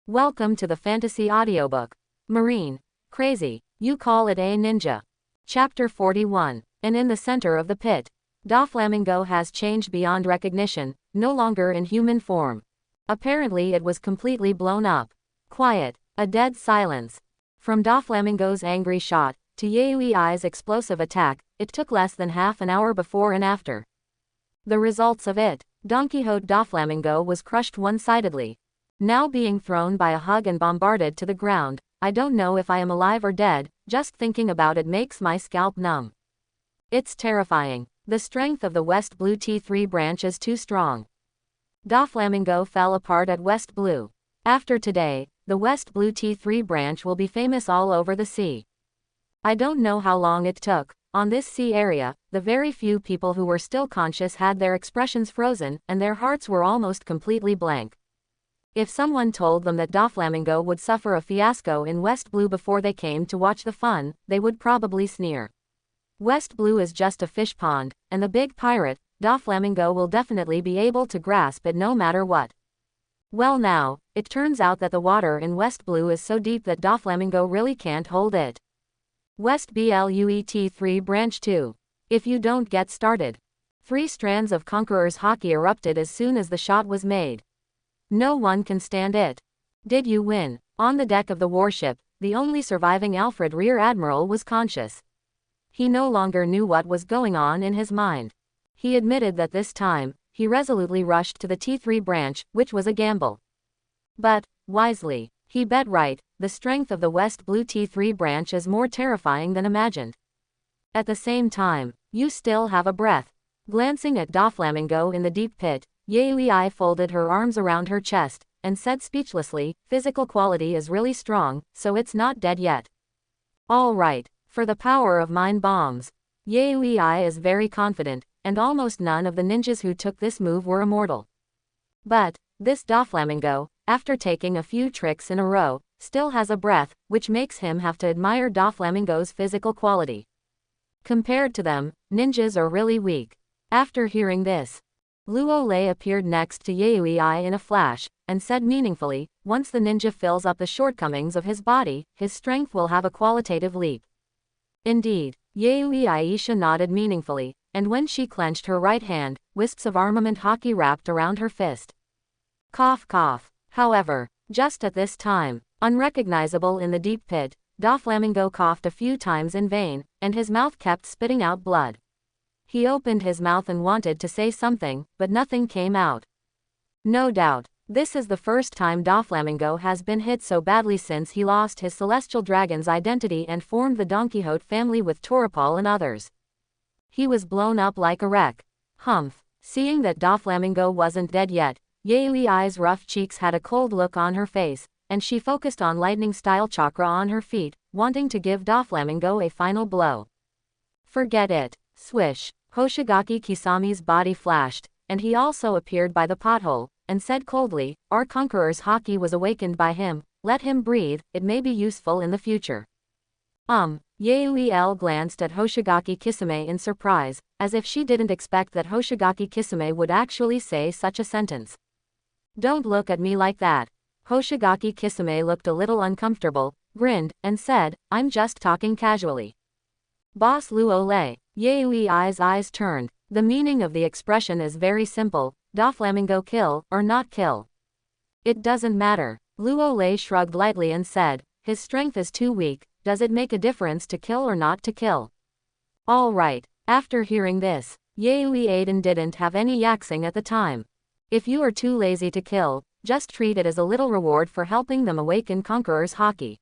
Welcome to the fantasy audiobook. Marine. Crazy. You call it a ninja. Chapter 41. And in the center of the pit, Doflamingo has changed beyond recognition, no longer in human form. Apparently it was completely blown up. Quiet. A dead silence. From Doflamingo's angry shot, to Yui's explosive attack, it took less than half an hour before and after. The results of it. Don Quixote Doflamingo was crushed one-sidedly. Now being thrown by a hug and bombarded to the ground, I don't know if I am alive or dead, just thinking about it makes my scalp numb. It's terrifying. The strength of the West Blue T3 branch is too strong. Doflamingo fell apart at West Blue. After today, the West Blue T3 branch will be famous all over the sea. I don't know how long it took. On this sea area, the very few people who were still conscious had their expressions frozen, and their hearts were almost completely blank. If someone told them that Doflamingo would suffer a fiasco in West Blue before they came to watch the fun, they would probably sneer. West Blue is just a fish pond, and the big pirate, Doflamingo, will definitely be able to grasp it no matter what. Well now, it turns out that the water in West Blue is so deep that Doflamingo really can't hold it. West BLUET3 Branch 2. If you don't get started. 3 strands of Conqueror's Haki erupted as soon as the shot was made. No one can stand it. Did you win? On the deck of the warship, the only surviving Alfred Rear Admiral was conscious. He no longer knew what was going on in his mind. He admitted that this time, he resolutely rushed to the T3 branch, which was a gamble. But, wisely, he bet right, the strength of the West Blue T3 branch is more terrifying than imagined. At the same time, you still have a breath. Glancing at Doflamingo in the deep pit, Yui folded her arms around her chest, and said speechlessly, "Physical quality is really strong, so it's not dead yet." All right, for the power of mind bombs. Yui is very confident, and almost none of the ninjas who took this move were immortal. But, this Doflamingo, after taking a few tricks in a row, still has a breath, which makes him have to admire Doflamingo's physical quality. Compared to them, ninjas are really weak. After hearing this, Luo Lei appeared next to Yui in a flash, and said meaningfully, "Once the ninja fills up the shortcomings of his body, his strength will have a qualitative leap." Indeed, Yui Aisha nodded meaningfully, and when she clenched her right hand, wisps of armament Haki wrapped around her fist. Cough cough. However, just at this time, unrecognizable in the deep pit, Doflamingo coughed a few times in vain, and his mouth kept spitting out blood. He opened his mouth and wanted to say something, but nothing came out. No doubt, this is the first time Doflamingo has been hit so badly since he lost his celestial dragon's identity and formed the Don Quixote family with Toripal and others. He was blown up like a wreck. Humph. Seeing that Doflamingo wasn't dead yet, Yui's rough cheeks had a cold look on her face, and she focused on lightning-style chakra on her feet, wanting to give Doflamingo a final blow. Forget it. Swish. Hoshigaki Kisami's body flashed, and he also appeared by the pothole, and said coldly, "Our Conqueror's Haki was awakened by him, let him breathe, it may be useful in the future." Yui glanced at Hoshigaki Kisame in surprise, as if she didn't expect that Hoshigaki Kisame would actually say such a sentence. "Don't look at me like that." Hoshigaki Kisame looked a little uncomfortable, grinned, and said, "I'm just talking casually." Boss Luo Lei. Yui's eyes turned. The meaning of the expression is very simple: Doflamingo kill, or not kill. It doesn't matter. Luo Lei shrugged lightly and said, "His strength is too weak, does it make a difference to kill or not to kill?" All right. After hearing this, Yui didn't have any yaxing at the time. If you are too lazy to kill, just treat it as a little reward for helping them awaken Conqueror's Haki.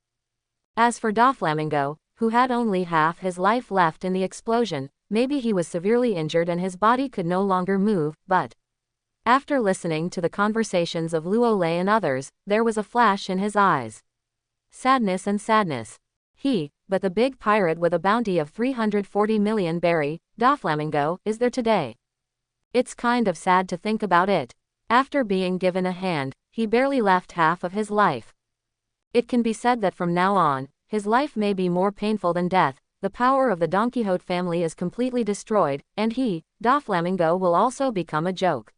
As for Doflamingo, who had only half his life left in the explosion, maybe he was severely injured and his body could no longer move, but after listening to the conversations of Luo Lei and others, there was a flash in his eyes. Sadness and sadness. But the big pirate with a bounty of 340 million berry, Doflamingo, is there today. It's kind of sad to think about it. After being given a hand, he barely left half of his life. It can be said that from now on, his life may be more painful than death. The power of the Don Quixote family is completely destroyed, and he, Doflamingo, will also become a joke.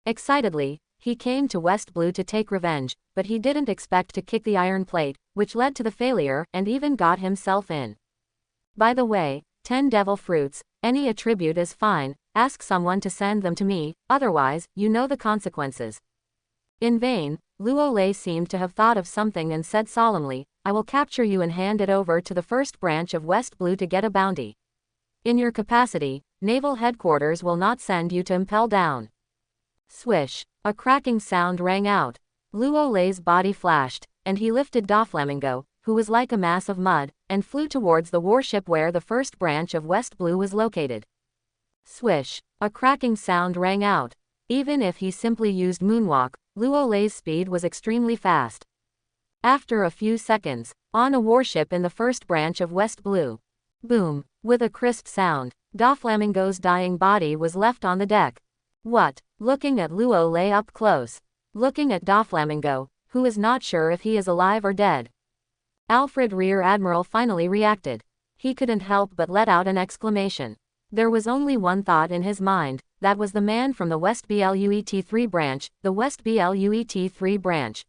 Excitedly, He came to West Blue to take revenge, but he didn't expect to kick the iron plate, which led to the failure and even got himself in. By the way, 10 devil fruits, any attribute is fine, ask someone to send them to me, otherwise, you know the consequences. In vain, Luo Lei seemed to have thought of something and said solemnly, I will capture you and hand it over to the first branch of West Blue to get a bounty. In your capacity, Naval Headquarters will not send you to impel down. Swish, a cracking sound rang out. Luo Lei's body flashed, and he lifted Doflamingo, who was like a mass of mud, and flew towards the warship where the first branch of West Blue was located. Swish, a cracking sound rang out. Even if he simply used moonwalk, Luo Lei's speed was extremely fast. After a few seconds, on a warship in the first branch of West Blue. Boom, with a crisp sound, Doflamingo's dying body was left on the deck. What? Looking at Luo Lei up close. Looking at Doflamingo, who is not sure if he is alive or dead. Alfred Rear Admiral finally reacted. He couldn't help but let out an exclamation. There was only one thought in his mind, that was the man from the West BLUET3 branch, the West BLUET3 branch.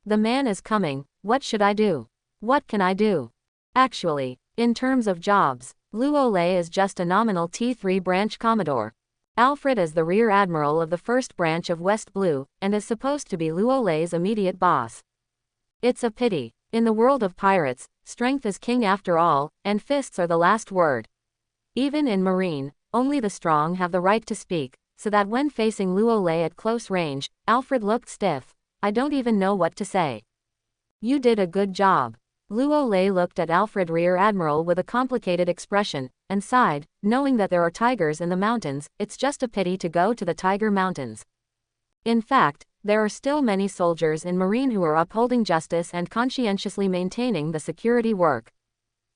The man is coming, what should I do? What can I do? Actually, in terms of jobs, Luo Lei is just a nominal T3 branch Commodore. Alfred is the Rear Admiral of the first branch of West Blue, and is supposed to be Luo Lei's immediate boss. It's a pity. In the world of pirates, strength is king after all, and fists are the last word. Even in Marine, only the strong have the right to speak, so that when facing Luo Lei at close range, Alfred looked stiff. I don't even know what to say. You did a good job. Luo Lei looked at Alfred Rear Admiral with a complicated expression, and sighed, knowing that there are tigers in the mountains, it's just a pity to go to the Tiger Mountains. In fact, there are still many soldiers in Marine who are upholding justice and conscientiously maintaining the security work.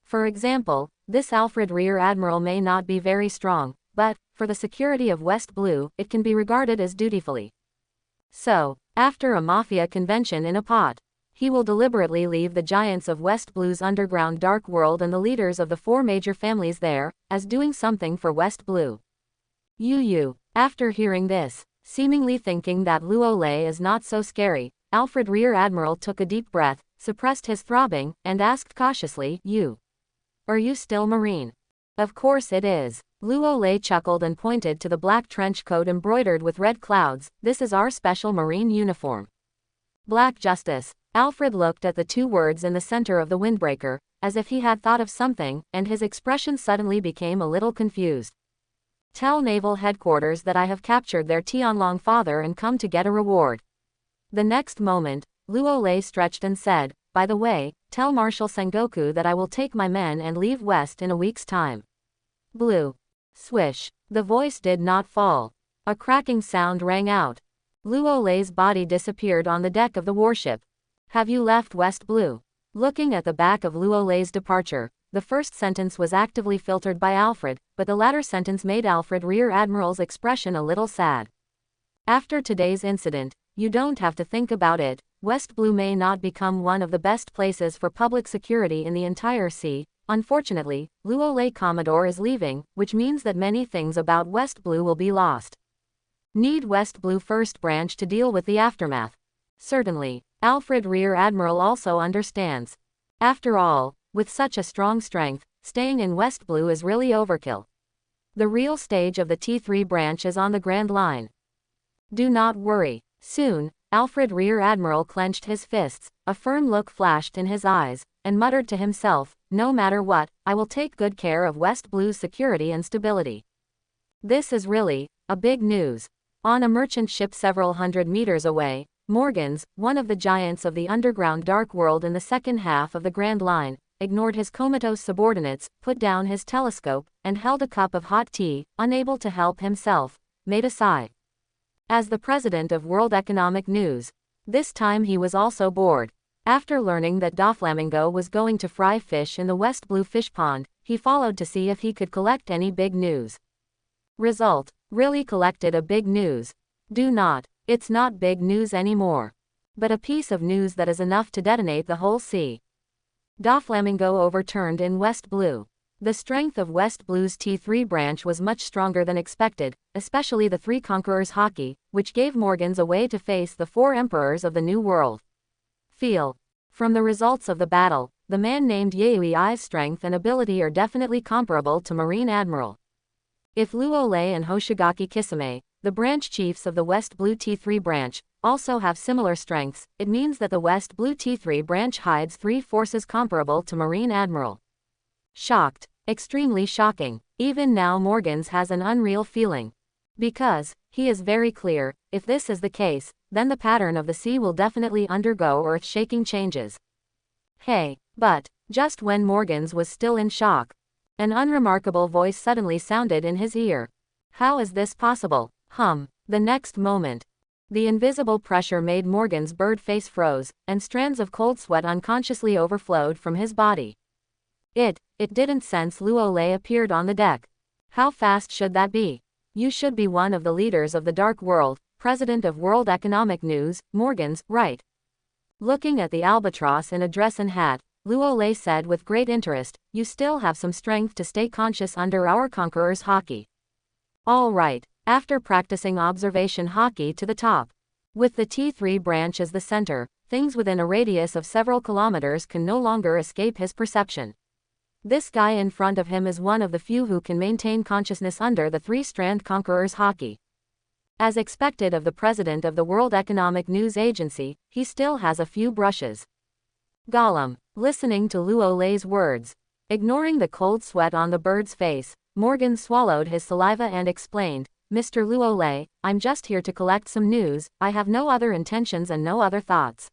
For example, this Alfred Rear Admiral may not be very strong, but, for the security of West Blue, it can be regarded as dutifully. So, after a mafia convention in a pot, he will deliberately leave the giants of West Blue's underground dark world and the leaders of the 4 major families there, as doing something for West Blue. After hearing this, seemingly thinking that Luo Lei is not so scary, Alfred Rear Admiral took a deep breath, suppressed his throbbing, and asked cautiously, Are you still Marine? Of course it is. Luo Lei chuckled and pointed to the black trench coat embroidered with red clouds, this is our special Marine uniform. Black Justice. Alfred looked at the 2 words in the center of the windbreaker, as if he had thought of something, and his expression suddenly became a little confused. Tell Naval Headquarters that I have captured their Tianlong father and come to get a reward. The next moment, Luo Lei stretched and said, by the way, tell Marshal Sengoku that I will take my men and leave West in a week's time. Blue. Swish. The voice did not fall. A cracking sound rang out. Luo Lei's body disappeared on the deck of the warship. Have you left West Blue? Looking at the back of Luo Lei's departure, the first sentence was actively filtered by Alfred, but the latter sentence made Alfred Rear Admiral's expression a little sad. After today's incident, you don't have to think about it, West Blue may not become one of the best places for public security in the entire sea. Unfortunately, Luo Lei Commodore is leaving, which means that many things about West Blue will be lost. Need West Blue First Branch to deal with the aftermath. Certainly, Alfred Rear Admiral also understands. After all, with such a strong strength, staying in West Blue is really overkill. The real stage of the T3 branch is on the Grand Line. Do not worry. Soon, Alfred Rear Admiral clenched his fists, a firm look flashed in his eyes, and muttered to himself, no matter what, I will take good care of West Blue's security and stability. This is really a big news. On a merchant ship several hundred meters away, Morgans, one of the giants of the underground dark world in the second half of the Grand Line, ignored his comatose subordinates, put down his telescope, and held a cup of hot tea, unable to help himself, made a sigh. As the president of World Economic News, this time he was also bored. After learning that Doflamingo was going to fry fish in the West Blue fish pond, he followed to see if he could collect any big news. Result: really collected a big news. Do not. It's not big news anymore. But a piece of news that is enough to detonate the whole sea. Doflamingo overturned in West Blue. The strength of West Blue's T3 branch was much stronger than expected, especially the Three Conquerors Haki, which gave Morgans a way to face the four emperors of the New World. Feel. From the results of the battle, the man named Yui-I's strength and ability are definitely comparable to Marine Admiral. If Luo Lei and Hoshigaki Kisame, the branch chiefs of the West Blue T3 branch, also have similar strengths, it means that the West Blue T3 branch hides three forces comparable to Marine Admiral. Shocked. Extremely shocking. Even now Morgans has an unreal feeling. Because, he is very clear, if this is the case, then the pattern of the sea will definitely undergo earth-shaking changes. Hey, but, just when Morgans was still in shock, an unremarkable voice suddenly sounded in his ear. How is this possible? The next moment, the invisible pressure made Morgan's bird face froze, and strands of cold sweat unconsciously overflowed from his body. It didn't sense Luo Lei appeared on the deck. How fast should that be? You should be one of the leaders of the Dark World, president of World Economic News, Morgans, right? Looking at the albatross in a dress and hat, Luo Lei said with great interest, you still have some strength to stay conscious under our Conqueror's Haki. All right, after practicing observation Haki to the top. With the T3 branch as the center, things within a radius of several kilometers can no longer escape his perception. This guy in front of him is one of the few who can maintain consciousness under the three-strand Conqueror's Haki. As expected of the president of the World Economic News Agency, he still has a few brushes. Gollum, listening to Luo Lei's words, ignoring the cold sweat on the bird's face, Morgan swallowed his saliva and explained, Mr. Luo Lei, I'm just here to collect some news, I have no other intentions and no other thoughts.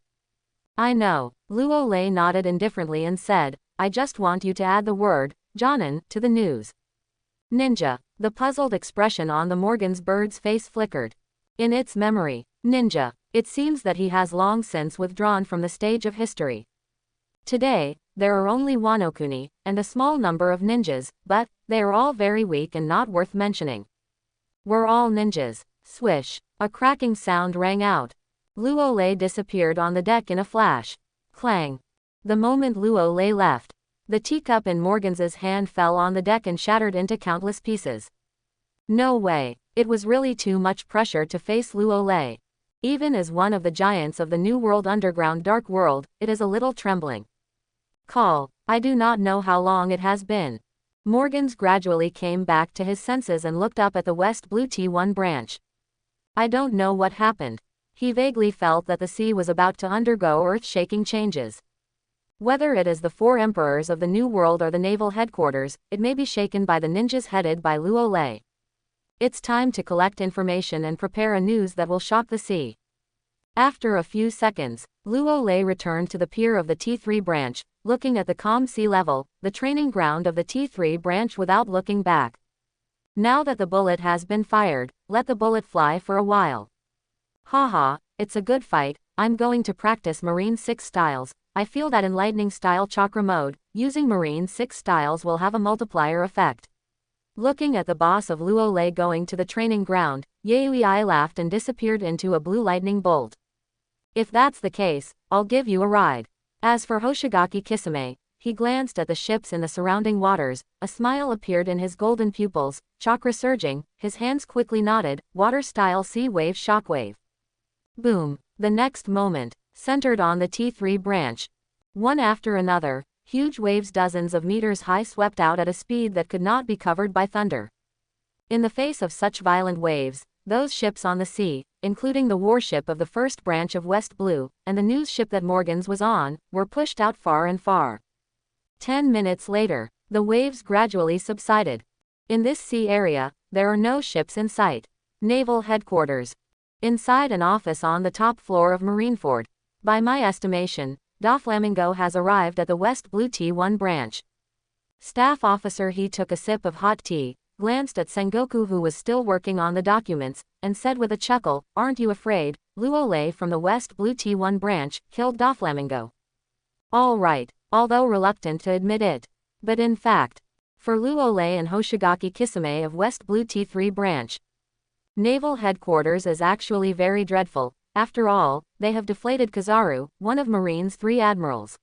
I know, Luo Lei nodded indifferently and said, I just want you to add the word, Jonin, to the news. Ninja. The puzzled expression on the Morgan's bird's face flickered. In its memory, ninja. It seems that he has long since withdrawn from the stage of history. Today, there are only Wanokuni, and a small number of ninjas, but, they are all very weak and not worth mentioning. We're all ninjas. Swish. A cracking sound rang out. Luo Lei disappeared on the deck in a flash. Clang. The moment Luo Lei left, the teacup in Morgans's hand fell on the deck and shattered into countless pieces. No way. It was really too much pressure to face Luo Lei. Even as one of the giants of the New World Underground Dark World, it is a little trembling. Call. I do not know how long it has been. Morgans gradually came back to his senses and looked up at the West Blue T1 branch. I don't know what happened. He vaguely felt that the sea was about to undergo earth-shaking changes. Whether it is the four emperors of the New World or the naval headquarters, it may be shaken by the ninjas headed by Luo Lei. It's time to collect information and prepare a news that will shock the sea. After a few seconds, Luo Lei returned to the pier of the T3 branch, looking at the calm sea level, the training ground of the T3 branch without looking back. Now that the bullet has been fired, let the bullet fly for a while. Haha, it's a good fight, I'm going to practice Marine 6 styles. I feel that in Lightning Style Chakra Mode, using Marine 6 styles will have a multiplier effect. Looking at the boss of Luo Lei going to the training ground, Yui laughed and disappeared into a blue lightning bolt. If that's the case, I'll give you a ride. As for Hoshigaki Kisame, he glanced at the ships in the surrounding waters, a smile appeared in his golden pupils, chakra surging, his hands quickly nodded, water-style sea wave shockwave. Boom. The next moment, centered on the T3 branch. One after another, huge waves dozens of meters high swept out at a speed that could not be covered by thunder. In the face of such violent waves, those ships on the sea, including the warship of the first branch of West Blue, and the news ship that Morgans was on, were pushed out far and far. 10 minutes later, the waves gradually subsided. In this sea area, there are no ships in sight. Naval headquarters. Inside an office on the top floor of Marineford. By my estimation, Doflamingo has arrived at the West Blue T1 branch. Staff officer he took a sip of hot tea, glanced at Sengoku who was still working on the documents, and said with a chuckle, aren't you afraid, Luo Lei from the West Blue T1 branch, killed Doflamingo. All right, although reluctant to admit it. But in fact, for Luo Lei and Hoshigaki Kisame of West Blue T3 branch, naval headquarters is actually very dreadful. After all, they have deflated Kizaru, one of Marine's 3 admirals.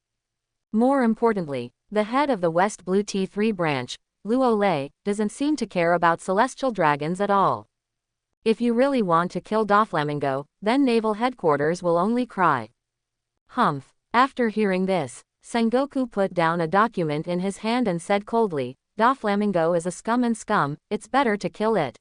More importantly, The head of the West Blue T3 branch, Luo Lei, doesn't seem to care about celestial dragons at all. If you really want to kill Doflamingo, then naval headquarters will only cry. Humph. After hearing this, Sengoku put down a document in his hand and said coldly, Doflamingo is a scum and scum, it's better to kill it.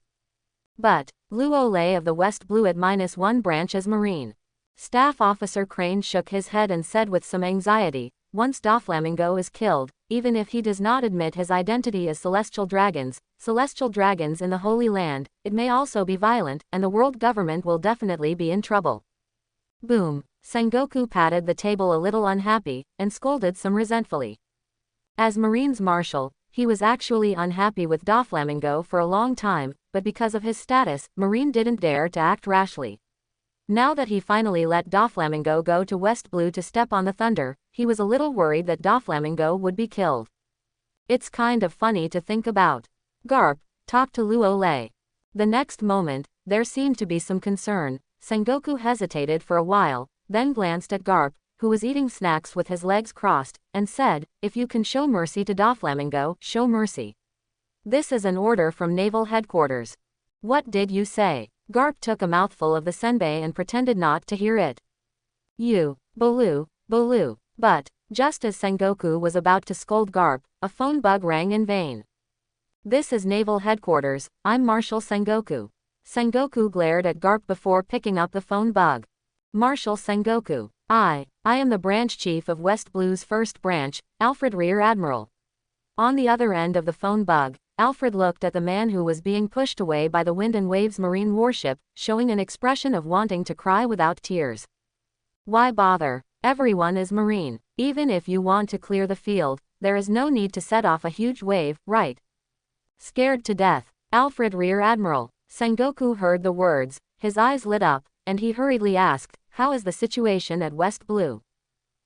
But, Luo Lei of the West Blue at -1 branch is Marine. Staff Officer Crane shook his head and said with some anxiety, once Doflamingo is killed, even if he does not admit his identity as celestial dragons in the Holy Land, it may also be violent, and the world government will definitely be in trouble. Boom. Sengoku patted the table a little unhappy, and scolded some resentfully. As Marine's Marshal, he was actually unhappy with Doflamingo for a long time, but because of his status, Marine didn't dare to act rashly. Now that he finally let Doflamingo go to West Blue to step on the thunder, he was a little worried that Doflamingo would be killed. It's kind of funny to think about. Garp, talk to Luo Lei. The next moment, there seemed to be some concern. Sengoku hesitated for a while, then glanced at Garp, who was eating snacks with his legs crossed, and said, if you can show mercy to Doflamingo, show mercy. This is an order from Naval Headquarters. What did you say? Garp took a mouthful of the senbei and pretended not to hear it. You, Baloo. But, just as Sengoku was about to scold Garp, a phone bug rang in vain. This is Naval Headquarters, I'm Marshal Sengoku. Sengoku glared at Garp before picking up the phone bug. Marshal Sengoku. I am the branch chief of West Blue's first branch, Alfred Rear Admiral. On the other end of the phone bug, Alfred looked at the man who was being pushed away by the Wind and Waves marine warship, showing an expression of wanting to cry without tears. Why bother? Everyone is marine. Even if you want to clear the field, there is no need to set off a huge wave, right? Scared to death. Alfred Rear Admiral. Sengoku heard the words, his eyes lit up, and he hurriedly asked, how is the situation at West Blue?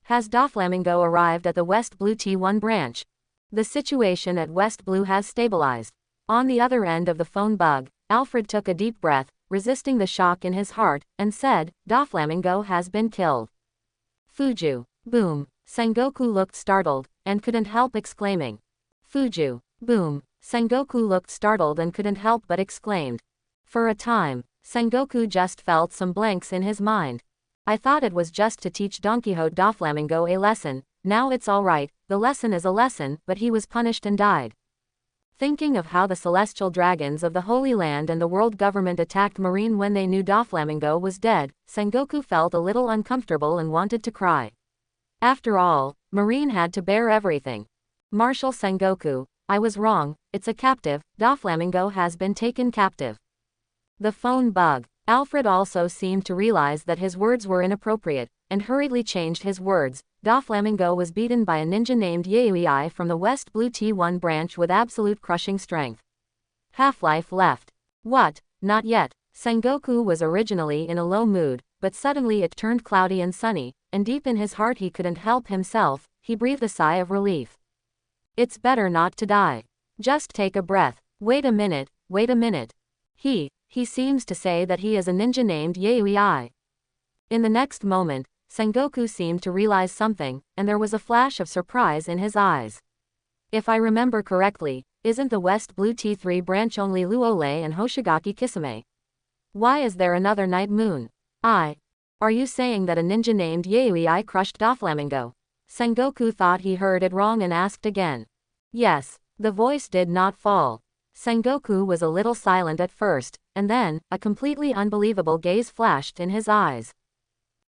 Has Doflamingo arrived at the West Blue T1 branch? The situation at West Blue has stabilized. On the other end of the phone bug, Alfred took a deep breath, resisting the shock in his heart, and said, Doflamingo has been killed. Fuju. Boom. Sengoku looked startled, and couldn't help exclaiming. Fuju. Boom. Sengoku looked startled and couldn't help but exclaimed. For a time, Sengoku just felt some blanks in his mind. I thought it was just to teach Don Quixote Doflamingo a lesson. Now it's alright, the lesson is a lesson, but he was punished and died. Thinking of how the celestial dragons of the Holy Land and the world government attacked Marine when they knew Doflamingo was dead, Sengoku felt a little uncomfortable and wanted to cry. After all, Marine had to bear everything. Marshal Sengoku, I was wrong, it's a captive, Doflamingo has been taken captive. The phone bug. Alfred also seemed to realize that his words were inappropriate, and hurriedly changed his words. Doflamingo was beaten by a ninja named Yaoi from the West Blue T1 branch with absolute crushing strength. Half-life left. What? Not yet. Sengoku was originally in a low mood, but suddenly it turned cloudy and sunny, and deep in his heart he couldn't help himself, he breathed a sigh of relief. It's better not to die. Just take a breath. Wait a minute. He seems to say that he is a ninja named Yaoi. In the next moment, Sengoku seemed to realize something, and there was a flash of surprise in his eyes. If I remember correctly, isn't the West Blue T3 branch only Luo Lei and Hoshigaki Kisame? Why is there another night moon? Are you saying that a ninja named Yaoi crushed Doflamingo? Sengoku thought he heard it wrong and asked again. Yes, the voice did not fall. Sengoku was a little silent at first, and then, a completely unbelievable gaze flashed in his eyes.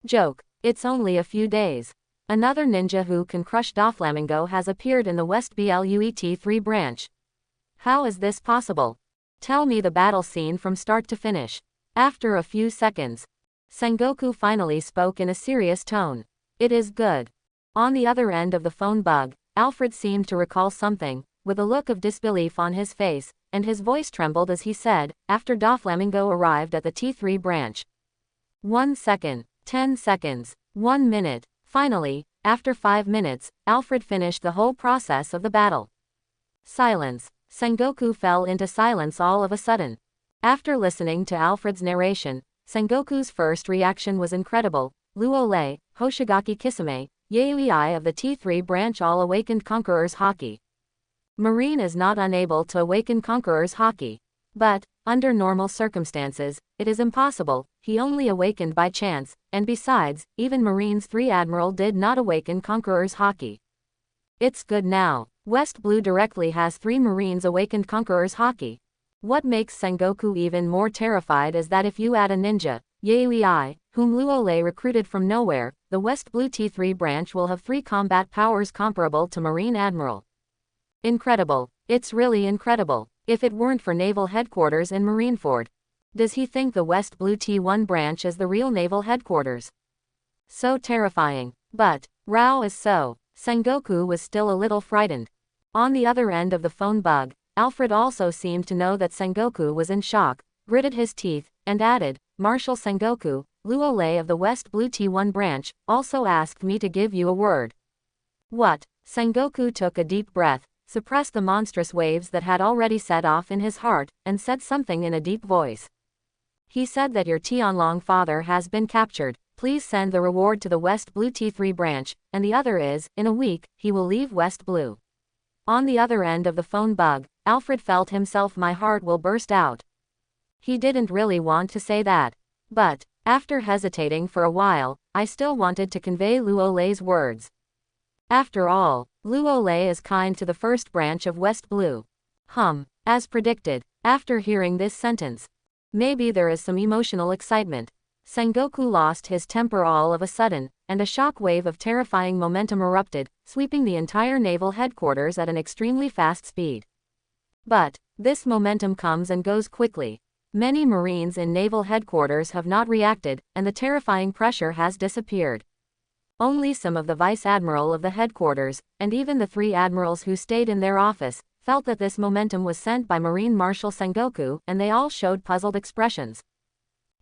Joke. It's only a few days. Another ninja who can crush Doflamingo has appeared in the West Blue T3 branch. How is this possible? Tell me the battle scene from start to finish. After a few seconds, Sengoku finally spoke in a serious tone. It is good. On the other end of the phone bug, Alfred seemed to recall something, with a look of disbelief on his face, and his voice trembled as he said, after Doflamingo arrived at the T3 branch. 1 second, 10 seconds, 1 minute. Finally, after 5 minutes, Alfred finished the whole process of the battle. Silence. Sengoku fell into silence all of a sudden. After listening to Alfred's narration, Sengoku's first reaction was incredible. Luo Lei, Hoshigaki Kisame, Yaoi of the T3 branch all awakened Conqueror's Haki. Marine is not unable to awaken Conqueror's Haki. But, under normal circumstances, it is impossible. He only awakened by chance, and besides, even Marine's 3 Admiral did not awaken Conqueror's Haki. It's good now. West Blue directly has 3 Marines awakened Conqueror's Haki. What makes Sengoku even more terrified is that if you add a ninja, Yaoi, whom Luolei recruited from nowhere, the West Blue T3 branch will have 3 combat powers comparable to Marine Admiral. Incredible. It's really incredible. If it weren't for Naval Headquarters in Marineford. Does he think the West Blue T1 branch is the real Naval Headquarters? So terrifying. But, Rao is so. Sengoku was still a little frightened. On the other end of the phone bug, Alfred also seemed to know that Sengoku was in shock, gritted his teeth, and added, Marshal Sengoku, Luolei of the West Blue T1 branch, also asked me to give you a word. What? Sengoku took a deep breath, suppressed the monstrous waves that had already set off in his heart, and said something in a deep voice. He said that your Tianlong father has been captured. Please send the reward to the West Blue T3 branch, and the other is, in a week, he will leave West Blue. On the other end of the phone bug, Alfred felt himself my heart will burst out. He didn't really want to say that. But, after hesitating for a while, I still wanted to convey Luolei's words. After all, Luolei is kind to the first branch of West Blue. As predicted, after hearing this sentence. Maybe there is some emotional excitement. Sengoku lost his temper all of a sudden, and a shock wave of terrifying momentum erupted, sweeping the entire naval headquarters at an extremely fast speed. But, this momentum comes and goes quickly. Many Marines in naval headquarters have not reacted, and the terrifying pressure has disappeared. Only some of the Vice Admiral of the headquarters, and even the 3 admirals who stayed in their office, felt that this momentum was sent by Marine Marshal Sengoku, and they all showed puzzled expressions.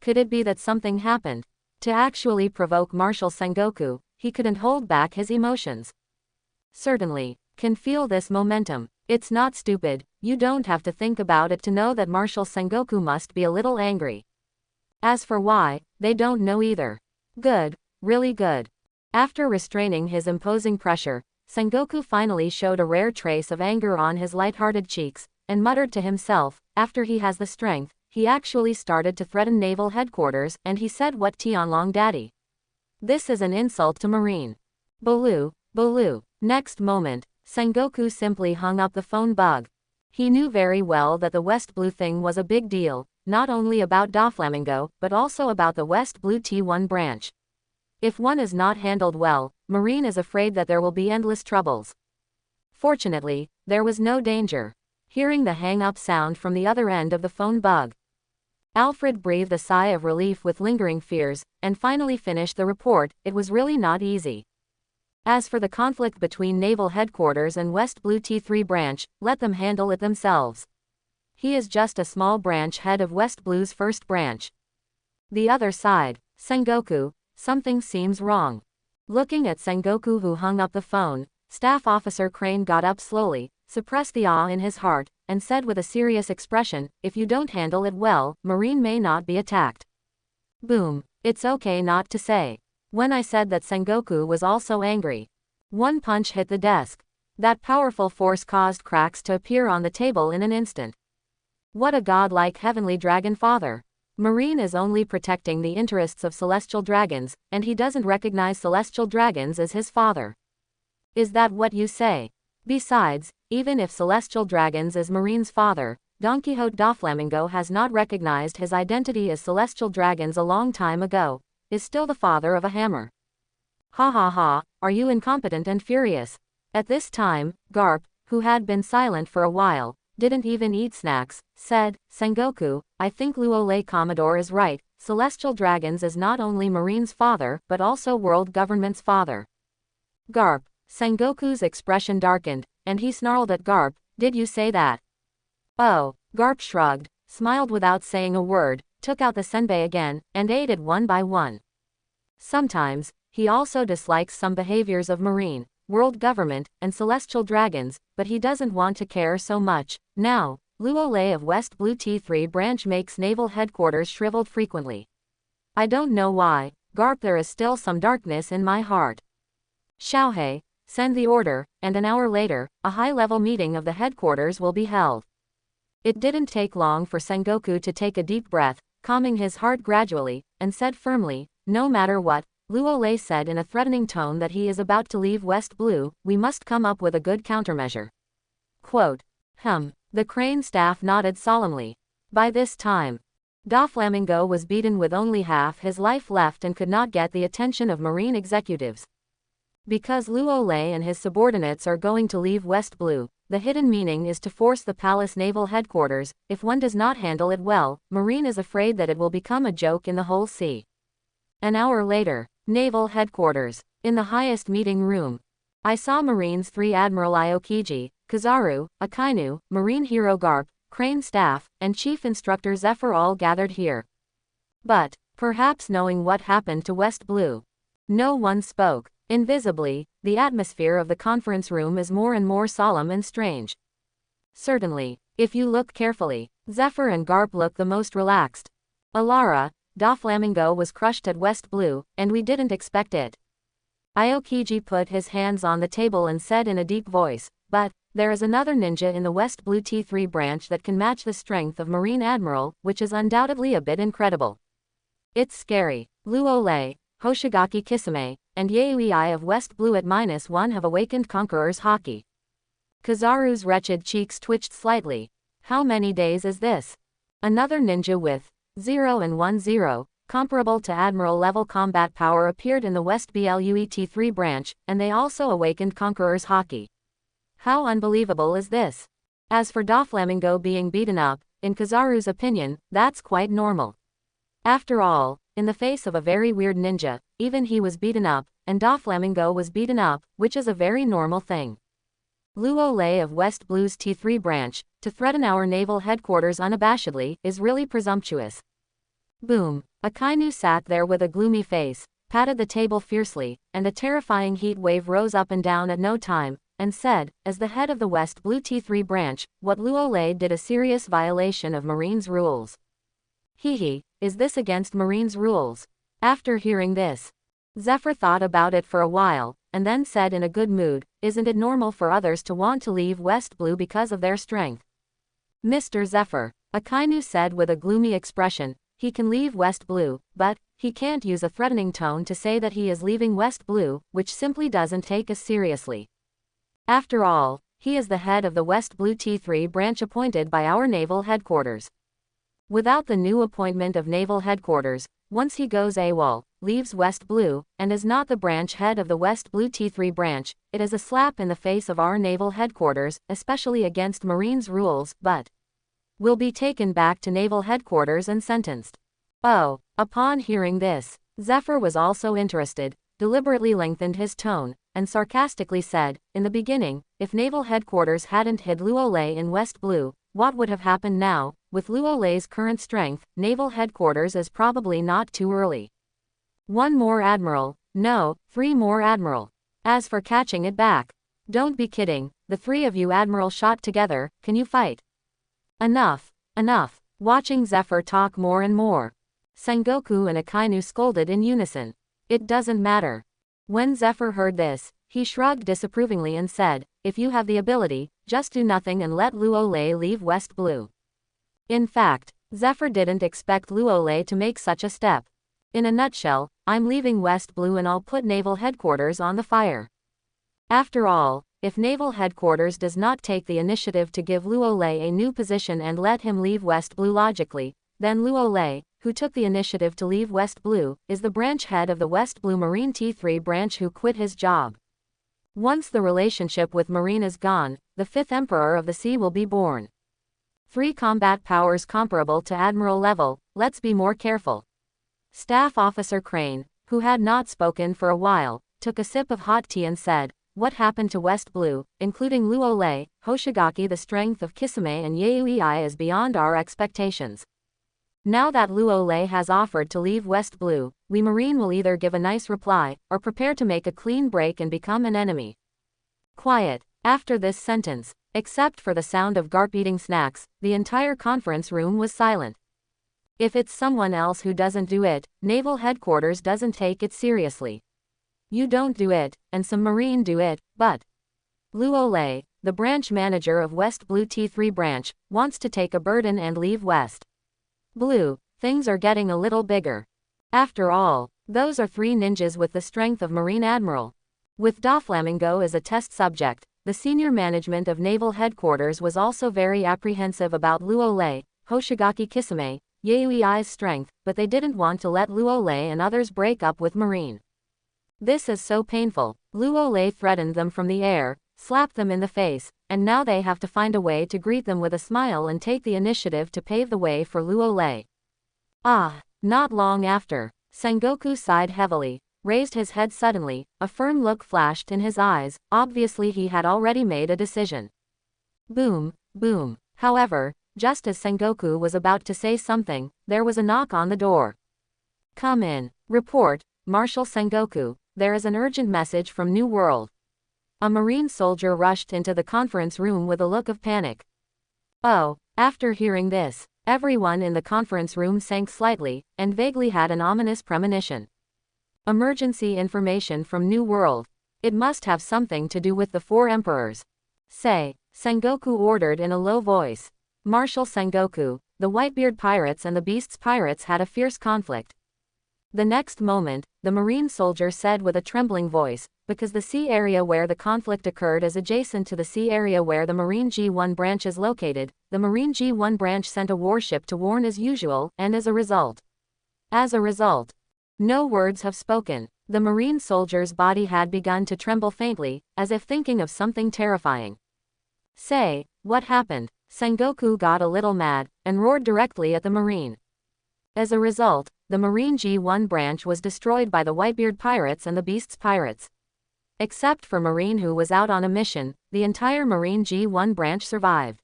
Could it be that something happened? To actually provoke Marshal Sengoku, he couldn't hold back his emotions. Certainly, can feel this momentum. It's not stupid, you don't have to think about it to know that Marshal Sengoku must be a little angry. As for why, they don't know either. Good, really good. After restraining his imposing pressure, Sengoku finally showed a rare trace of anger on his light-hearted cheeks, and muttered to himself, after he has the strength, he actually started to threaten naval headquarters, and he said what Tianlong daddy. This is an insult to Marine. Baloo, Baloo. Next moment, Sengoku simply hung up the phone bug. He knew very well that the West Blue thing was a big deal, not only about Doflamingo, but also about the West Blue T1 branch. If one is not handled well, Marine is afraid that there will be endless troubles. Fortunately, there was no danger. Hearing the hang-up sound from the other end of the phone bug, Alfred breathed a sigh of relief with lingering fears, and finally finished the report. It was really not easy. As for the conflict between Naval Headquarters and West Blue T3 branch, let them handle it themselves. He is just a small branch head of West Blue's first branch. The other side, Sengoku, something seems wrong. Looking at Sengoku who hung up the phone, Staff Officer Crane got up slowly, suppressed the awe in his heart, and said with a serious expression, if you don't handle it well, Marine may not be attacked. Boom. It's okay not to say. When I said that Sengoku was also angry. One punch hit the desk. That powerful force caused cracks to appear on the table in an instant. What a godlike heavenly dragon father. Marine is only protecting the interests of celestial dragons, and he doesn't recognize celestial dragons as his father. Is that what you say? Besides, even if celestial dragons is Marine's father, Don Quixote Doflamingo has not recognized his identity as celestial dragons a long time ago, is still the father of a hammer. Ha ha ha, are you incompetent and furious? At this time, Garp, who had been silent for a while, didn't even eat snacks, said, Sengoku, I think Luolei Commodore is right, celestial dragons is not only Marine's father, but also world government's father. Garp. Sengoku's expression darkened, and he snarled at Garp, did you say that? Oh, Garp shrugged, smiled without saying a word, took out the senbei again, and ate it one by one. Sometimes, he also dislikes some behaviors of Marine, world government, and celestial dragons, but he doesn't want to care so much. Now, Luolei of West Blue T3 branch makes naval headquarters shriveled frequently. I don't know why, Garp, there is still some darkness in my heart. Xiaohei, send the order, and an hour later, a high-level meeting of the headquarters will be held. It didn't take long for Sengoku to take a deep breath, calming his heart gradually, and said firmly, no matter what, Luolei said in a threatening tone that he is about to leave West Blue, we must come up with a good countermeasure. Quote. The Crane staff nodded solemnly. By this time, Doflamingo was beaten with only half his life left and could not get the attention of Marine executives. Because Luolei and his subordinates are going to leave West Blue, the hidden meaning is to force the palace naval headquarters. If one does not handle it well, Marine is afraid that it will become a joke in the whole sea. An hour later, naval headquarters. In the highest meeting room, I saw Marines 3 Admiral Aokiji, Kizaru, Akainu, Marine Hero Garp, Crane staff, and Chief Instructor Zephyr all gathered here. But, perhaps knowing what happened to West Blue, no one spoke. Invisibly, the atmosphere of the conference room is more and more solemn and strange. Certainly, if you look carefully, Zephyr and Garp look the most relaxed. Alara, Doflamingo was crushed at West Blue, and we didn't expect it. Aokiji put his hands on the table and said in a deep voice, but, there is another ninja in the West Blue T3 branch that can match the strength of Marine Admiral, which is undoubtedly a bit incredible. It's scary. Luolei, Hoshigaki Kisame, and Yaoi of West Blue at -1 have awakened Conqueror's Haki. Kizaru's wretched cheeks twitched slightly. How many days is this? Another ninja with 0 and 10, comparable to Admiral-level combat power appeared in the West Blue T3 branch, and they also awakened Conqueror's Haki. How unbelievable is this? As for Doflamingo being beaten up, in Kizaru's opinion, that's quite normal. After all, in the face of a very weird ninja, even he was beaten up, and Doflamingo was beaten up, which is a very normal thing. Luolei of West Blue's T3 branch, to threaten our naval headquarters unabashedly, is really presumptuous. Boom. Akainu sat there with a gloomy face, patted the table fiercely, and a terrifying heat wave rose up and down at no time, and said, as the head of the West Blue T3 branch, what Luolei did a serious violation of Marine's rules. Hehe, is this against Marine's rules? After hearing this, Zephyr thought about it for a while, and then said in a good mood, isn't it normal for others to want to leave West Blue because of their strength? Mr. Zephyr, Akainu said with a gloomy expression, he can leave West Blue, but he can't use a threatening tone to say that he is leaving West Blue, which simply doesn't take us seriously. After all, he is the head of the West Blue T3 branch appointed by our naval headquarters. Without the new appointment of naval headquarters, once he goes AWOL, leaves West Blue, and is not the branch head of the West Blue T3 branch, it is a slap in the face of our naval headquarters, especially against Marine's rules, but will be taken back to naval headquarters and sentenced. Oh, upon hearing this, Zephyr was also interested, deliberately lengthened his tone, and sarcastically said, in the beginning, if naval headquarters hadn't hid Luolei in West Blue, what would have happened now? With Luolei's current strength, naval headquarters is probably not too early. 1 more admiral, no, 3 more admiral. As for catching it back, don't be kidding, the 3 of you admiral shot together, can you fight? Enough, enough. Watching Zephyr talk more and more, Sengoku and Akainu scolded in unison. It doesn't matter. When Zephyr heard this, he shrugged disapprovingly and said, if you have the ability, just do nothing and let Luolei leave West Blue. In fact, Zephyr didn't expect Luolei to make such a step. In a nutshell, I'm leaving West Blue and I'll put naval headquarters on the fire. After all, if naval headquarters does not take the initiative to give Luolei a new position and let him leave West Blue logically, then Luolei, who took the initiative to leave West Blue, is the branch head of the West Blue Marine T3 branch who quit his job. Once the relationship with Marine is gone, the 5th Emperor of the Sea will be born. 3 combat powers comparable to Admiral level, let's be more careful. Staff Officer Crane, who had not spoken for a while, took a sip of hot tea and said, what happened to West Blue, including Luolei, Hoshigaki? The strength of Kisame and Yaoi is beyond our expectations. Now that Luolei has offered to leave West Blue, we Marine will either give a nice reply, or prepare to make a clean break and become an enemy. Quiet. After this sentence, except for the sound of Garp eating snacks, the entire conference room was silent. If it's someone else who doesn't do it, naval headquarters doesn't take it seriously. You don't do it, and some Marine do it, but Luo Lei, the branch manager of West Blue T3 branch, wants to take a burden and leave West Blue. Things are getting a little bigger. After all, those are 3 ninjas with the strength of Marine Admiral. With Doflamingo as a test subject, the senior management of Naval Headquarters was also very apprehensive about Luo Lei, Hoshigaki Kisame, Yayui's strength, but they didn't want to let Luo Lei and others break up with Marine. This is so painful. Luo Lei threatened them from the air, slapped them in the face, and now they have to find a way to greet them with a smile and take the initiative to pave the way for Luo Lei. Not long after, Sengoku sighed heavily, raised his head suddenly, a firm look flashed in his eyes, obviously he had already made a decision. Boom, boom. However, just as Sengoku was about to say something, there was a knock on the door. Come in. Report, Marshal Sengoku, there is an urgent message from New World. A Marine soldier rushed into the conference room with a look of panic. Oh, after hearing this, everyone in the conference room sank slightly, and vaguely had an ominous premonition. Emergency information from New World. It must have something to do with the 4 emperors. Say, Sengoku ordered in a low voice. Marshal Sengoku, the Whitebeard pirates and the Beasts pirates had a fierce conflict. The next moment, the Marine soldier said with a trembling voice, because the sea area where the conflict occurred is adjacent to the sea area where the Marine G1 branch is located, the Marine G1 branch sent a warship to warn as usual, and as a result, no words have spoken. The Marine soldier's body had begun to tremble faintly, as if thinking of something terrifying. Say, what happened? Sengoku got a little mad, and roared directly at the Marine. As a result, the Marine G1 branch was destroyed by the Whitebeard pirates and the Beasts pirates. Except for Marine who was out on a mission, the entire Marine G1 branch survived.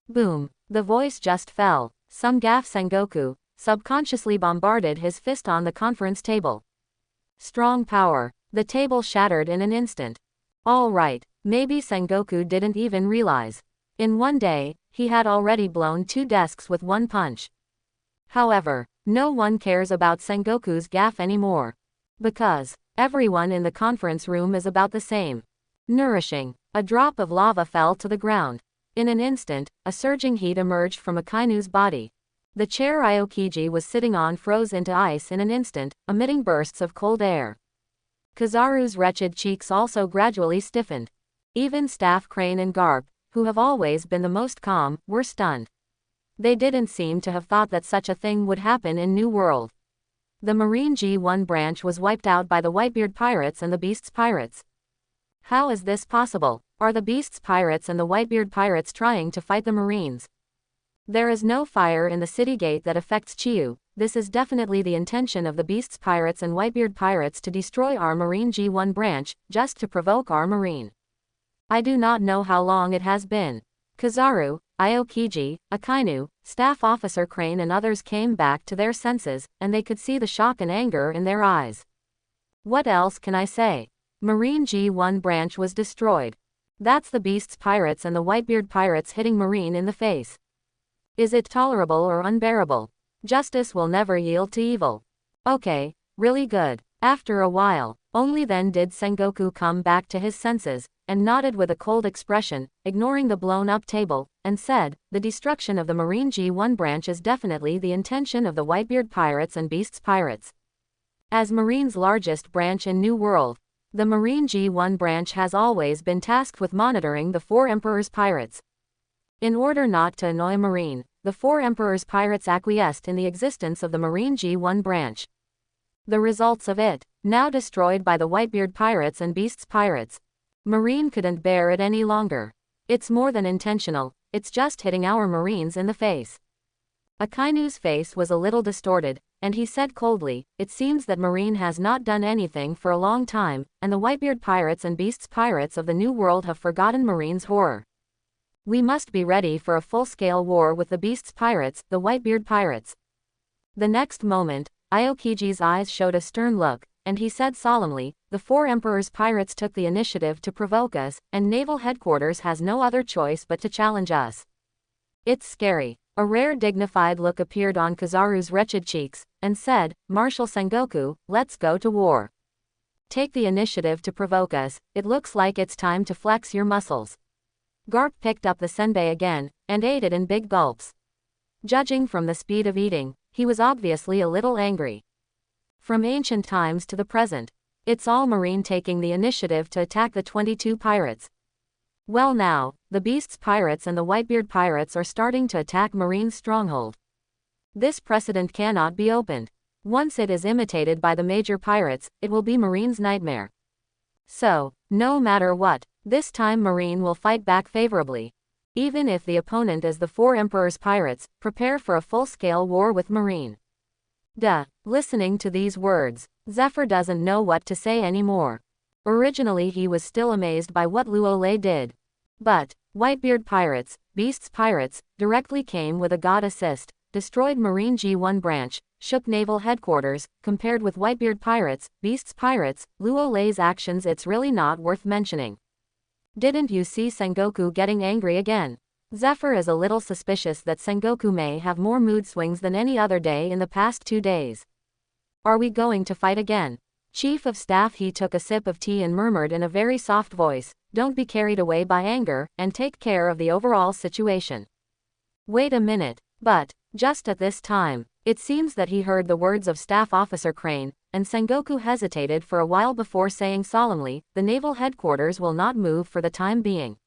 Boom, the voice just fell. Some gaff Sengoku subconsciously bombarded his fist on the conference table. Strong power. The table shattered in an instant. All right, maybe Sengoku didn't even realize. In one day, he had already blown 2 desks with 1 punch. However, no one cares about Sengoku's gaffe anymore. Because everyone in the conference room is about the same. Nourishing. A drop of lava fell to the ground. In an instant, a surging heat emerged from Akainu's body. The chair Aokiji was sitting on froze into ice in an instant, emitting bursts of cold air. Kizaru's wretched cheeks also gradually stiffened. Even Staff Crane and Garp, who have always been the most calm, were stunned. They didn't seem to have thought that such a thing would happen in New World. The Marine G1 branch was wiped out by the Whitebeard pirates and the Beasts pirates. How is this possible? Are the Beasts pirates and the Whitebeard pirates trying to fight the Marines? There is no fire in the city gate that affects Chiyu. This is definitely the intention of the Beasts pirates and Whitebeard pirates to destroy our Marine G1 branch, just to provoke our Marine. I do not know how long it has been. Kizaru, Aokiji, Akainu, Staff Officer Crane and others came back to their senses, and they could see the shock and anger in their eyes. What else can I say? Marine G1 branch was destroyed. That's the Beasts pirates and the Whitebeard pirates hitting Marine in the face. Is it tolerable or unbearable? Justice will never yield to evil. Okay, really good. After a while, only then did Sengoku come back to his senses, and nodded with a cold expression, ignoring the blown-up table, and said, the destruction of the Marine G1 branch is definitely the intention of the Whitebeard pirates and Beasts pirates. As Marine's largest branch in New World, the Marine G1 branch has always been tasked with monitoring the 4 Emperor's pirates. In order not to annoy Marine, the 4 Emperor's pirates acquiesced in the existence of the Marine G1 branch. The results of it, now destroyed by the Whitebeard pirates and Beasts pirates. Marine couldn't bear it any longer. It's more than intentional, it's just hitting our Marines in the face. Akainu's face was a little distorted, and he said coldly, it seems that Marine has not done anything for a long time, and the Whitebeard pirates and Beasts pirates of the New World have forgotten Marine's horror. We must be ready for a full-scale war with the Beasts pirates, the Whitebeard pirates. The next moment, Aokiji's eyes showed a stern look, and he said solemnly, the 4 Emperor's pirates took the initiative to provoke us, and Naval Headquarters has no other choice but to challenge us. It's scary. A rare dignified look appeared on Kizaru's wretched cheeks, and said, Marshal Sengoku, let's go to war. Take the initiative to provoke us, it looks like it's time to flex your muscles. Garp picked up the senbei again, and ate it in big gulps. Judging from the speed of eating, he was obviously a little angry. From ancient times to the present, it's all Marine taking the initiative to attack the 22 pirates. Well now, the Beast's pirates and the Whitebeard pirates are starting to attack Marine's stronghold. This precedent cannot be opened. Once it is imitated by the major pirates, it will be Marine's nightmare. So, no matter what, this time Marine will fight back favorably. Even if the opponent is the 4 Emperor's pirates, prepare for a full-scale war with Marine. Listening to these words, Zephyr doesn't know what to say anymore. Originally he was still amazed by what Luolei did. But, Whitebeard pirates, Beast's pirates, directly came with a god assist, destroyed Marine G1 branch, shook naval headquarters. Compared with Whitebeard pirates, Beast's pirates, Luolei's actions, it's really not worth mentioning. Didn't you see Sengoku getting angry again? Zephyr is a little suspicious that Sengoku may have more mood swings than any other day in the past 2 days. Are we going to fight again? Chief of Staff he took a sip of tea and murmured in a very soft voice, don't be carried away by anger, and take care of the overall situation. Wait a minute. But, just at this time, it seems that he heard the words of Staff Officer Crane, and Sengoku hesitated for a while before saying solemnly, the naval headquarters will not move for the time being.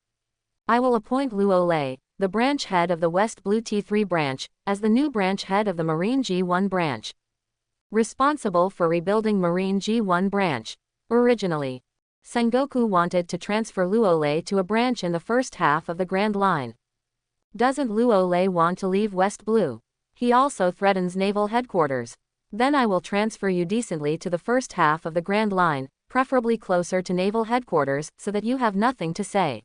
I will appoint Luolei, the branch head of the West Blue T3 branch, as the new branch head of the Marine G1 branch. Responsible for rebuilding Marine G1 branch. Originally, Sengoku wanted to transfer Luolei to a branch in the first half of the Grand Line. Doesn't Luolei want to leave West Blue? He also threatens naval headquarters. Then I will transfer you decently to the first half of the Grand Line, preferably closer to naval headquarters, so that you have nothing to say.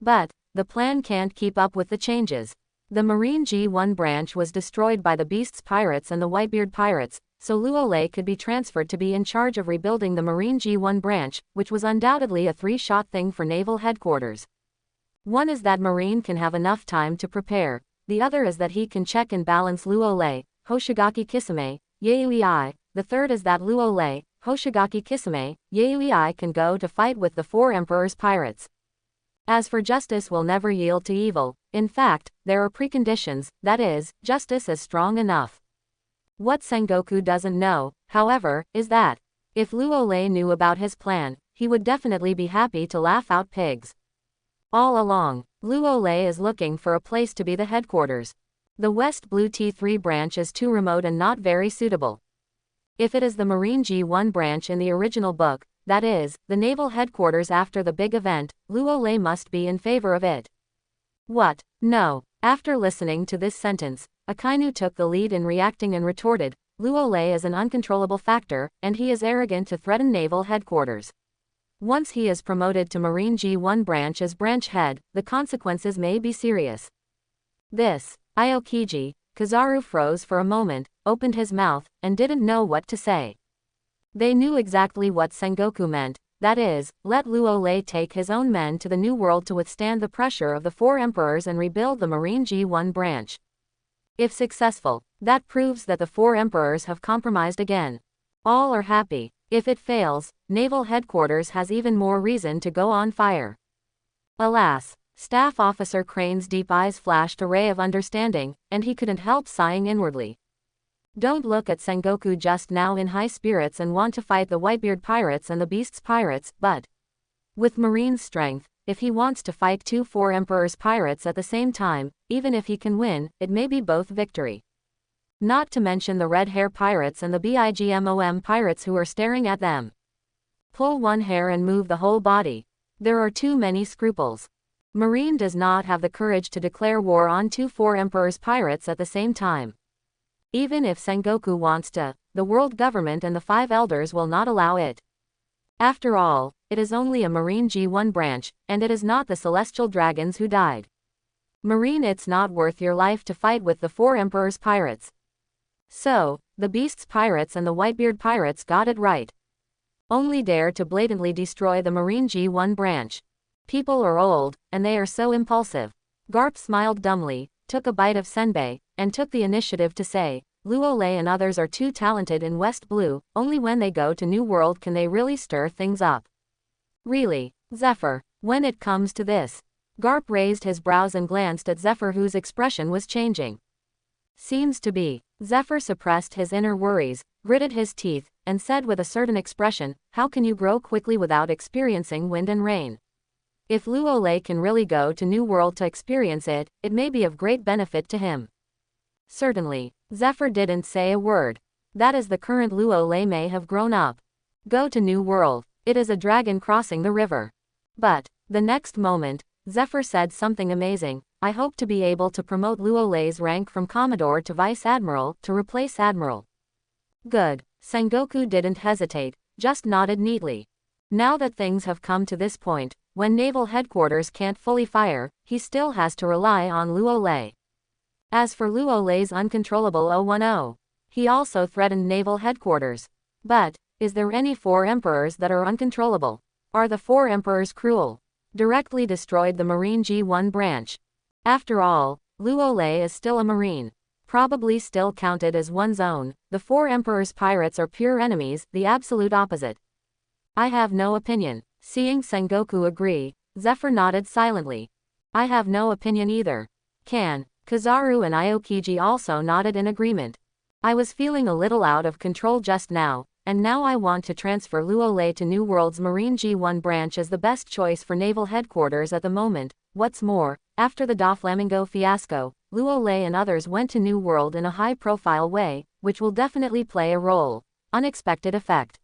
But, the plan can't keep up with the changes. The Marine G1 branch was destroyed by the Beast's pirates and the Whitebeard pirates, so Luolei could be transferred to be in charge of rebuilding the Marine G1 branch, which was undoubtedly a 3-shot thing for naval headquarters. One is that Marine can have enough time to prepare, the other is that he can check and balance Luolei, Hoshigaki Kisame, Yayui. The third is that Luolei, Hoshigaki Kisame, Yayui can go to fight with the 4 Emperor's pirates. As for justice will never yield to evil, in fact, there are preconditions, that is, justice is strong enough. What Sengoku doesn't know, however, is that, if Luolei knew about his plan, he would definitely be happy to laugh out pigs. All along, Luolei is looking for a place to be the headquarters. The West Blue T3 branch is too remote and not very suitable. If it is the Marine G1 branch in the original book, that is, the naval headquarters after the big event, Luolei must be in favor of it. What? No. After listening to this sentence, Akainu took the lead in reacting and retorted, Luolei is an uncontrollable factor, and he is arrogant to threaten naval headquarters. Once he is promoted to Marine G1 branch as branch head, the consequences may be serious. This, Aokiji, Kizaru froze for a moment, opened his mouth, and didn't know what to say. They knew exactly what Sengoku meant, that is, let Luolei take his own men to the New World to withstand the pressure of the 4 Emperors and rebuild the Marine G1 branch. If successful, that proves that the 4 Emperors have compromised again. All are happy. If it fails, naval headquarters has even more reason to go on fire. Alas, Staff Officer Crane's deep eyes flashed a ray of understanding, and he couldn't help sighing inwardly. Don't look at Sengoku just now in high spirits and want to fight the Whitebeard pirates and the Beast's pirates, but with Marine's strength, if he wants to fight 2 4 Emperor's pirates at the same time, even if he can win, it may be both victory. Not to mention the Red Hair pirates and the Bigmom pirates who are staring at them. Pull one hair and move the whole body. There are too many scruples. Marine does not have the courage to declare war on 2 4 Emperor's pirates at the same time. Even if Sengoku wants to, the world government and the 5 elders will not allow it. After all, it is only a Marine G1 branch, and it is not the celestial dragons who died. Marine, it's not worth your life to fight with the 4 Emperor's pirates. So, the Beast's pirates and the Whitebeard pirates got it right. Only dare to blatantly destroy the Marine G1 branch. People are old, and they are so impulsive. Garp smiled dumbly, took a bite of senbei, and took the initiative to say, Luolei and others are too talented in West Blue, only when they go to New World can they really stir things up. Really, Zephyr, when it comes to this. Garp raised his brows and glanced at Zephyr, whose expression was changing. Seems to be. Zephyr suppressed his inner worries, gritted his teeth, and said with a certain expression, how can you grow quickly without experiencing wind and rain? If Luolei can really go to New World to experience it, it may be of great benefit to him. Certainly. Zephyr didn't say a word. That is the current Luolei may have grown up. Go to New World. It is a dragon crossing the river. But, the next moment, Zephyr said something amazing. I hope to be able to promote Luolei's rank from Commodore to Vice Admiral to replace Admiral. Good. Sengoku didn't hesitate, just nodded neatly. Now that things have come to this point, when Naval Headquarters can't fully fire, he still has to rely on Luolei. As for Luolei's uncontrollable 010, he also threatened Naval Headquarters. But, is there any 4 emperors that are uncontrollable? Are the 4 emperors cruel? Directly destroyed the Marine G1 branch. After all, Luolei is still a Marine. Probably still counted as one's own. The 4 emperors' pirates are pure enemies, the absolute opposite. I have no opinion. Seeing Sengoku agree, Zephyr nodded silently. I have no opinion either. Kizaru and Aokiji also nodded in agreement. I was feeling a little out of control just now, and now I want to transfer Luolei to New World's Marine G1 branch as the best choice for Naval Headquarters at the moment. What's more, after the Doflamingo fiasco, Luolei and others went to New World in a high-profile way, which will definitely play a role. Unexpected effect.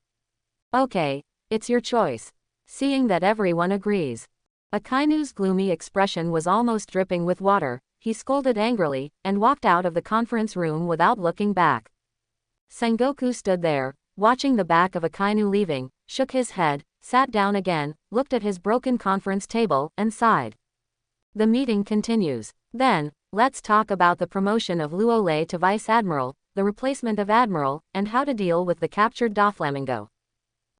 Okay, it's your choice. Seeing that everyone agrees. Akainu's gloomy expression was almost dripping with water. He scolded angrily, and walked out of the conference room without looking back. Sengoku stood there, watching the back of Akainu leaving, shook his head, sat down again, looked at his broken conference table, and sighed. The meeting continues. Then, let's talk about the promotion of Luolei to Vice Admiral, the replacement of Admiral, and how to deal with the captured Doflamingo.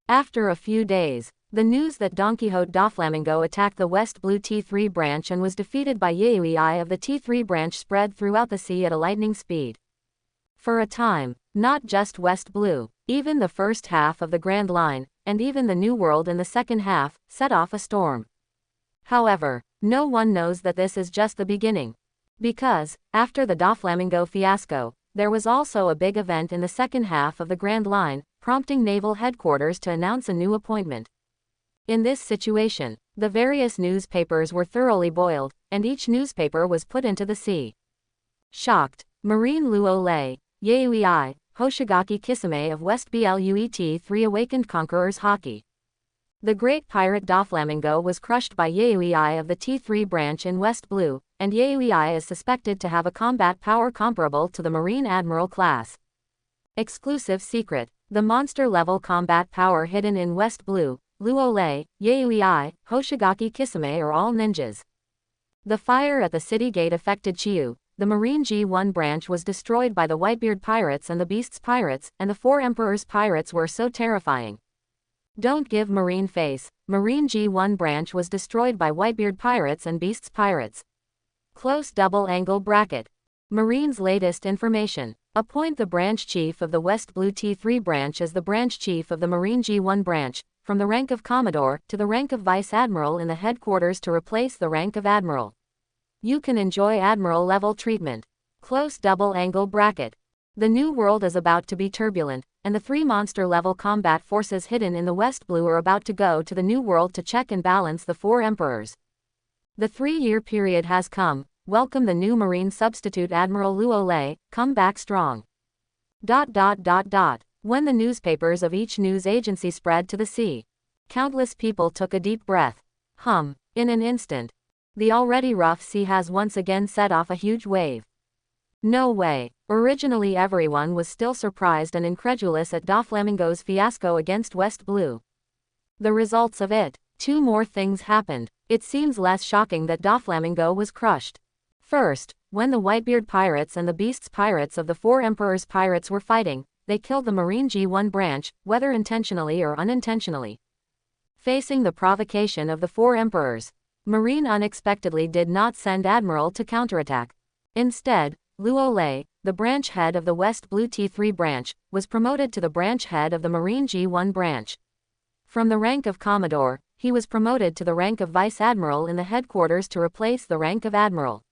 After a few days, the news that Don Quixote Doflamingo attacked the West Blue T3 branch and was defeated by Yaoi of the T3 branch spread throughout the sea at a lightning speed. For a time, not just West Blue, even the first half of the Grand Line, and even the New World in the second half, set off a storm. However, no one knows that this is just the beginning. Because, after the Doflamingo fiasco, there was also a big event in the second half of the Grand Line, prompting Naval Headquarters to announce a new appointment. In this situation, the various newspapers were thoroughly boiled, and each newspaper was put into the sea. Shocked, Marine Luolei, Yaoi, Hoshigaki Kisame of West Bluet 3 awakened conquerors Haki. The great pirate Doflamingo was crushed by Yaoi of the T3 branch in West Blue, and Yaoi is suspected to have a combat power comparable to the Marine Admiral class. Exclusive secret, the monster-level combat power hidden in West Blue, Luolei, Yaoi, Hoshigaki Kisame are all ninjas. The fire at the city gate affected Chiyu. The Marine G1 branch was destroyed by the Whitebeard pirates and the Beasts pirates, and the 4 Emperors pirates were so terrifying. Don't give Marine face. Marine G1 branch was destroyed by Whitebeard pirates and Beasts pirates. Close double angle bracket. Marine's latest information. Appoint the branch chief of the West Blue T3 branch as the branch chief of the Marine G1 branch, from the rank of Commodore to the rank of Vice Admiral in the headquarters to replace the rank of Admiral. You can enjoy Admiral level treatment. Close double angle bracket. The New World is about to be turbulent, and the 3 monster level combat forces hidden in the West Blue are about to go to the New World to check and balance the 4 Emperors. The 3-year period has come. Welcome the new Marine substitute Admiral Luolei, come back strong. When the newspapers of each news agency spread to the sea, countless people took a deep breath. In an instant, the already rough sea has once again set off a huge wave. No way. Originally everyone was still surprised and incredulous at Doflamingo's fiasco against West Blue. The results of it. 2 more things happened. It seems less shocking that Doflamingo was crushed. First, when the Whitebeard pirates and the Beasts pirates of the 4 Emperors pirates were fighting, they killed the Marine G1 branch, whether intentionally or unintentionally. Facing the provocation of the 4 Emperors, Marine unexpectedly did not send Admiral to counterattack. Instead, Luolei, the branch head of the West Blue T3 branch, was promoted to the branch head of the Marine G1 branch. From the rank of Commodore, he was promoted to the rank of Vice Admiral in the headquarters to replace the rank of Admiral.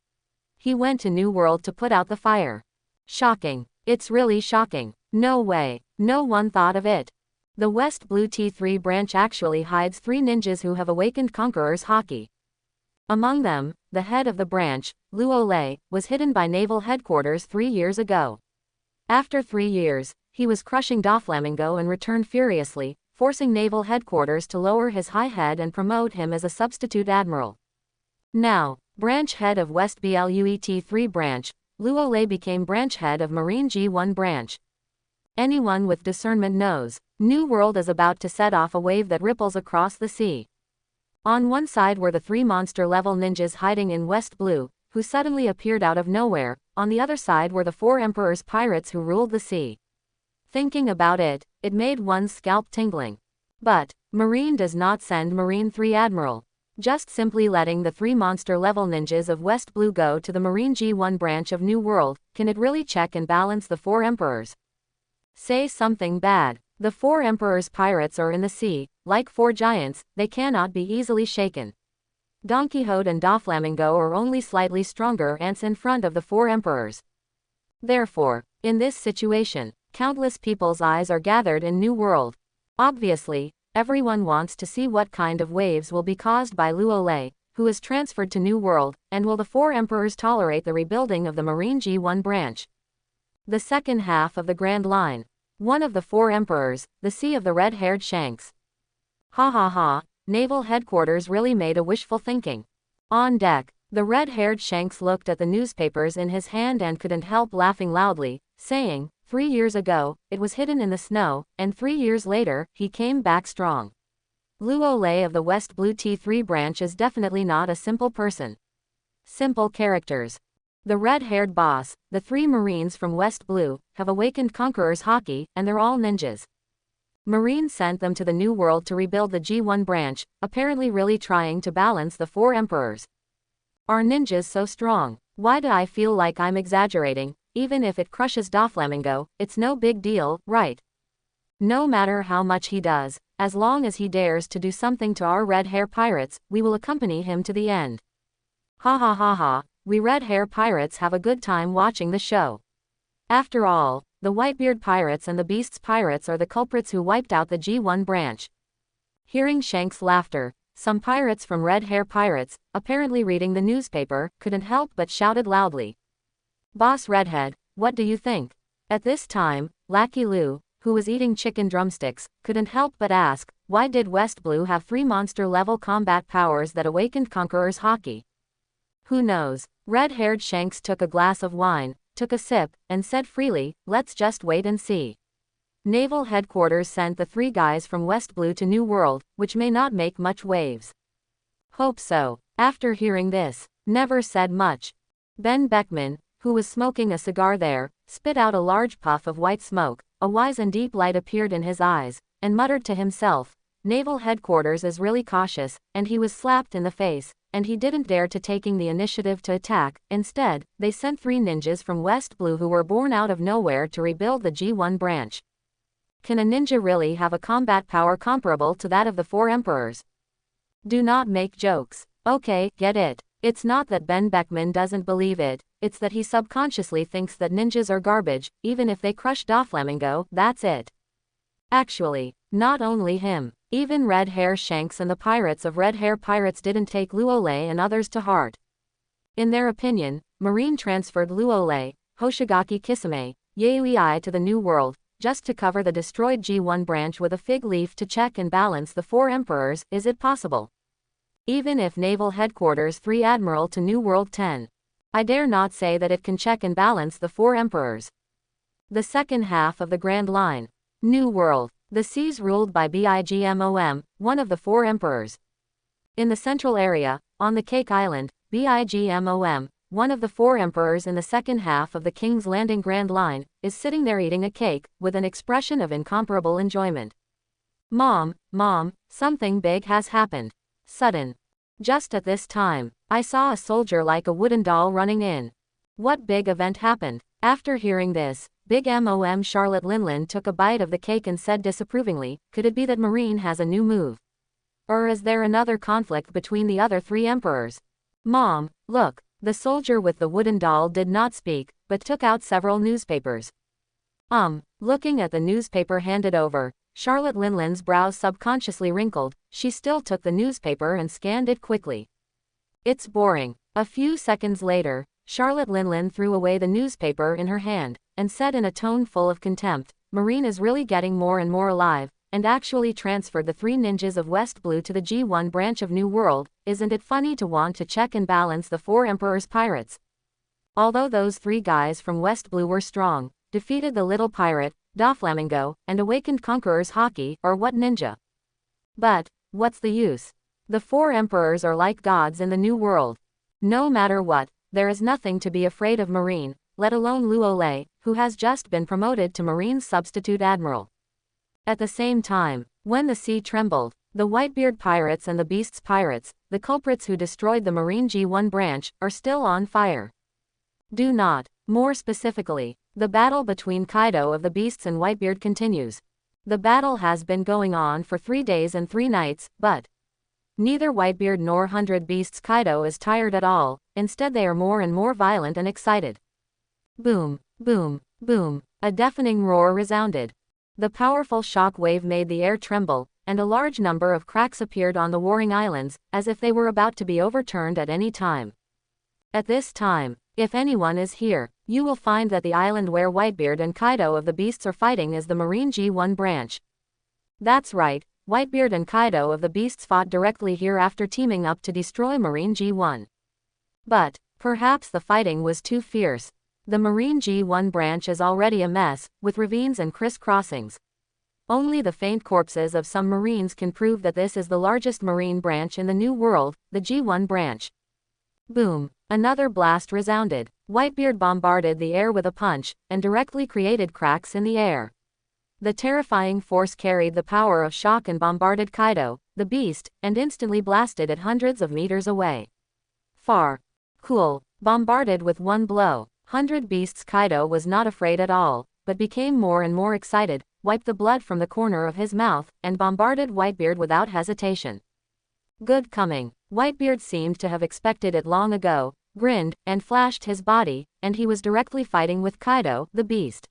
He went to New World to put out the fire. Shocking. It's really shocking. No way. No one thought of it. The West Blue T3 branch actually hides 3 ninjas who have awakened Conqueror's Haki. Among them, the head of the branch, Luo Lei, was hidden by Naval Headquarters 3 years ago. After 3 years, he was crushing Doflamingo and returned furiously, forcing Naval Headquarters to lower his high head and promote him as a substitute admiral. Now, branch head of West BLUET 3 branch, Luo Lei became branch head of Marine G1 branch. Anyone with discernment knows, New World is about to set off a wave that ripples across the sea. On one side were the 3 monster-level ninjas hiding in West Blue, who suddenly appeared out of nowhere. On the other side were the 4 Emperor's pirates who ruled the sea. Thinking about it, it made one's scalp tingling. But, Marine does not send Marine 3 Admiral. Just simply letting the 3 monster-level ninjas of West Blue go to the Marine G1 branch of New World, can it really check and balance the 4 Emperors? Say something bad. The 4 Emperor's pirates are in the sea, like 4 giants, they cannot be easily shaken. Don Quixote and Doflamingo are only slightly stronger ants in front of the 4 Emperors. Therefore, in this situation, countless people's eyes are gathered in New World. Obviously, everyone wants to see what kind of waves will be caused by Luo Lei, who is transferred to New World, and will the 4 Emperors tolerate the rebuilding of the Marine G1 branch? The second half of the Grand Line. One of the 4 Emperors, the Sea of the Red-Haired Shanks. Ha ha ha, Naval Headquarters really made a wishful thinking. On deck, the red-haired Shanks looked at the newspapers in his hand and couldn't help laughing loudly, saying, 3 years ago, it was hidden in the snow, and 3 years later, he came back strong. Luo Lei of the West Blue T3 branch is definitely not a simple person. Simple characters. The red-haired boss, the 3 Marines from West Blue, have awakened Conqueror's Haki, and they're all ninjas. Marine sent them to the New World to rebuild the G1 branch, apparently really trying to balance the 4 Emperors. Are ninjas so strong? Why do I feel like I'm exaggerating? Even if it crushes Doflamingo, it's no big deal, right? No matter how much he does, as long as he dares to do something to our red hair pirates, we will accompany him to the end. Ha ha ha ha. We red hair pirates have a good time watching the show. After all, the Whitebeard pirates and the Beasts pirates are the culprits who wiped out the G1 branch. Hearing Shank's laughter, some pirates from Red Hair Pirates, apparently reading the newspaper, couldn't help but shouted loudly. Boss Redhead, what do you think? At this time, Lackey Lou, who was eating chicken drumsticks, couldn't help but ask, why did West Blue have 3 monster-level combat powers that awakened Conqueror's Haki? Who knows? Red-haired Shanks took a glass of wine, took a sip, and said freely, let's just wait and see. Naval Headquarters sent the 3 guys from West Blue to New World, which may not make much waves. Hope so. After hearing this, never said much. Ben Beckman, who was smoking a cigar there, spit out a large puff of white smoke, a wise and deep light appeared in his eyes, and muttered to himself, Naval Headquarters is really cautious, and he was slapped in the face, and he didn't dare to taking the initiative to attack. Instead, they sent 3 ninjas from West Blue who were born out of nowhere to rebuild the G1 branch. Can a ninja really have a combat power comparable to that of the 4 Emperors? Do not make jokes. Okay, get it. It's not that Ben Beckman doesn't believe it, it's that he subconsciously thinks that ninjas are garbage, even if they crush Doflamingo, that's it. Actually, not only him, even Red Hair Shanks and the pirates of Red Hair Pirates didn't take Luo Lei and others to heart. In their opinion, Marine transferred Luo Lei, Hoshigaki Kisame, Yaoi to the New World, just to cover the destroyed G1 branch with a fig leaf to check and balance the 4 Emperors. Is it possible? Even if Naval Headquarters 3 Admiral to New World 10. I dare not say that it can check and balance the 4 Emperors. The second half of the Grand Line. New World. The seas ruled by Bigmom, one of the 4 Emperors. In the central area, on the Cake Island, Bigmom, one of the 4 Emperors in the second half of the King's Landing Grand Line, is sitting there eating a cake, with an expression of incomparable enjoyment. Mom, something big has happened. Sudden. Just at this time, I saw a soldier like a wooden doll running in. What big event happened? After hearing this, Big Mom Charlotte Linlin took a bite of the cake and said disapprovingly, could it be that Marine has a new move? Or is there another conflict between the other three emperors? Mom, look. The soldier with the wooden doll did not speak, but took out several newspapers. Looking at the newspaper handed over, Charlotte Linlin's brows subconsciously wrinkled. She still took the newspaper and scanned it quickly. It's boring. A few seconds later, Charlotte Linlin threw away the newspaper in her hand, and said in a tone full of contempt, Marine is really getting more and more alive, and actually transferred the 3 ninjas of West Blue to the G1 branch of New World. Isn't it funny to want to check and balance the 4 Emperor's pirates? Although those 3 guys from West Blue were strong, defeated the little pirate, Doflamingo, and awakened Conqueror's Haki, or what ninja? But, what's the use? The 4 emperors are like gods in the New World. No matter what, there is nothing to be afraid of Marine, let alone Luolei, who has just been promoted to Marine's substitute admiral. At the same time, when the sea trembled, the Whitebeard pirates and the Beast's pirates, the culprits who destroyed the Marine G1 branch, are still on fire. Do not. More specifically, the battle between Kaido of the Beasts and Whitebeard continues. The battle has been going on for 3 days and 3 nights, but neither Whitebeard nor 100 Beasts Kaido is tired at all, instead they are more and more violent and excited. Boom, boom, boom, a deafening roar resounded. The powerful shock wave made the air tremble, and a large number of cracks appeared on the warring islands, as if they were about to be overturned at any time. At this time, if anyone is here, you will find that the island where Whitebeard and Kaido of the Beasts are fighting is the Marine G1 branch. That's right, Whitebeard and Kaido of the Beasts fought directly here after teaming up to destroy Marine G1. But, perhaps the fighting was too fierce. The Marine G1 branch is already a mess, with ravines and criss-crossings. Only the faint corpses of some Marines can prove that this is the largest Marine branch in the New World, the G1 branch. Boom, another blast resounded. Whitebeard bombarded the air with a punch, and directly created cracks in the air. The terrifying force carried the power of shock and bombarded Kaido, the Beast, and instantly blasted it hundreds of meters away. Far. Cool. Bombarded with one blow. 100 Beasts Kaido was not afraid at all, but became more and more excited, wiped the blood from the corner of his mouth, and bombarded Whitebeard without hesitation. Good coming. Whitebeard seemed to have expected it long ago, grinned, and flashed his body, and he was directly fighting with Kaido, the Beast.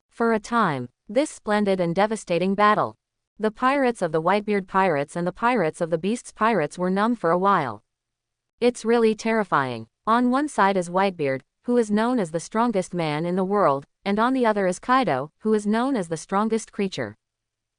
For a time, this splendid and devastating battle. The pirates of the Whitebeard pirates and the pirates of the Beast's pirates were numb for a while. It's really terrifying. On one side is Whitebeard, who is known as the strongest man in the world, and on the other is Kaido, who is known as the strongest creature.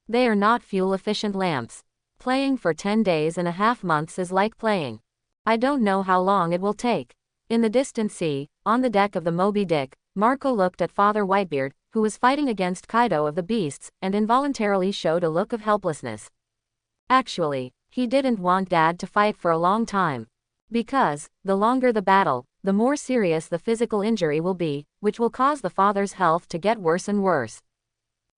They are not fuel-efficient lamps. Playing for 10 days and a half months is like playing. I don't know how long it will take. In the distant sea, on the deck of the Moby Dick, Marco looked at Father Whitebeard, who was fighting against Kaido of the Beasts, and involuntarily showed a look of helplessness. Actually, he didn't want Dad to fight for a long time. Because, the longer the battle, the more serious the physical injury will be, which will cause the father's health to get worse and worse.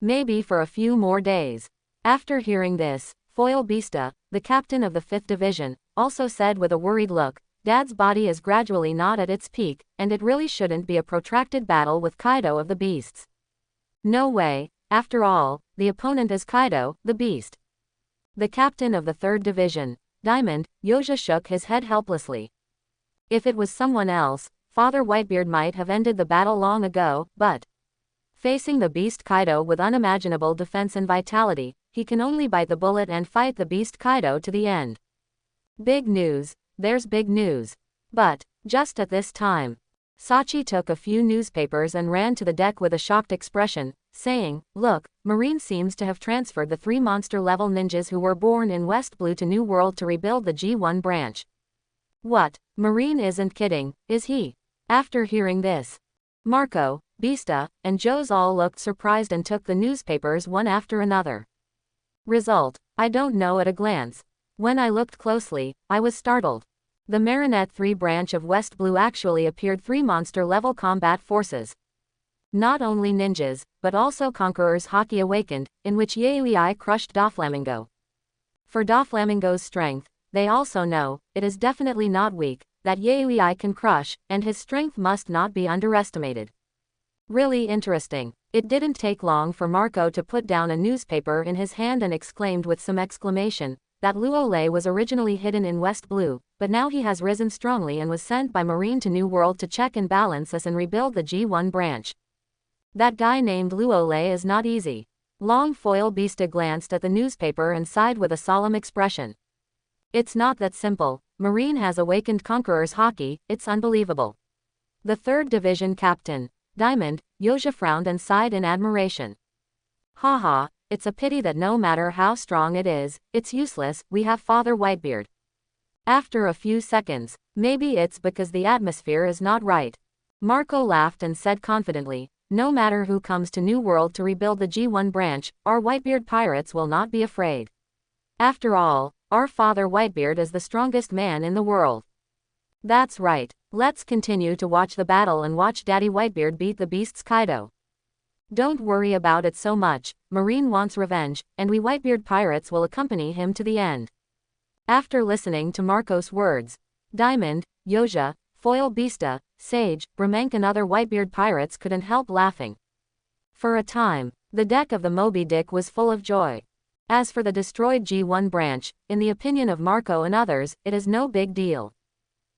Maybe for a few more days. After hearing this, Foil Beasta, the captain of the 5th Division, also said with a worried look, Dad's body is gradually not at its peak, and it really shouldn't be a protracted battle with Kaido of the Beasts. No way, after all, the opponent is Kaido, the Beast. The captain of the 3rd Division, Diamond, Yoja shook his head helplessly. If it was someone else, Father Whitebeard might have ended the battle long ago, but facing the Beast Kaido with unimaginable defense and vitality, he can only bite the bullet and fight the Beast Kaido to the end. Big news, there's big news. But, just at this time, Sachi took a few newspapers and ran to the deck with a shocked expression, saying, Look, Marine seems to have transferred the 3 monster-level ninjas who were born in West Blue to New World to rebuild the G1 branch. What? Marine isn't kidding, is he? After hearing this, Marco, Beasta, and Joes all looked surprised and took the newspapers one after another. Result: I don't know at a glance. When I looked closely, I was startled. The Marinette 3 branch of West Blue actually appeared 3 monster-level combat forces. Not only ninjas, but also Conqueror's Haki awakened, in which Yaoi crushed Doflamingo. For Doflamingo's strength, they also know, it is definitely not weak, that Yaoi can crush, and his strength must not be underestimated. Really interesting. It didn't take long for Marco to put down a newspaper in his hand and exclaimed with some exclamation that Luo was originally hidden in West Blue, but now he has risen strongly and was sent by Marine to New World to check and balance us and rebuild the G1 branch. That guy named Luo is not easy. Long Foil Beasta glanced at the newspaper and sighed with a solemn expression. It's not that simple. Marine has awakened Conquerors hockey, it's unbelievable. The 3rd Division captain, Diamond, Yoja frowned and sighed in admiration. Haha, it's a pity that no matter how strong it is, it's useless, we have Father Whitebeard. After a few seconds, maybe it's because the atmosphere is not right. Marco laughed and said confidently, no matter who comes to New World to rebuild the G1 branch, our Whitebeard pirates will not be afraid. After all, our Father Whitebeard is the strongest man in the world. That's right, let's continue to watch the battle and watch Daddy Whitebeard beat the beasts Kaido. Don't worry about it so much, Marine wants revenge, and we Whitebeard pirates will accompany him to the end. After listening to Marco's words, Diamond, Yoja, Foil Beasta, Sage, Bramank and other Whitebeard pirates couldn't help laughing. For a time, the deck of the Moby Dick was full of joy. As for the destroyed G1 branch, in the opinion of Marco and others, it is no big deal.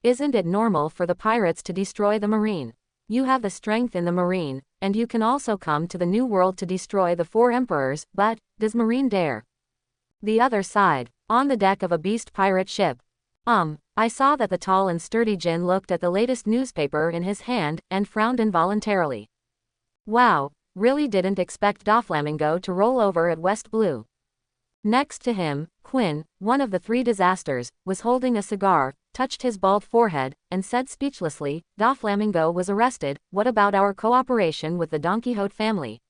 Isn't it normal for the pirates to destroy the Marine? You have the strength in the Marine, and you can also come to the New World to destroy the 4 emperors, but, does Marine dare? The other side, on the deck of a beast pirate ship. I saw that the tall and sturdy Jin looked at the latest newspaper in his hand, and frowned involuntarily. Wow, really didn't expect Doflamingo to roll over at West Blue. Next to him, Quinn, one of the 3 disasters, was holding a cigar, touched his bald forehead, and said speechlessly, Doflamingo was arrested, what about our cooperation with the Don Quixote family?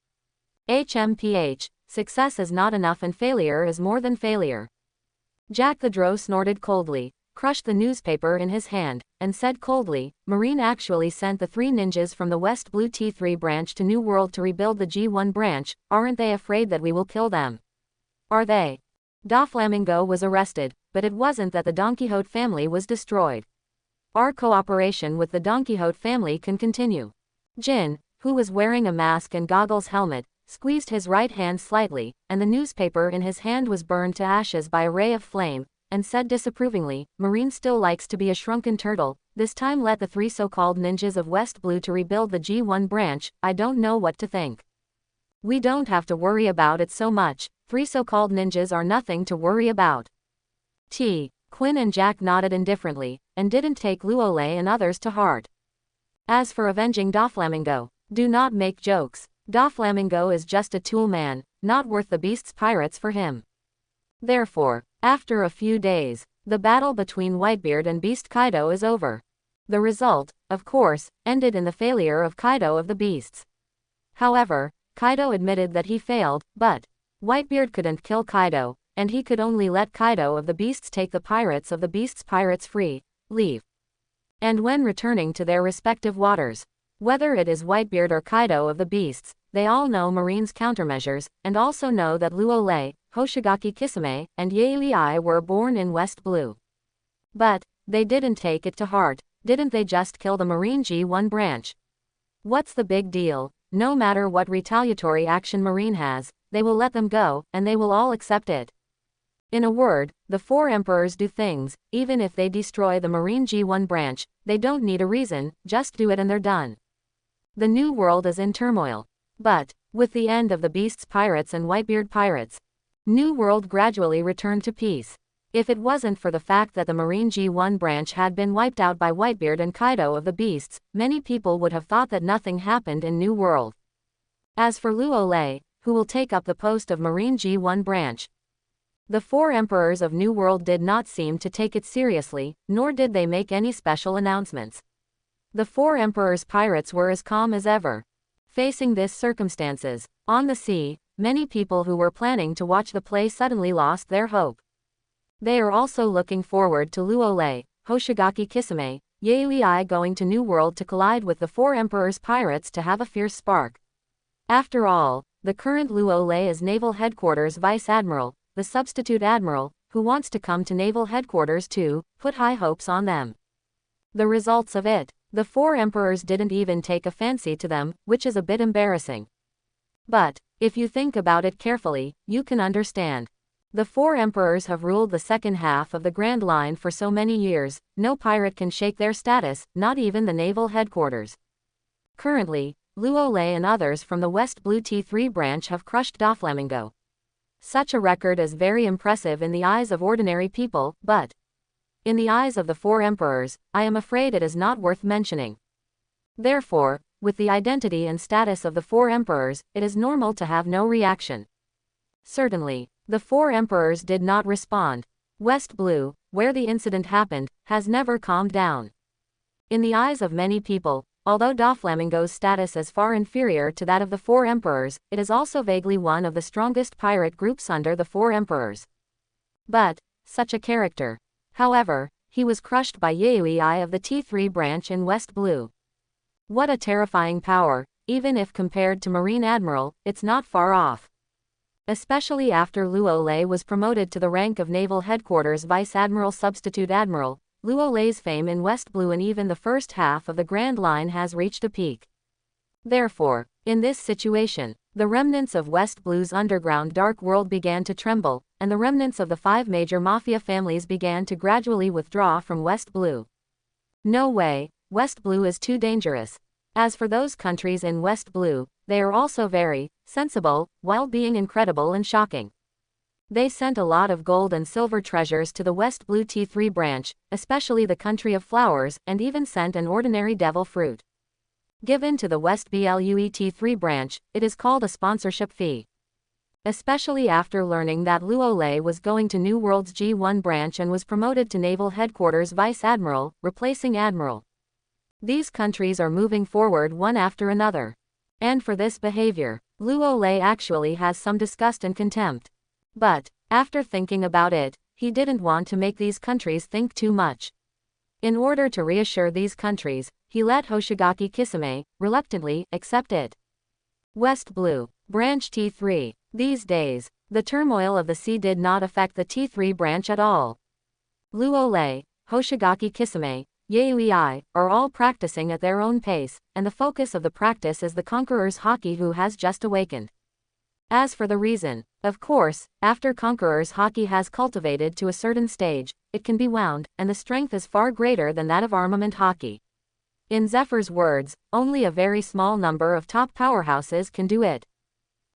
HMPH, success is not enough and failure is more than failure. Jack the Drow snorted coldly, crushed the newspaper in his hand, and said coldly, Marine actually sent the 3 ninjas from the West Blue T3 branch to New World to rebuild the G1 branch, aren't they afraid that we will kill them? Are they? Doflamingo was arrested, but it wasn't that the Don Quixote family was destroyed. Our cooperation with the Don Quixote family can continue. Jin, who was wearing a mask and goggles helmet, squeezed his right hand slightly, and the newspaper in his hand was burned to ashes by a ray of flame, and said disapprovingly, Marine still likes to be a shrunken turtle, this time let the 3 so-called ninjas of West Blue to rebuild the G1 branch, I don't know what to think. We don't have to worry about it so much, 3 so-called ninjas are nothing to worry about. Quinn and Jack nodded indifferently, and didn't take Luo and others to heart. As for avenging Doflamingo, do not make jokes. Doflamingo is just a tool man, not worth the beast's pirates for him. Therefore, after a few days, the battle between Whitebeard and Beast Kaido is over. The result, of course, ended in the failure of Kaido of the Beasts. However, Kaido admitted that he failed, but Whitebeard couldn't kill Kaido, and he could only let Kaido of the Beasts take the pirates of the Beasts pirates free, leave. And when returning to their respective waters, whether it is Whitebeard or Kaido of the Beasts, they all know Marine's countermeasures, and also know that Luo, Hoshigaki Kisame, and Yaoi were born in West Blue. But they didn't take it to heart, didn't they just kill the Marine G1 branch? What's the big deal? No matter what retaliatory action Marine has, they will let them go, and they will all accept it. In a word, the 4 emperors do things, even if they destroy the Marine G1 branch, they don't need a reason, just do it and they're done. The New World is in turmoil. But, with the end of the Beasts pirates and Whitebeard pirates, New World gradually returned to peace. If it wasn't for the fact that the Marine G1 branch had been wiped out by Whitebeard and Kaido of the Beasts, many people would have thought that nothing happened in New World. As for Luo, who will take up the post of Marine G1 branch, the 4 emperors of New World did not seem to take it seriously, nor did they make any special announcements. The 4 emperors' pirates were as calm as ever. Facing this circumstances, on the sea, many people who were planning to watch the play suddenly lost their hope. They are also looking forward to Luo, Hoshigaki Kisame, Yaoi going to New World to collide with the 4 emperors' pirates to have a fierce spark. After all, the current Luo is Naval Headquarters Vice Admiral, the substitute admiral, who wants to come to Naval Headquarters to put high hopes on them. The results of it, The four emperors didn't even take a fancy to them, which is a bit embarrassing. But, if you think about it carefully, you can understand. The four emperors have ruled the second half of the Grand Line for so many years, no pirate can shake their status, not even the naval headquarters. Currently, Luo Lei and others from the West Blue T3 branch have crushed Doflamingo. Such a record is very impressive in the eyes of ordinary people, but in the eyes of the four emperors, I am afraid it is not worth mentioning. Therefore, with the identity and status of the four emperors, it is normal to have no reaction. Certainly, the four emperors did not respond. West Blue, where the incident happened, has never calmed down. In the eyes of many people, although Doflamingo's status is far inferior to that of the four emperors, it is also vaguely one of the strongest pirate groups under the four emperors. But, such a character. However, he was crushed by Yaoi of the T3 branch in West Blue. What a terrifying power, even if compared to Marine Admiral, it's not far off. Especially after Luo Lei was promoted to the rank of Naval Headquarters Vice Admiral Substitute Admiral, Luo Lei's fame in West Blue and even the first half of the Grand Line has reached a peak. Therefore, in this situation, the remnants of West Blue's underground dark world began to tremble, and the remnants of the 5 major mafia families began to gradually withdraw from West Blue. No way, West Blue is too dangerous. As for those countries in West Blue, they are also very sensible, while being incredible and shocking. They sent a lot of gold and silver treasures to the West Blue T3 branch, especially the country of flowers, and even sent an ordinary devil fruit. Given to the West Blue T3 branch, it is called a sponsorship fee. Especially after learning that Luo Lei was going to New World's G1 branch and was promoted to Naval Headquarters Vice Admiral, replacing Admiral. These countries are moving forward one after another. And for this behavior, Luo Lei actually has some disgust and contempt. But, after thinking about it, he didn't want to make these countries think too much. In order to reassure these countries, he let Hoshigaki Kisame, reluctantly, accept it. West Blue, Branch T3. These days, the turmoil of the sea did not affect the T3 branch at all. Luo Lei, Hoshigaki Kisame, Yaoi are all practicing at their own pace, and the focus of the practice is the Conqueror's Haki who has just awakened. As for the reason, of course, after Conqueror's Haki has cultivated to a certain stage, it can be wound, and the strength is far greater than that of Armament Haki. In Zephyr's words, only a very small number of top powerhouses can do it.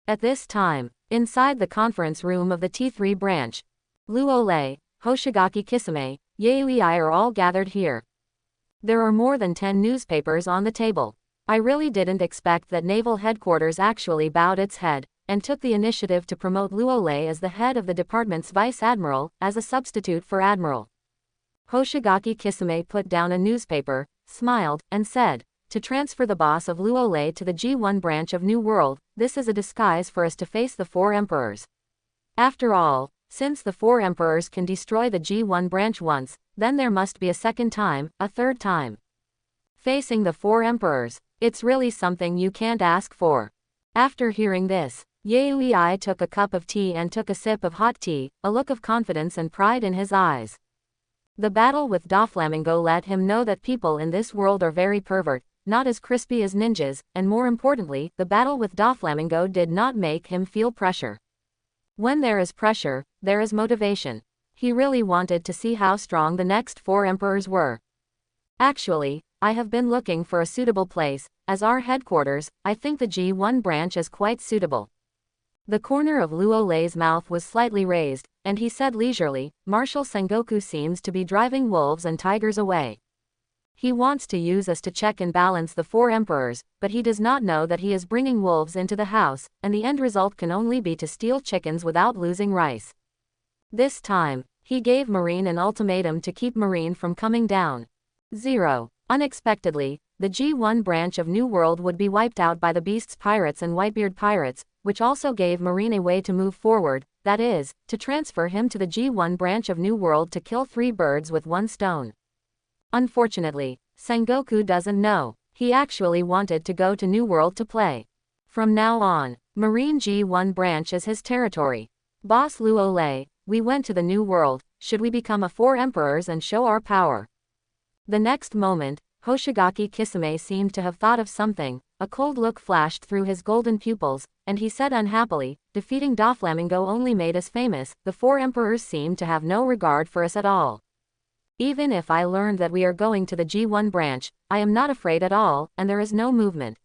At this time, inside the conference room of the T3 branch, Luo Lei, Hoshigaki Kisame, Yaoi are all gathered here. There are more than 10 newspapers on the table. I really didn't expect that Naval Headquarters actually bowed its head, and took the initiative to promote Luo Lei as the head of the department's Vice Admiral, as a substitute for Admiral. Hoshigaki Kisame put down a newspaper, smiled, and said, "To transfer the boss of Luo Lei to the G1 branch of New World, this is a disguise for us to face the four emperors. After all, since the four emperors can destroy the G1 branch once, then there must be a second time, a third time. Facing the four emperors, it's really something you can't ask for." After hearing this, Yaoi took a cup of tea and took a sip of hot tea, a look of confidence and pride in his eyes. The battle with Doflamingo let him know that people in this world are very pervert, not as crispy as ninjas, and more importantly, the battle with Doflamingo did not make him feel pressure. When there is pressure, there is motivation. He really wanted to see how strong the next four emperors were. "Actually, I have been looking for a suitable place. As our headquarters, I think the G1 branch is quite suitable." The corner of Luo Lei's mouth was slightly raised, and he said leisurely, "Marshal Sengoku seems to be driving wolves and tigers away. He wants to use us to check and balance the four emperors, but he does not know that he is bringing wolves into the house, and the end result can only be to steal chickens without losing rice." This time, he gave Marine an ultimatum to keep Marine from coming down. 0. Unexpectedly, the G1 branch of New World would be wiped out by the Beast's pirates and Whitebeard pirates, which also gave Marine a way to move forward, that is, to transfer him to the G1 branch of New World to kill 3 birds with 1 stone. Unfortunately, Sengoku doesn't know. He actually wanted to go to New World to play. From now on, Marine G1 branch is his territory. "Boss Luo Lei, we went to the New World, should we become a 4 emperors and show our power?" The next moment, Hoshigaki Kisame seemed to have thought of something. A cold look flashed through his golden pupils, and he said unhappily, defeating Doflamingo only made us famous. The four emperors seem to have no regard for us at all. Even if I learned that we are going to the G1 branch, I am not afraid at all, and there is no movement.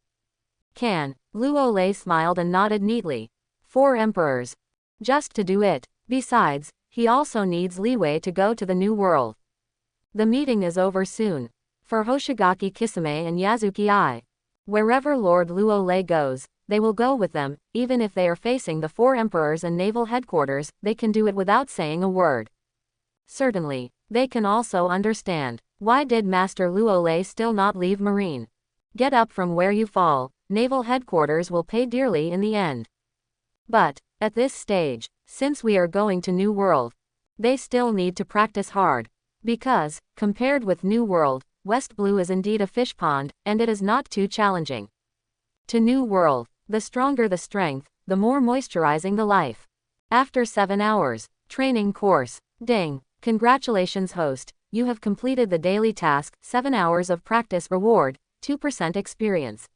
Luolei smiled and nodded neatly. 4 emperors. Just to do it. Besides, he also needs leeway to go to the new world. The meeting is over soon. For Hoshigaki Kisame and Yazuki I. Wherever Lord Luolei goes, they will go with them, even if they are facing the 4 emperors and naval headquarters, they can do it without saying a word. Certainly, they can also understand. Why did Master Luolei still not leave Marine? Get up from where you fall, naval headquarters will pay dearly in the end. But, at this stage, since we are going to New World, they still need to practice hard. Because, compared with New World, West Blue is indeed a fish pond, and it is not too challenging. To New World, the stronger the strength, the more moisturizing the life. After 7 hours, training course. Ding. Congratulations host, you have completed the daily task, 7 hours of practice reward, 2% experience.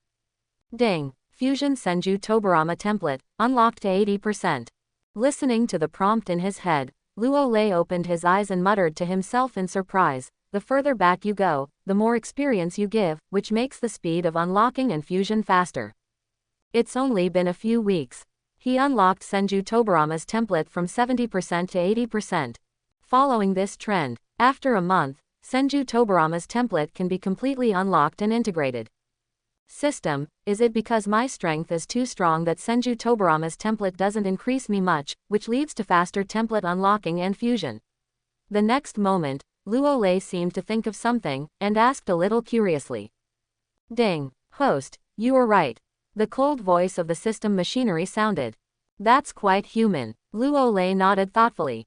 Ding. Fusion Senju Tobarama template, unlocked to 80%. Listening to the prompt in his head, Luolei opened his eyes and muttered to himself in surprise, the further back you go, the more experience you give, which makes the speed of unlocking and fusion faster. It's only been a few weeks. He unlocked Senju Tobarama's template from 70% to 80%. Following this trend, after a month, Senju Tobarama's template can be completely unlocked and integrated. System, is it because my strength is too strong that Senju Tobarama's template doesn't increase me much, which leads to faster template unlocking and fusion? The next moment, Luolei seemed to think of something, and asked a little curiously. Ding. Host, you are right. The cold voice of the system machinery sounded. That's quite human. Luolei nodded thoughtfully.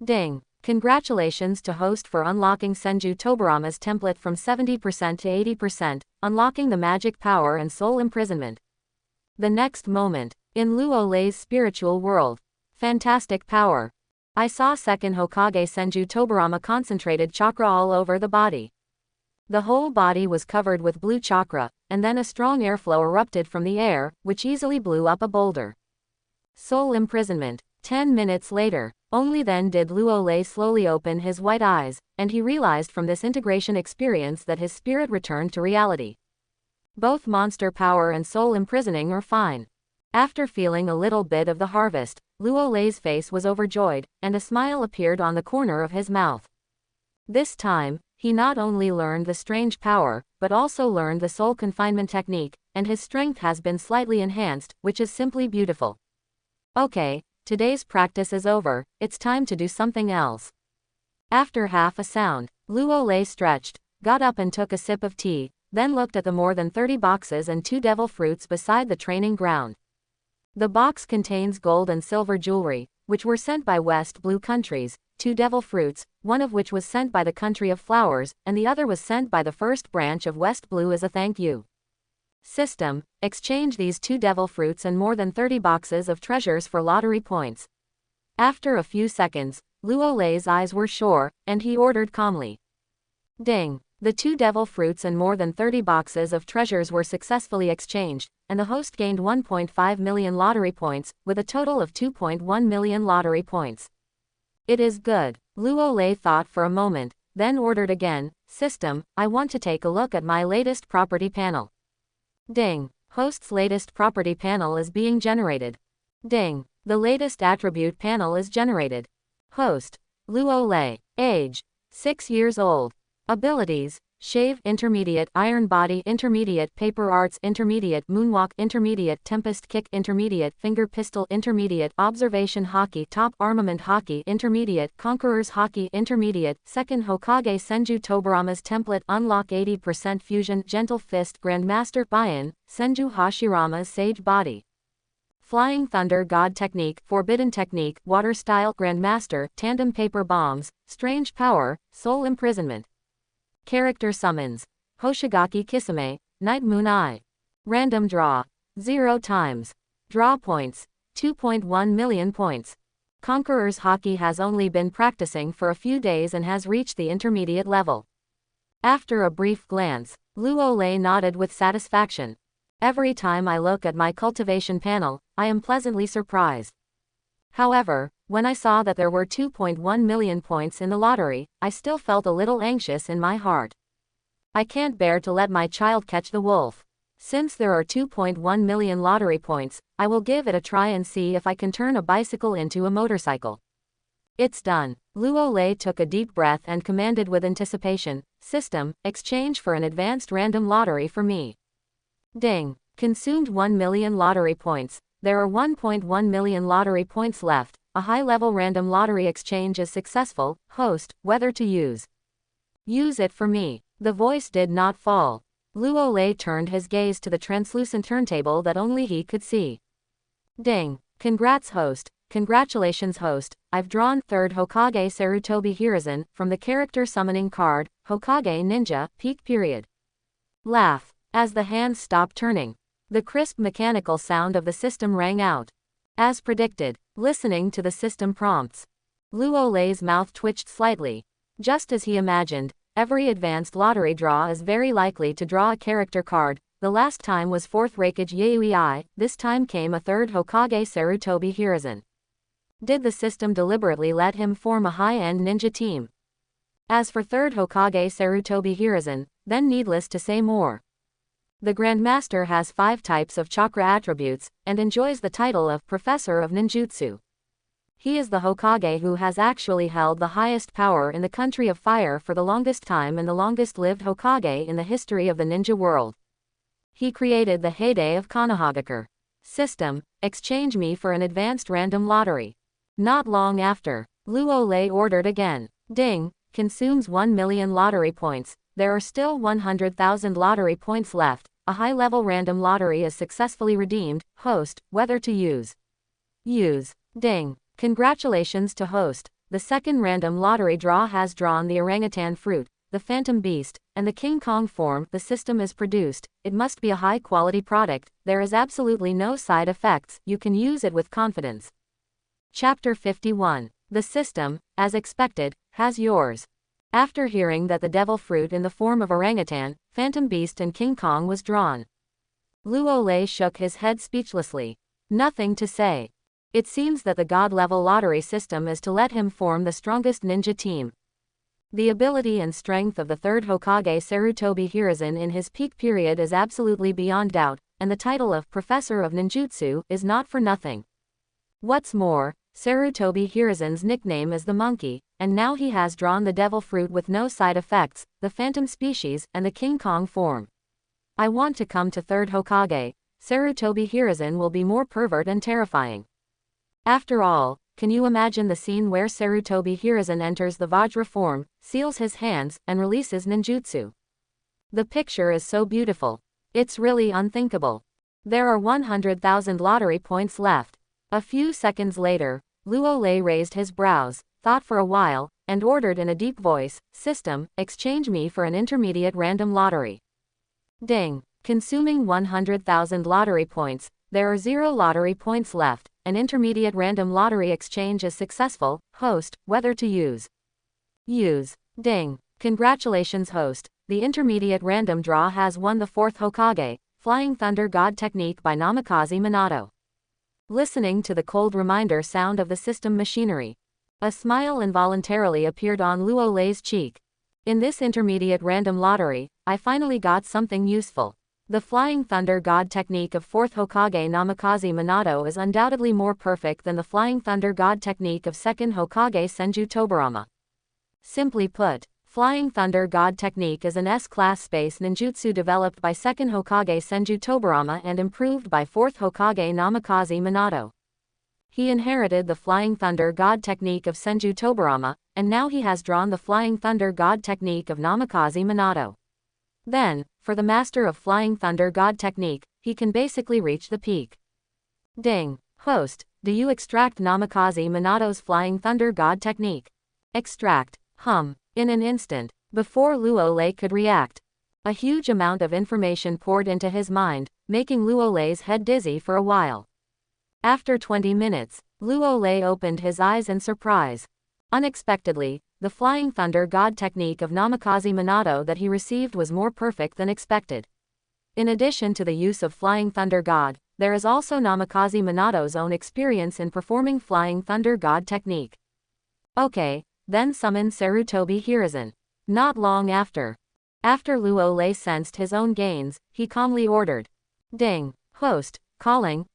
Ding. Congratulations to host for unlocking Senju Tobarama's template from 70% to 80%, unlocking the magic power and soul imprisonment. The next moment, in Luolei's spiritual world. Fantastic power. I saw second Hokage Senju Tobarama concentrated chakra all over the body. The whole body was covered with blue chakra, and then a strong airflow erupted from the air, which easily blew up a boulder. Soul imprisonment. 10 minutes later, only then did Luolei slowly open his white eyes, and he realized from this integration experience that his spirit returned to reality. Both monster power and soul imprisoning are fine. After feeling a little bit of the harvest, Luolei's face was overjoyed, and a smile appeared on the corner of his mouth. This time, he not only learned the strange power, but also learned the soul confinement technique, and his strength has been slightly enhanced, which is simply beautiful. Okay. Today's practice is over, it's time to do something else. After half a sound, Luolei stretched, got up and took a sip of tea, then looked at the more than 30 boxes and 2 devil fruits beside the training ground. The box contains gold and silver jewelry, which were sent by West Blue countries, 2 devil fruits, one of which was sent by the country of flowers, and the other was sent by the first branch of West Blue as a thank you. System, exchange these 2 devil fruits and more than 30 boxes of treasures for lottery points. After a few seconds, Luolei's eyes were sure, and he ordered calmly. Ding. The 2 devil fruits and more than 30 boxes of treasures were successfully exchanged, and the host gained 1.5 million lottery points, with a total of 2.1 million lottery points. It is good. Luolei thought for a moment, then ordered again, System, I want to take a look at my latest property panel. Ding. Host's latest property panel is being generated. Ding. The latest attribute panel is generated. Host. Luolei. Age. 6 years old. Abilities. Shave Intermediate, Iron Body Intermediate, Paper Arts Intermediate, Moonwalk Intermediate, Tempest Kick Intermediate, Finger Pistol Intermediate, Observation Hockey, Top Armament Hockey Intermediate, Conqueror's Hockey Intermediate, Second Hokage Senju Tobarama's Template Unlock 80% Fusion, Gentle Fist Grandmaster Bion, Senju Hashirama's Sage Body. Flying Thunder God Technique, Forbidden Technique, Water Style Grandmaster, Tandem Paper Bombs, Strange Power, Soul Imprisonment. Character Summons. Hoshigaki Kisame, Night Moon Eye. Random Draw. 0 times. Draw Points. 2.1 million points. Conqueror's Hockey has only been practicing for a few days and has reached the intermediate level. After a brief glance, Luo nodded with satisfaction. Every time I look at my cultivation panel, I am pleasantly surprised. However, when I saw that there were 2.1 million points in the lottery, I still felt a little anxious in my heart. I can't bear to let my child catch the wolf. Since there are 2.1 million lottery points, I will give it a try and see if I can turn a bicycle into a motorcycle. It's done. Luo took a deep breath and commanded with anticipation, "System, exchange for an advanced random lottery for me." Ding. Consumed 1 million lottery points. There are 1.1 million lottery points left. A high-level random lottery exchange is successful. Host, whether to use. Use it for me. The voice did not fall. Luo turned his gaze to the translucent turntable that only he could see. Ding. Congrats host. Congratulations host, I've drawn 3rd Hokage Sarutobi Hiruzen from the character summoning card, Hokage Ninja, peak period. Laugh. As the hands stopped turning, the crisp mechanical sound of the system rang out. As predicted, listening to the system prompts, Luo's mouth twitched slightly. Just as he imagined, every advanced lottery draw is very likely to draw a character card. The last time was 4th Raikage Yui, this time came a 3rd Hokage Sarutobi Hiruzen. Did the system deliberately let him form a high-end ninja team? As for 3rd Hokage Sarutobi Hiruzen, then needless to say more. The Grandmaster has 5 types of chakra attributes, and enjoys the title of Professor of Ninjutsu. He is the Hokage who has actually held the highest power in the country of fire for the longest time and the longest-lived Hokage in the history of the ninja world. He created the heyday of Konohagakure. System, exchange me for an advanced random lottery. Not long after, Luo ordered again. Ding, consumes 1 million lottery points. There are still 100,000 lottery points left. A high-level random lottery is successfully redeemed. Host, whether to use. Use. Ding. Congratulations to host. The second random lottery draw has drawn the orangutan fruit, the phantom beast, and the King Kong form. The system is produced. It must be a high-quality product. There is absolutely no side effects. You can use it with confidence. Chapter 51. The system, as expected, has yours. After hearing that the devil fruit in the form of orangutan, phantom beast and King Kong was drawn, Luo shook his head speechlessly. Nothing to say. It seems that the god-level lottery system is to let him form the strongest ninja team. The ability and strength of the 3rd Hokage Sarutobi Hiruzen in his peak period is absolutely beyond doubt, and the title of Professor of Ninjutsu is not for nothing. What's more, Sarutobi Hiruzen's nickname is the Monkey, and now he has drawn the devil fruit with no side effects, the phantom species, and the King Kong form. I want to come to 3rd Hokage. Sarutobi Hiruzen will be more pervert and terrifying. After all, can you imagine the scene where Sarutobi Hiruzen enters the Vajra form, seals his hands, and releases ninjutsu? The picture is so beautiful. It's really unthinkable. There are 100,000 lottery points left. A few seconds later, Luo raised his brows, thought for a while, and ordered in a deep voice, "System, exchange me for an intermediate random lottery." Ding. Consuming 100,000 lottery points. There are 0 lottery points left. An intermediate random lottery exchange is successful. Host, whether to use. Use. Ding. Congratulations host. The intermediate random draw has won the 4th Hokage, Flying Thunder God Technique by Namikaze Minato. Listening to the cold reminder sound of the system machinery, a smile involuntarily appeared on Luo's cheek. In this intermediate random lottery, I finally got something useful. The Flying Thunder God Technique of 4th Hokage Namikaze Minato is undoubtedly more perfect than the Flying Thunder God Technique of 2nd Hokage Senju Tobarama. Simply put, Flying Thunder God Technique is an S-class space ninjutsu developed by 2nd Hokage Senju Tobarama and improved by 4th Hokage Namikaze Minato. He inherited the Flying Thunder God Technique of Senju Tobarama, and now he has drawn the Flying Thunder God Technique of Namikaze Minato. Then, for the master of Flying Thunder God Technique, he can basically reach the peak. Ding. Host, do you extract Namikaze Minato's Flying Thunder God Technique? Extract. In an instant, before Luo could react, a huge amount of information poured into his mind, making Luo's head dizzy for a while. After 20 minutes, Luo opened his eyes in surprise. Unexpectedly, the flying thunder god technique of Namikaze Minato that he received was more perfect than expected. In addition to the use of flying thunder god, there is also Namikaze Minato's own experience in performing flying thunder god technique. Okay, then summon Sarutobi Hiruzen. Not long after. After Luo sensed his own gains, he calmly ordered. Ding. Host. Calling.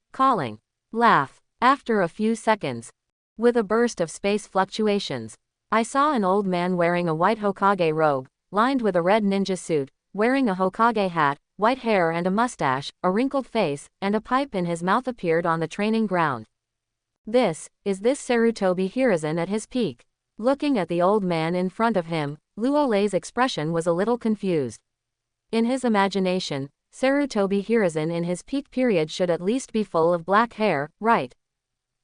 Laugh. After a few seconds. With a burst of space fluctuations. I saw an old man wearing a white Hokage robe, lined with a red ninja suit, wearing a Hokage hat, white hair and a mustache, a wrinkled face, and a pipe in his mouth appeared on the training ground. Is this Sarutobi Hiruzen at his peak? Looking at the old man in front of him, Luolei's expression was a little confused. In his imagination, Sarutobi Hiruzen in his peak period should at least be full of black hair, right?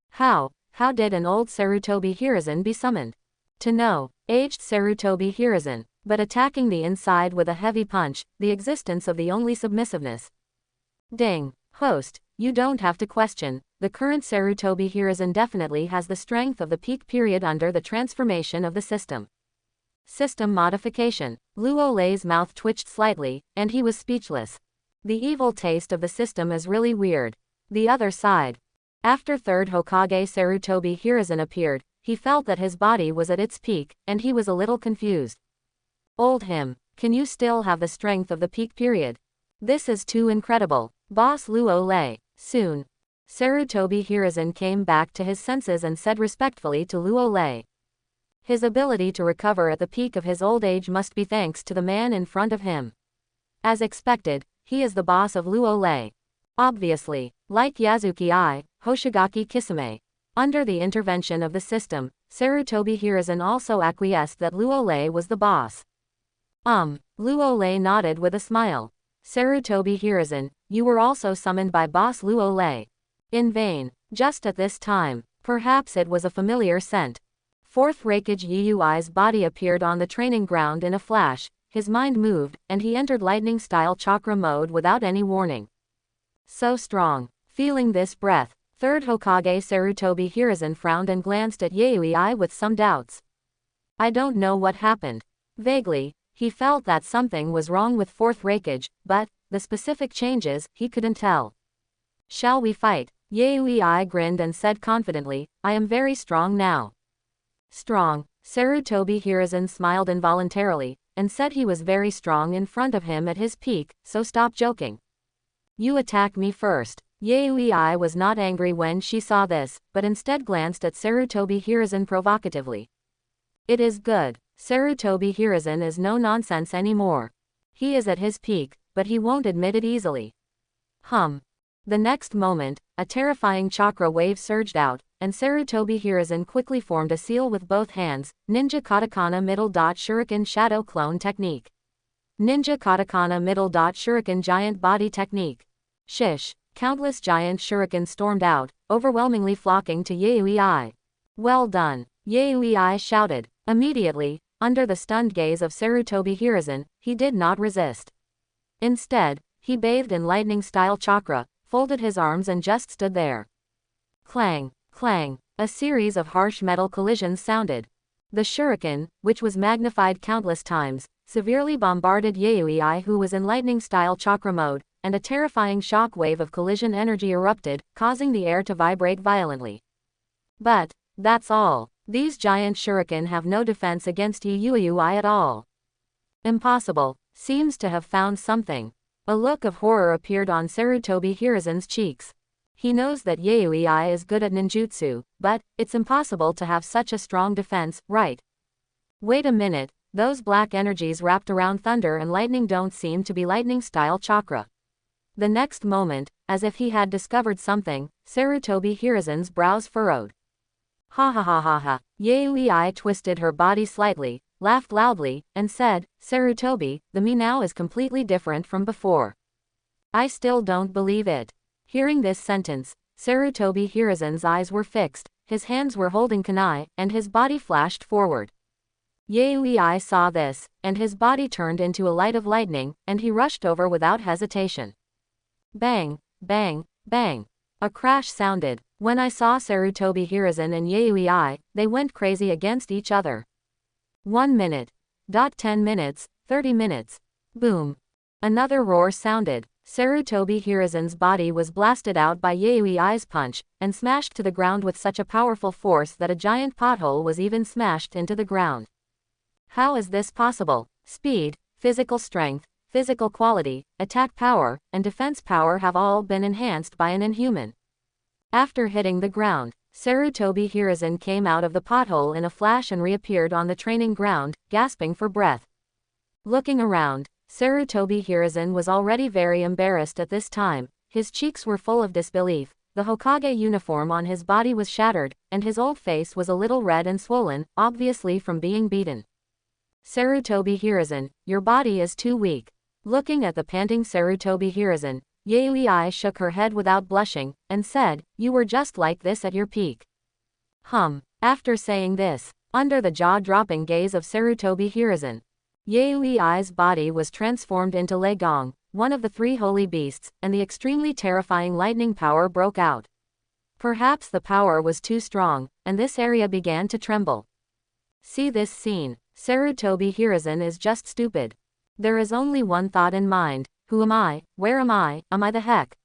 How did an old Sarutobi Hiruzen be summoned? To know, aged Sarutobi Hiruzen, but attacking the inside with a heavy punch, the existence of the only submissiveness. Ding. Host, you don't have to question, the current Sarutobi Hiruzen definitely has the strength of the peak period under the transformation of the system. System modification. Luolei's mouth twitched slightly, and he was speechless. The evil taste of the system is really weird. The other side. After third Hokage Sarutobi Hiruzen appeared, he felt that his body was at its peak, and he was a little confused. Old him, can you still have the strength of the peak period? This is too incredible. Boss Luolei. Soon. Sarutobi Hiruzen came back to his senses and said respectfully to Luolei. His ability to recover at the peak of his old age must be thanks to the man in front of him. As expected, he is the boss of Luolei. Obviously, like Yazuki Hoshigaki Kisame. Under the intervention of the system, Sarutobi Hiruzen also acquiesced that Luolei was the boss. Luolei nodded with a smile. Sarutobi Hiruzen, you were also summoned by boss Luolei. In vain. Just at this time, perhaps it was a familiar scent. Fourth Raikage Yui's body appeared on the training ground in a flash, his mind moved, and he entered lightning-style chakra mode without any warning. So strong. Feeling this breath, third Hokage Sarutobi Hiruzen frowned and glanced at Yui with some doubts. I don't know what happened. Vaguely, he felt that something was wrong with fourth Raikage, but the specific changes, he couldn't tell. Shall we fight? Yui grinned and said confidently, I am very strong now. Strong. Sarutobi Hiruzen smiled involuntarily, and said he was very strong in front of him at his peak, so stop joking. You attack me first. Yui was not angry when she saw this, but instead glanced at Sarutobi Hiruzen provocatively. It is good. Sarutobi Hiruzen is no nonsense anymore. He is at his peak, but he won't admit it easily. The next moment, a terrifying chakra wave surged out, and Sarutobi Hiruzen quickly formed a seal with both hands, Ninja Katakana Middle Dot Shuriken Shadow Clone Technique. Ninja Katakana Middle Dot Shuriken Giant Body Technique. Shish. Countless giant shurikens stormed out, overwhelmingly flocking to Yui. Well done. Yui shouted. Immediately, under the stunned gaze of Sarutobi Hiruzen, he did not resist. Instead, he bathed in lightning-style chakra, folded his arms and just stood there. Clang, clang, a series of harsh metal collisions sounded. The shuriken, which was magnified countless times, severely bombarded Yui who was in lightning-style chakra mode, and a terrifying shock wave of collision energy erupted, causing the air to vibrate violently. But that's all. These giant shuriken have no defense against Yui at all. Impossible. Seems to have found something. A look of horror appeared on Sarutobi Hiruzen's cheeks. He knows that Yui is good at ninjutsu, but it's impossible to have such a strong defense, right? Wait a minute, those black energies wrapped around thunder and lightning don't seem to be lightning-style chakra. The next moment, as if he had discovered something, Sarutobi Hiruzen's brows furrowed. Ha ha ha ha ha. Yui twisted her body slightly, laughed loudly, and said, Sarutobi, the me now is completely different from before. I still don't believe it. Hearing this sentence, Sarutobi Hiruzen's eyes were fixed, his hands were holding kunai, and his body flashed forward. Yui saw this, and his body turned into a light of lightning, and he rushed over without hesitation. Bang, bang, bang. A crash sounded. When I saw Sarutobi Hiruzen and Yui, they went crazy against each other. 1 minute. 10 minutes, 30 minutes. Boom. Another roar sounded. Sarutobi Hiruzen's body was blasted out by Yui's punch, and smashed to the ground with such a powerful force that a giant pothole was even smashed into the ground. How is this possible? Speed, physical strength, physical quality, attack power, and defense power have all been enhanced by an inhuman. After hitting the ground, Sarutobi Hiruzen came out of the pothole in a flash and reappeared on the training ground, gasping for breath. Looking around, Sarutobi Hiruzen was already very embarrassed at this time. His cheeks were full of disbelief, the Hokage uniform on his body was shattered, and his old face was a little red and swollen, obviously from being beaten. Sarutobi Hiruzen, your body is too weak. Looking at the panting Sarutobi Hiruzen, Yui shook her head without blushing, and said, you were just like this at your peak. After saying this, under the jaw-dropping gaze of Sarutobi Hiruzen, Yui's body was transformed into Legong, one of the 3 holy beasts, and the extremely terrifying lightning power broke out. Perhaps the power was too strong, and this area began to tremble. See this scene. Sarutobi Hiruzen is just stupid. There is only one thought in mind. Who am I? Where am I? Am I the heck?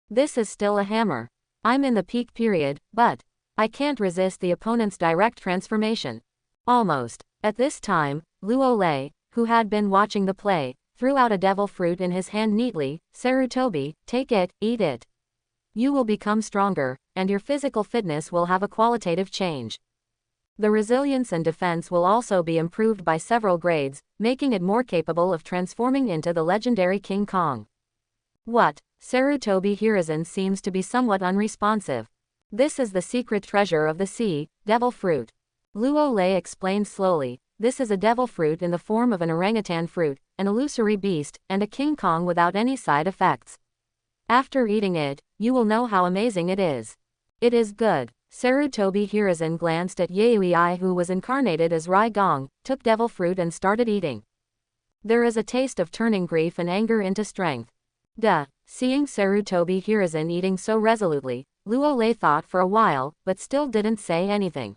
This is still a hammer. I'm in the peak period, but I can't resist the opponent's direct transformation. Almost. At this time, Luo, who had been watching the play, threw out a devil fruit in his hand neatly. Sarutobi, take it, eat it. You will become stronger, and your physical fitness will have a qualitative change. The resilience and defense will also be improved by several grades, making it more capable of transforming into the legendary King Kong. What? Sarutobi Hiruzen seems to be somewhat unresponsive. This is the secret treasure of the sea, devil fruit. Luo explained slowly, this is a devil fruit in the form of an orangutan fruit, an illusory beast, and a King Kong without any side effects. After eating it, you will know how amazing it is. It is good. Sarutobi Hiruzen glanced at Yui who was incarnated as Rai Gong, took devil fruit and started eating. There is a taste of turning grief and anger into strength. Seeing Sarutobi Hiruzen eating so resolutely, Luo thought for a while, but still didn't say anything.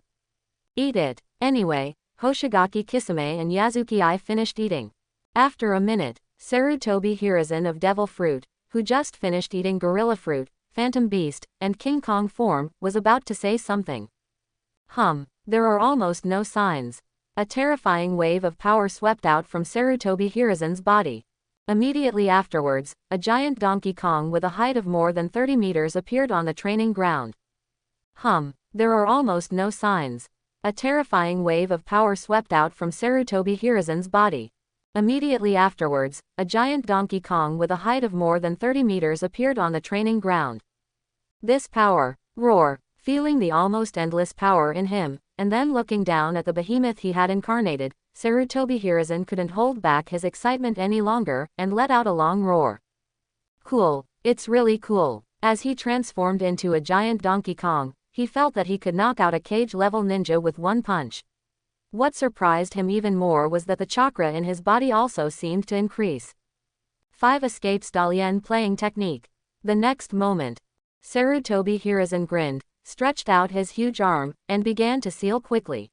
Eat it. Anyway, Hoshigaki Kisame and Yazuki finished eating. After a minute, Sarutobi Hiruzen of devil fruit, who just finished eating gorilla fruit, Phantom Beast, and King Kong form, was about to say something. There are almost no signs. A terrifying wave of power swept out from Sarutobi Hiruzen's body. Immediately afterwards, a giant Donkey Kong with a height of more than 30 meters appeared on the training ground. There are almost no signs. A terrifying wave of power swept out from Sarutobi Hiruzen's body. Immediately afterwards, a giant Donkey Kong with a height of more than 30 meters appeared on the training ground. This power, roar, feeling the almost endless power in him, and then looking down at the behemoth he had incarnated, Sarutobi Hiruzen couldn't hold back his excitement any longer, and let out a long roar. Cool. It's really cool. As he transformed into a giant Donkey Kong, he felt that he could knock out a cage-level ninja with one punch. What surprised him even more was that the chakra in his body also seemed to increase. 5 escapes Dalian playing technique. The next moment, Sarutobi Hiruzen grinned, stretched out his huge arm, and began to seal quickly.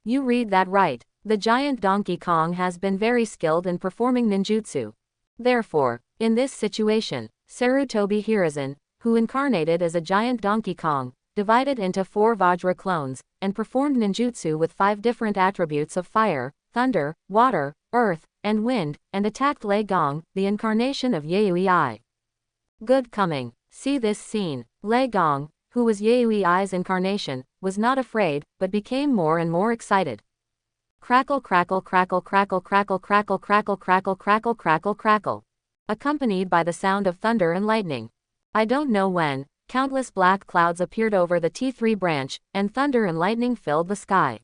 You read that right. The giant Donkey Kong has been very skilled in performing ninjutsu. Therefore, in this situation, Sarutobi Hiruzen, who incarnated as a giant Donkey Kong, divided into 4 Vajra clones, and performed ninjutsu with 5 different attributes of fire, thunder, water, earth, and wind, and attacked Lei Gong, the incarnation of Yui. Good coming. See this scene. Lei Gong, who was Yui's incarnation, was not afraid, but became more and more excited. Crackle crackle crackle crackle crackle crackle crackle crackle crackle crackle crackle. Accompanied by the sound of thunder and lightning. I don't know when, countless black clouds appeared over the T3 branch, and thunder and lightning filled the sky.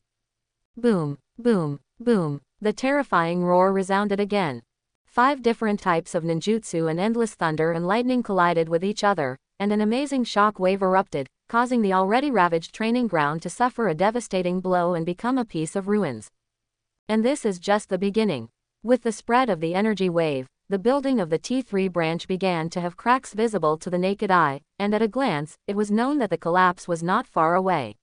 Boom, boom, boom. The terrifying roar resounded again. 5 different types of ninjutsu and endless thunder and lightning collided with each other, and an amazing shock wave erupted, causing the already ravaged training ground to suffer a devastating blow and become a piece of ruins. And this is just the beginning. With the spread of the energy wave, the building of the T3 branch began to have cracks visible to the naked eye, and at a glance, it was known that the collapse was not far away.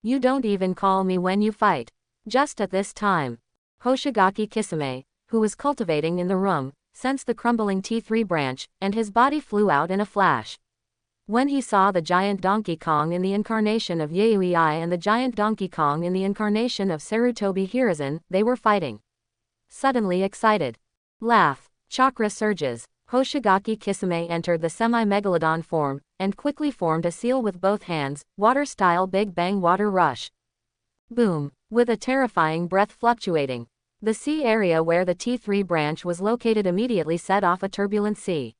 You don't even call me when you fight. Just at this time, Hoshigaki Kisame, who was cultivating in the room, sensed the crumbling T3 branch, and his body flew out in a flash. When he saw the giant Donkey Kong in the incarnation of Yaoi and the giant Donkey Kong in the incarnation of Sarutobi Hiruzen, they were fighting. Suddenly excited. Laugh. Chakra surges. Hoshigaki Kisame entered the semi-megalodon form, and quickly formed a seal with both hands, water-style Big Bang water rush. Boom. With a terrifying breath fluctuating. The sea area where the T3 branch was located immediately set off a turbulent sea.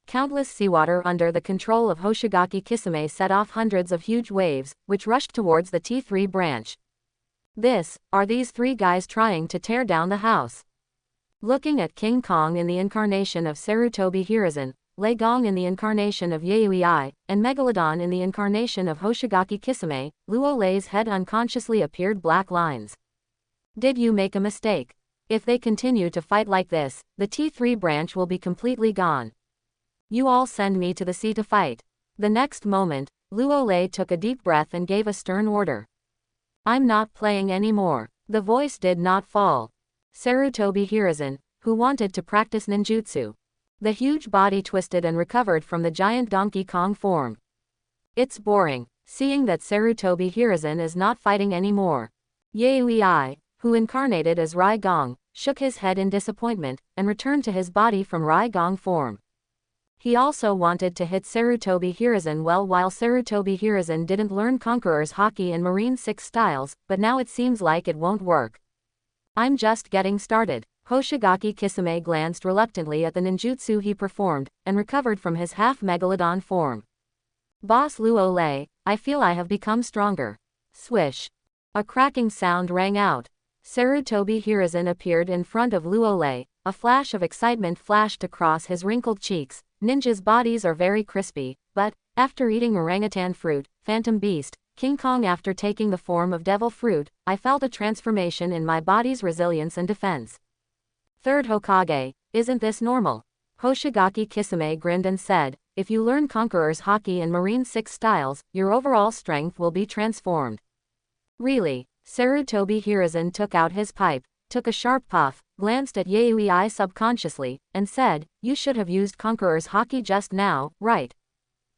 Countless seawater under the control of Hoshigaki Kisame set off hundreds of huge waves, which rushed towards the T3 branch. Are these three guys trying to tear down the house? Looking at King Kong in the incarnation of Sarutobi Hiruzen, Lei Gong in the incarnation of Yaoi, and Megalodon in the incarnation of Hoshigaki Kisame, Luo Lei's head unconsciously appeared black lines. Did you make a mistake? If they continue to fight like this, the T3 branch will be completely gone. You all send me to the sea to fight. The next moment, Luo Lei took a deep breath and gave a stern order. I'm not playing anymore. The voice did not fall. Sarutobi Hiruzen, who wanted to practice ninjutsu. The huge body twisted and recovered from the giant Donkey Kong form. It's boring, seeing that Sarutobi Hiruzen is not fighting anymore. Yaoi, who incarnated as Rai Gong, shook his head in disappointment, and returned to his body from Rai Gong form. He also wanted to hit Sarutobi Hiruzen while Sarutobi Hiruzen didn't learn Conqueror's Haki and Marine 6 styles, but now it seems like it won't work. I'm just getting started. Hoshigaki Kisame glanced reluctantly at the ninjutsu he performed, and recovered from his half-megalodon form. Boss Luo Lei, I feel I have become stronger. Swish. A cracking sound rang out. Sarutobi Hiruzen appeared in front of Luo Lei. A flash of excitement flashed across his wrinkled cheeks. Ninjas' bodies are very crispy, but, after eating orangutan fruit, phantom beast, King Kong after taking the form of devil fruit, I felt a transformation in my body's resilience and defense. Third Hokage, isn't this normal? Hoshigaki Kisame grinned and said, if you learn Conqueror's Haki and Marine 6 styles, your overall strength will be transformed. Really? Sarutobi Hiruzen took out his pipe, took a sharp puff, glanced at Yaoi subconsciously, and said, you should have used Conqueror's Haki just now, right?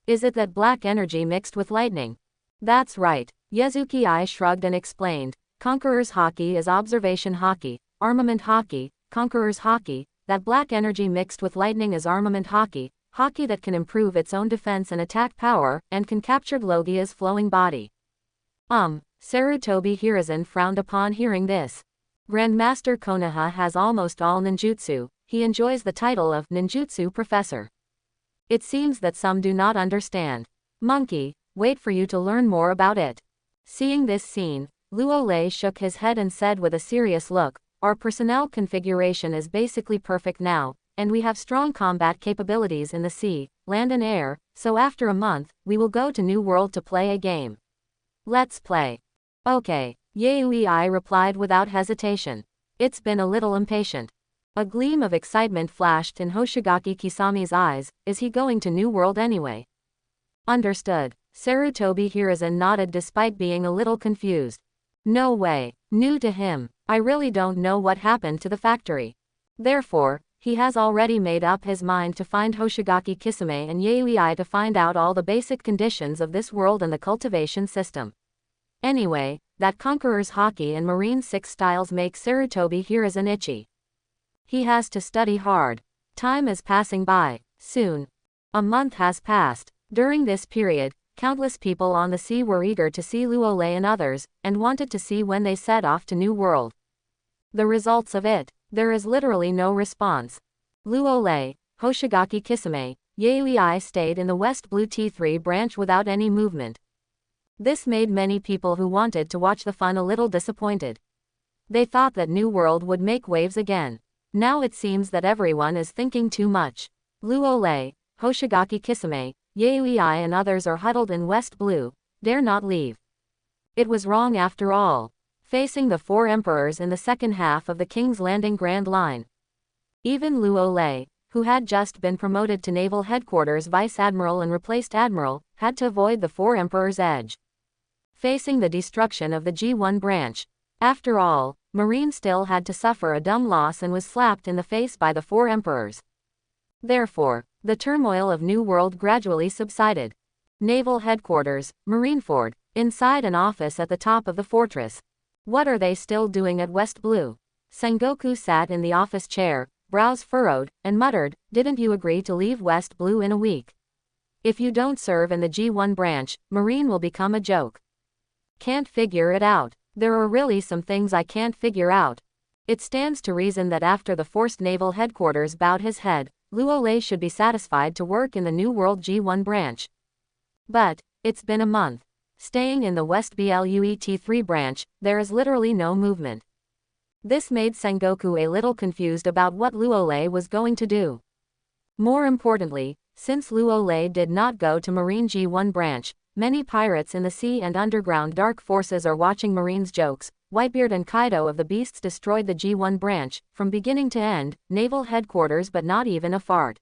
Is it that black energy mixed with lightning? That's right. Yezuki shrugged and explained, Conqueror's Haki is observation Haki, armament Haki, Conqueror's Haki, that black energy mixed with lightning is armament Haki, Haki that can improve its own defense and attack power, and can capture Logia's flowing body. Sarutobi Hiruzen frowned upon hearing this. Grandmaster Konoha has almost all ninjutsu. He enjoys the title of ninjutsu professor. It seems that some do not understand. Monkey, wait for you to learn more about it. Seeing this scene, Luo Lei shook his head and said with a serious look, our personnel configuration is basically perfect now, and we have strong combat capabilities in the sea, land and air, so after a month, we will go to New World to play a game. Let's play. Okay, Yaoi replied without hesitation. It's been a little impatient. A gleam of excitement flashed in Hoshigaki Kisame's eyes, is he going to New World anyway? Understood. Sarutobi Hiruzen nodded despite being a little confused. No way. New to him. I really don't know what happened to the factory. Therefore, he has already made up his mind to find Hoshigaki Kisame and Yaoi to find out all the basic conditions of this world and the cultivation system. Anyway, that Conqueror's Haki and Marine 6 styles make Sarutobi Hiruzen itchy. He has to study hard. Time is passing by. Soon. A month has passed. During this period, countless people on the sea were eager to see Luo Lei and others, and wanted to see when they set off to New World. The results of it, there is literally no response. Luo Lei, Hoshigaki Kisame, Yaoi stayed in the West Blue T3 branch without any movement. This made many people who wanted to watch the fun a little disappointed. They thought that New World would make waves again. Now it seems that everyone is thinking too much. Luo Lei, Hoshigaki Kisame, Yaoi and others are huddled in West Blue, dare not leave. It was wrong after all. Facing the 4 emperors in the second half of the King's Landing Grand Line. Even Luo Lei, who had just been promoted to Naval Headquarters Vice Admiral and replaced Admiral, had to avoid the 4 emperors' edge. Facing the destruction of the G1 branch, After all, Marine still had to suffer a dumb loss and was slapped in the face by the 4 emperors. Therefore, the turmoil of New World gradually subsided. Naval Headquarters, Marineford, inside an office at the top of the fortress. What are they still doing at West Blue? Sengoku sat in the office chair, brows furrowed, and muttered, "Didn't you agree to leave West Blue in a week? If you don't serve in the G1 branch, Marine will become a joke." Can't figure it out. There are really some things I can't figure out. It stands to reason that after the forced naval headquarters bowed his head, Luolei should be satisfied to work in the New World G1 branch. But, it's been a month. Staying in the West BLUET3 branch, there is literally no movement. This made Sengoku a little confused about what Luolei was going to do. More importantly, since Luolei did not go to Marine G1 branch, many pirates in the sea and underground dark forces are watching Marine's jokes. Whitebeard and Kaido of the Beasts destroyed the G1 branch, from beginning to end, naval headquarters, but not even a fart.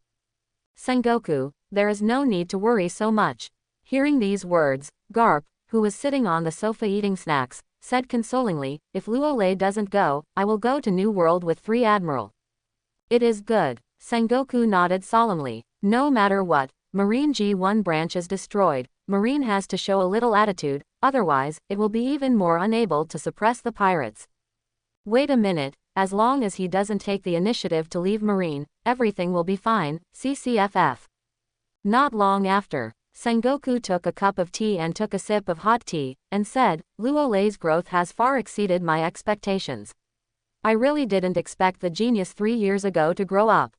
Sengoku, there is no need to worry so much. Hearing these words, Garp, who was sitting on the sofa eating snacks, said consolingly, "If Luolei doesn't go, I will go to New World with 3 Admiral." "It is good." Sengoku nodded solemnly. No matter what, Marine G1 branch is destroyed, Marine has to show a little attitude, otherwise, it will be even more unable to suppress the pirates. Wait a minute, as long as he doesn't take the initiative to leave Marine, everything will be fine, CCFF. Not long after, Sengoku took a cup of tea and took a sip of hot tea, and said, "Luolei's growth has far exceeded my expectations. I really didn't expect the genius 3 years ago to grow up.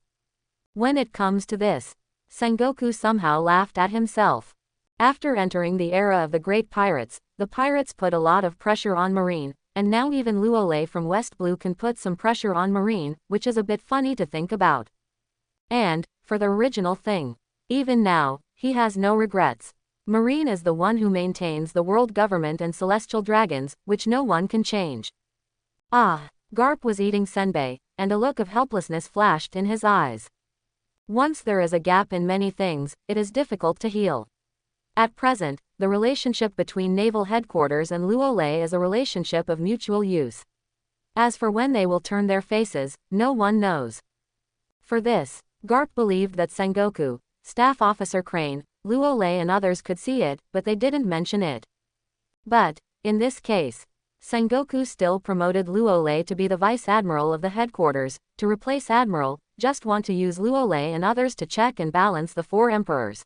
When it comes to this," Sengoku somehow laughed at himself. After entering the era of the great pirates, the pirates put a lot of pressure on Marine, and now even Luolei from West Blue can put some pressure on Marine, which is a bit funny to think about. And, for the original thing, even now, he has no regrets. Marine is the one who maintains the world government and celestial dragons, which no one can change. Ah, Garp was eating senbei, and a look of helplessness flashed in his eyes. Once there is a gap in many things, it is difficult to heal. At present, the relationship between naval headquarters and Luolei is a relationship of mutual use. As for when they will turn their faces, no one knows. For this, Garp believed that Sengoku, Staff Officer Crane, Luolei and others could see it, but they didn't mention it. But, in this case, Sengoku still promoted Luolei to be the Vice Admiral of the headquarters, to replace Admiral, just want to use Luolei and others to check and balance the 4 emperors.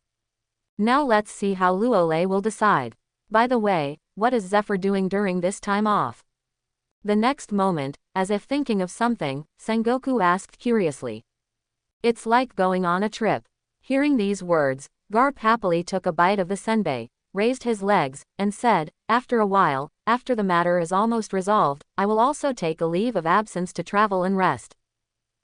Now let's see how Luolei will decide. By the way, what is Zephyr doing during this time off? The next moment, as if thinking of something, Sengoku asked curiously. It's like going on a trip. Hearing these words, Garp happily took a bite of the senbei, raised his legs, and said, "After a while, after the matter is almost resolved, I will also take a leave of absence to travel and rest."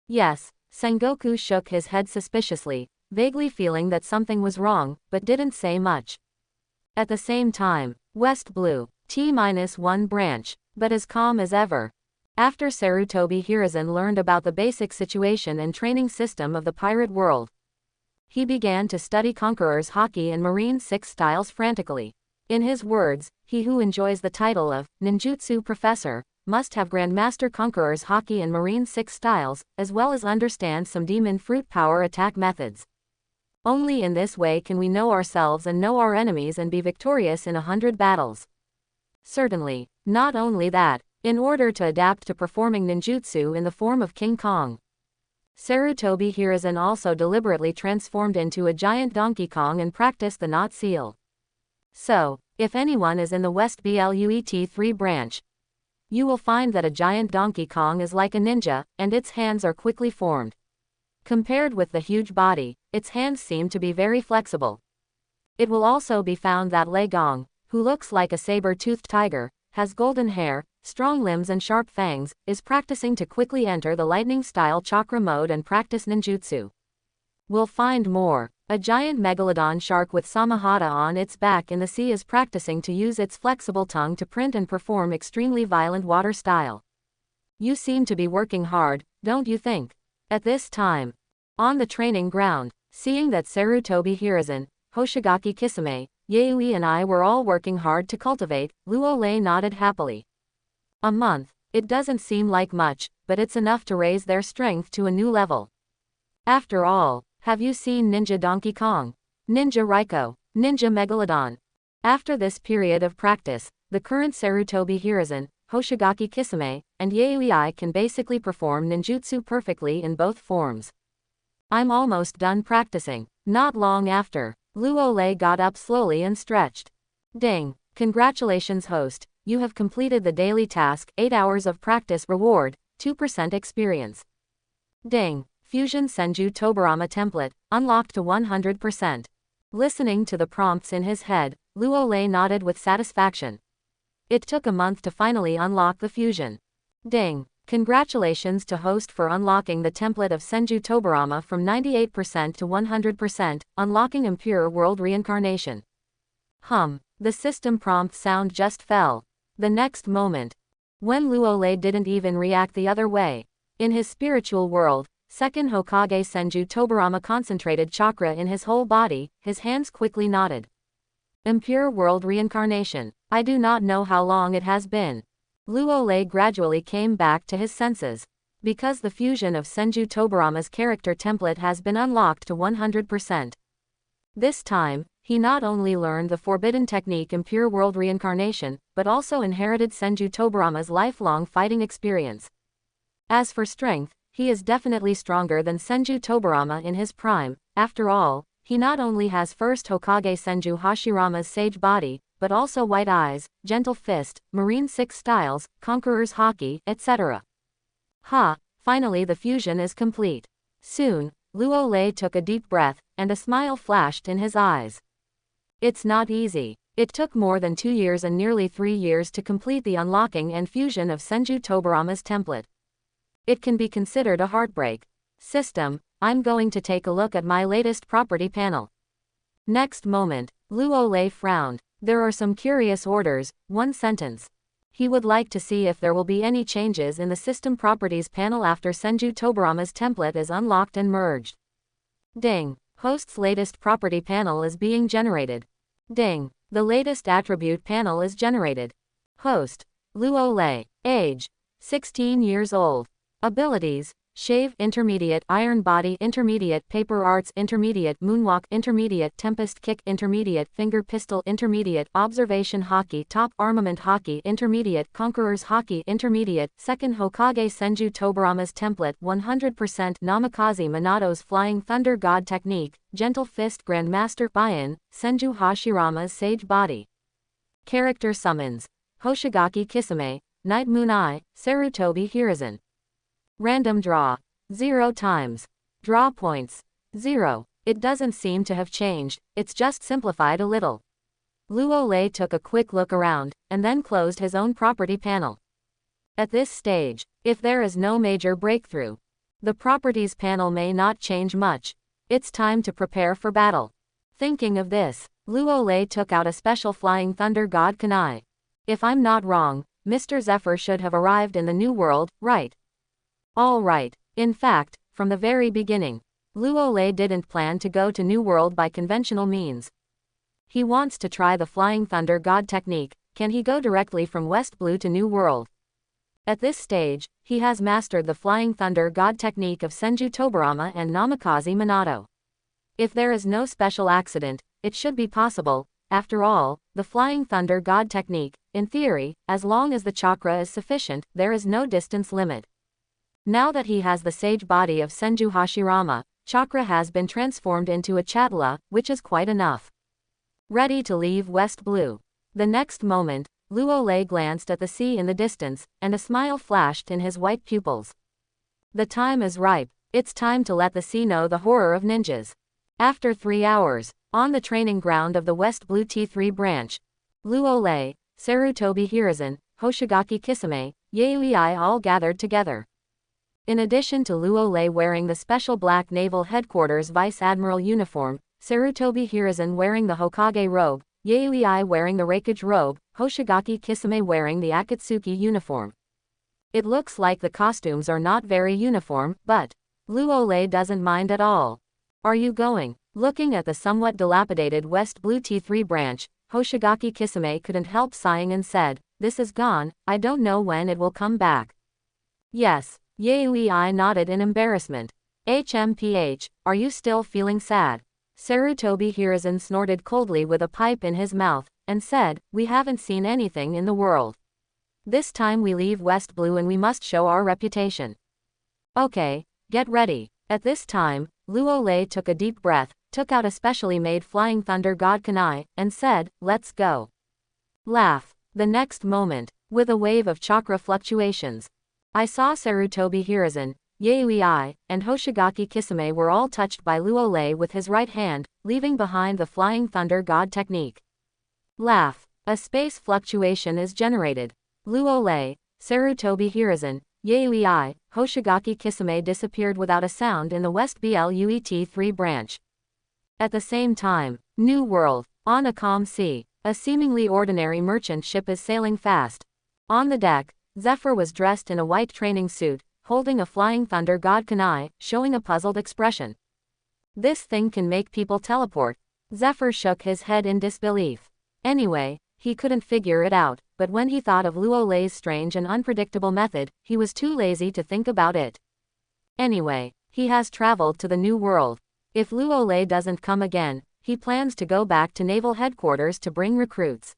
Yes, Sengoku shook his head suspiciously, vaguely feeling that something was wrong, but didn't say much. At the same time, West Blue, T-1 branch, but as calm as ever. After Sarutobi Hiruzen learned about the basic situation and training system of the pirate world, he began to study Conqueror's Haki and Marine 6 styles frantically. In his words, he who enjoys the title of ninjutsu professor must have Grandmaster Conqueror's Haki and Marine 6 styles, as well as understand some demon fruit power attack methods. Only in this way can we know ourselves and know our enemies and be victorious in 100 battles. Certainly, not only that, in order to adapt to performing ninjutsu in the form of King Kong, Sarutobi Hiruzen also deliberately transformed into a giant Donkey Kong and practiced the knot seal. So, if anyone is in the West BLUET3 branch, you will find that a giant Donkey Kong is like a ninja, and its hands are quickly formed. Compared with the huge body, its hands seem to be very flexible. It will also be found that Lei Gong, who looks like a saber-toothed tiger, has golden hair, strong limbs and sharp fangs, is practicing to quickly enter the lightning-style chakra mode and practice ninjutsu. We'll find more. A giant megalodon shark with Samahata on its back in the sea is practicing to use its flexible tongue to print and perform extremely violent water style. You seem to be working hard, don't you think? At this time, on the training ground, seeing that Sarutobi Hiruzen, Hoshigaki Kisame, Yaoi and I were all working hard to cultivate, Luolei nodded happily. A month. It doesn't seem like much, but it's enough to raise their strength to a new level. After all, have you seen Ninja Donkey Kong? Ninja Raikou? Ninja Megalodon? After this period of practice, the current Sarutobi Hiruzen, Hoshigaki Kisame, and Yaoi can basically perform ninjutsu perfectly in both forms. I'm almost done practicing. Not long after, Luolei got up slowly and stretched. Ding! Congratulations host, you have completed the daily task, 8 hours of practice reward, 2% experience. Ding! Fusion Senju Tobarama template, unlocked to 100%. Listening to the prompts in his head, Luolei nodded with satisfaction. It took a month to finally unlock the fusion. Ding! Congratulations to host for unlocking the template of Senju Tobarama from 98% to 100%, unlocking Impure World Reincarnation. The system prompt sound just fell. The next moment, when Luolei didn't even react the other way. In his spiritual world, second Hokage Senju Tobarama concentrated chakra in his whole body, his hands quickly nodded. Impure World Reincarnation. I do not know how long it has been. Luolei gradually came back to his senses. Because the fusion of Senju Tobarama's character template has been unlocked to 100%. This time, he not only learned the forbidden technique Impure World Reincarnation, but also inherited Senju Tobarama's lifelong fighting experience. As for strength, he is definitely stronger than Senju Tobarama in his prime. After all, he not only has first Hokage Senju Hashirama's sage body, but also white eyes, gentle fist, marine six styles, conqueror's haki, etc. Finally the fusion is complete. Soon, Luolei took a deep breath, and a smile flashed in his eyes. It's not easy. It took more than 2 years and nearly 3 years to complete the unlocking and fusion of Senju Tobarama's template. It can be considered a heartbreak. System, I'm going to take a look at my latest property panel. Next moment, Luolei frowned. There are some curious orders, one sentence. He would like to see if there will be any changes in the system properties panel after Senju Tobarama's template is unlocked and merged. Ding! Host's latest property panel is being generated. Ding! The latest attribute panel is generated. Host: Luolei. Age: 16 years old. Abilities: Shave Intermediate, Iron Body Intermediate, Paper Arts Intermediate, Moonwalk Intermediate, Tempest Kick Intermediate, Finger Pistol Intermediate, Observation Haki, Top Armament Haki Intermediate, Conqueror's Haki Intermediate, Second Hokage Senju Tobarama's template 100%, Namikaze Minato's Flying Thunder God Technique, Gentle Fist Grandmaster Bion, Senju Hashirama's Sage Body. Character Summons: Hoshigaki Kisame, Night Moon Eye, Sarutobi Hiruzen. Random draw. 0 times. Draw points. 0. It doesn't seem to have changed, it's just simplified a little. Luolei took a quick look around, and then closed his own property panel. At this stage, if there is no major breakthrough, the properties panel may not change much. It's time to prepare for battle. Thinking of this, Luolei took out a special Flying Thunder God Kunai. If I'm not wrong, Mr. Zephyr should have arrived in the New World, right? All right. In fact, from the very beginning, Luolei didn't plan to go to New World by conventional means. He wants to try the Flying Thunder God technique. Can he go directly from West Blue to New World? At this stage, he has mastered the Flying Thunder God technique of Senju Tobarama and Namikaze Minato. If there is no special accident, it should be possible. After all, the Flying Thunder God technique, in theory, as long as the chakra is sufficient, there is no distance limit. Now that he has the sage body of Senju Hashirama, chakra has been transformed into a chatla, which is quite enough. Ready to leave West Blue. The next moment, Luolei glanced at the sea in the distance, and a smile flashed in his white pupils. The time is ripe. It's time to let the sea know the horror of ninjas. After 3 hours, on the training ground of the West Blue T3 branch, Luolei, Sarutobi Hiruzen, Hoshigaki Kisame, Yaoi all gathered together. In addition to Luolei wearing the special black Naval Headquarters Vice Admiral uniform, Sarutobi Hiruzen wearing the Hokage robe, Yaoi wearing the Raikage robe, Hoshigaki Kisame wearing the Akatsuki uniform. It looks like the costumes are not very uniform, but Luolei doesn't mind at all. Are you going? Looking at the somewhat dilapidated West Blue T3 branch, Hoshigaki Kisame couldn't help sighing and said, this is gone, I don't know when it will come back. Yes, Yaoi nodded in embarrassment. HMPH, are you still feeling sad? Sarutobi Hiruzen snorted coldly with a pipe in his mouth, and said, we haven't seen anything in the world. This time we leave West Blue and we must show our reputation. Okay, get ready. At this time, Luo Lei took a deep breath, took out a specially made Flying Thunder God Kunai, and said, let's go. Laugh. The next moment, with a wave of chakra fluctuations, I saw Sarutobi Hiruzen, Yaoi, and Hoshigaki Kisame were all touched by Luo Lei with his right hand, leaving behind the Flying Thunder God technique. Laugh. A space fluctuation is generated. Luo Lei, Sarutobi Hiruzen, Yaoi, Hoshigaki Kisame disappeared without a sound in the West BLUET3 branch. At the same time, New World, on a calm sea, a seemingly ordinary merchant ship is sailing fast. On the deck, Zephyr was dressed in a white training suit, holding a Flying Thunder God Kunai, showing a puzzled expression. This thing can make people teleport. Zephyr shook his head in disbelief. Anyway, he couldn't figure it out, but when he thought of Luo Lei's strange and unpredictable method, he was too lazy to think about it. Anyway, he has traveled to the New World. If Luo Lei doesn't come again, he plans to go back to Naval Headquarters to bring recruits.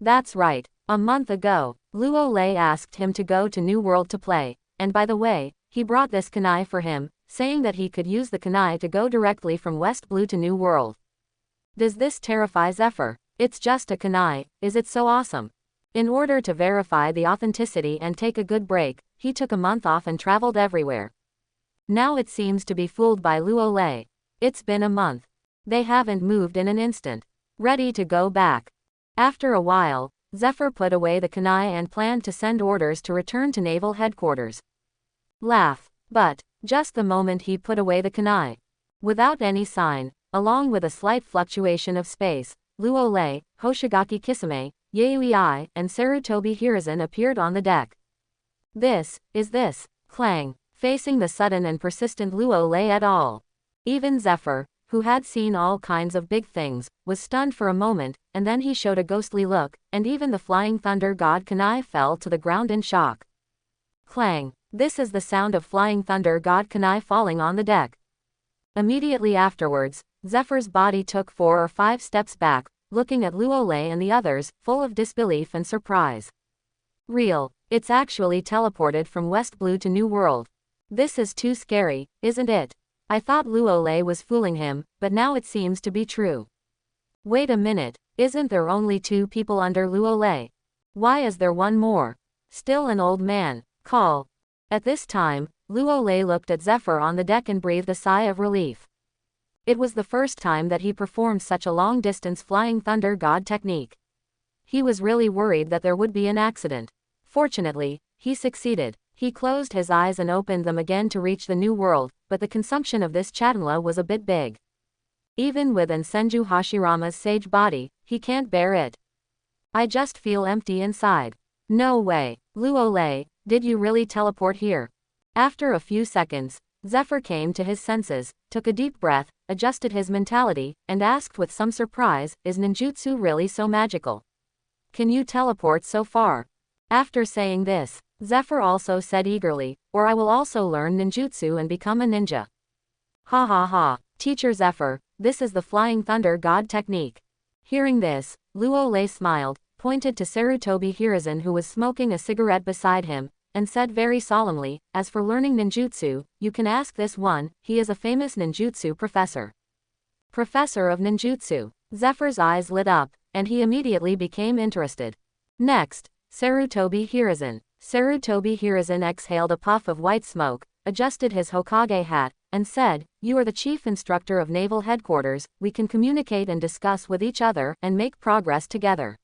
That's right, a month ago, Luo Lei asked him to go to New World to play, and by the way, he brought this kunai for him, saying that he could use the kunai to go directly from West Blue to New World. Does this terrify Zephyr? It's just a kunai, is it so awesome? In order to verify the authenticity and take a good break, he took a month off and traveled everywhere. Now it seems to be fooled by Luo Lei. It's been a month. They haven't moved in an instant. Ready to go back. After a while, Zephyr put away the kunai and planned to send orders to return to Naval Headquarters. Laugh. But, just the moment he put away the kunai, without any sign, along with a slight fluctuation of space, Luo Lei, Hoshigaki Kisame, Yaoi, and Sarutobi Hiruzen appeared on the deck. This. Clang. Facing the sudden and persistent Luo Lei et al. Even Zephyr, who had seen all kinds of big things, was stunned for a moment, and then he showed a ghostly look, and even the Flying Thunder God Kunai fell to the ground in shock. Clang. This is the sound of Flying Thunder God Kunai falling on the deck. Immediately afterwards, Zephyr's body took 4 or 5 steps back, looking at Luo Lei and the others, full of disbelief and surprise. Real. It's actually teleported from West Blue to New World. This is too scary, isn't it? I thought Luo Lei was fooling him, but now it seems to be true. Wait a minute, isn't there only 2 people under Luo Lei? Why is there one more? Still an old man. Call. At this time, Luo Lei looked at Zephyr on the deck and breathed a sigh of relief. It was the first time that he performed such a long-distance Flying Thunder God technique. He was really worried that there would be an accident. Fortunately, he succeeded. He closed his eyes and opened them again to reach the New World, but the consumption of this chattanla was a bit big. Even with Senju Hashirama's sage body, he can't bear it. I just feel empty inside. No way. Luo Lei, did you really teleport here? After a few seconds, Zephyr came to his senses, took a deep breath, adjusted his mentality, and asked with some surprise, is ninjutsu really so magical? Can you teleport so far? After saying this, Zephyr also said eagerly, or I will also learn ninjutsu and become a ninja. Ha ha ha, Teacher Zephyr, this is the Flying Thunder God technique. Hearing this, Luo Lei smiled, pointed to Sarutobi Hiruzen who was smoking a cigarette beside him, and said very solemnly, as for learning ninjutsu, you can ask this one, he is a famous ninjutsu professor. Professor of ninjutsu. Zephyr's eyes lit up, and he immediately became interested. Next, Sarutobi Hiruzen. Sarutobi Hiruzen exhaled a puff of white smoke, adjusted his Hokage hat, and said, you are the chief instructor of Naval Headquarters, we can communicate and discuss with each other and make progress together.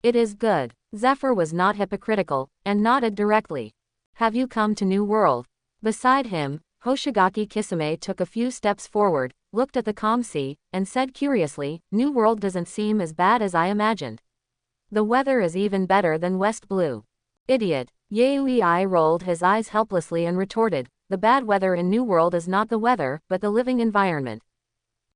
It is good. Zephyr was not hypocritical, and nodded directly. Have you come to New World? Beside him, Hoshigaki Kisame took a few steps forward, looked at the calm sea, and said curiously, New World doesn't seem as bad as I imagined. The weather is even better than West Blue. Idiot. Yaoi rolled his eyes helplessly and retorted, the bad weather in New World is not the weather, but the living environment.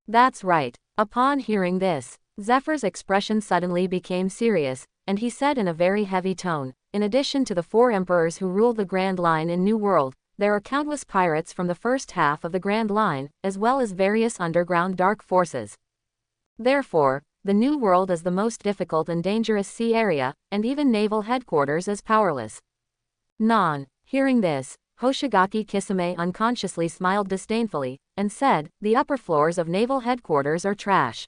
That's right. Upon hearing this, Zephyr's expression suddenly became serious, and he said in a very heavy tone, in addition to the 4 emperors who rule the Grand Line in New World, there are countless pirates from the first half of the Grand Line, as well as various underground dark forces. Therefore, the New World is the most difficult and dangerous sea area, and even naval headquarters is powerless. Non. Hearing this, Hoshigaki Kisame unconsciously smiled disdainfully, and said, the upper floors of naval headquarters are trash.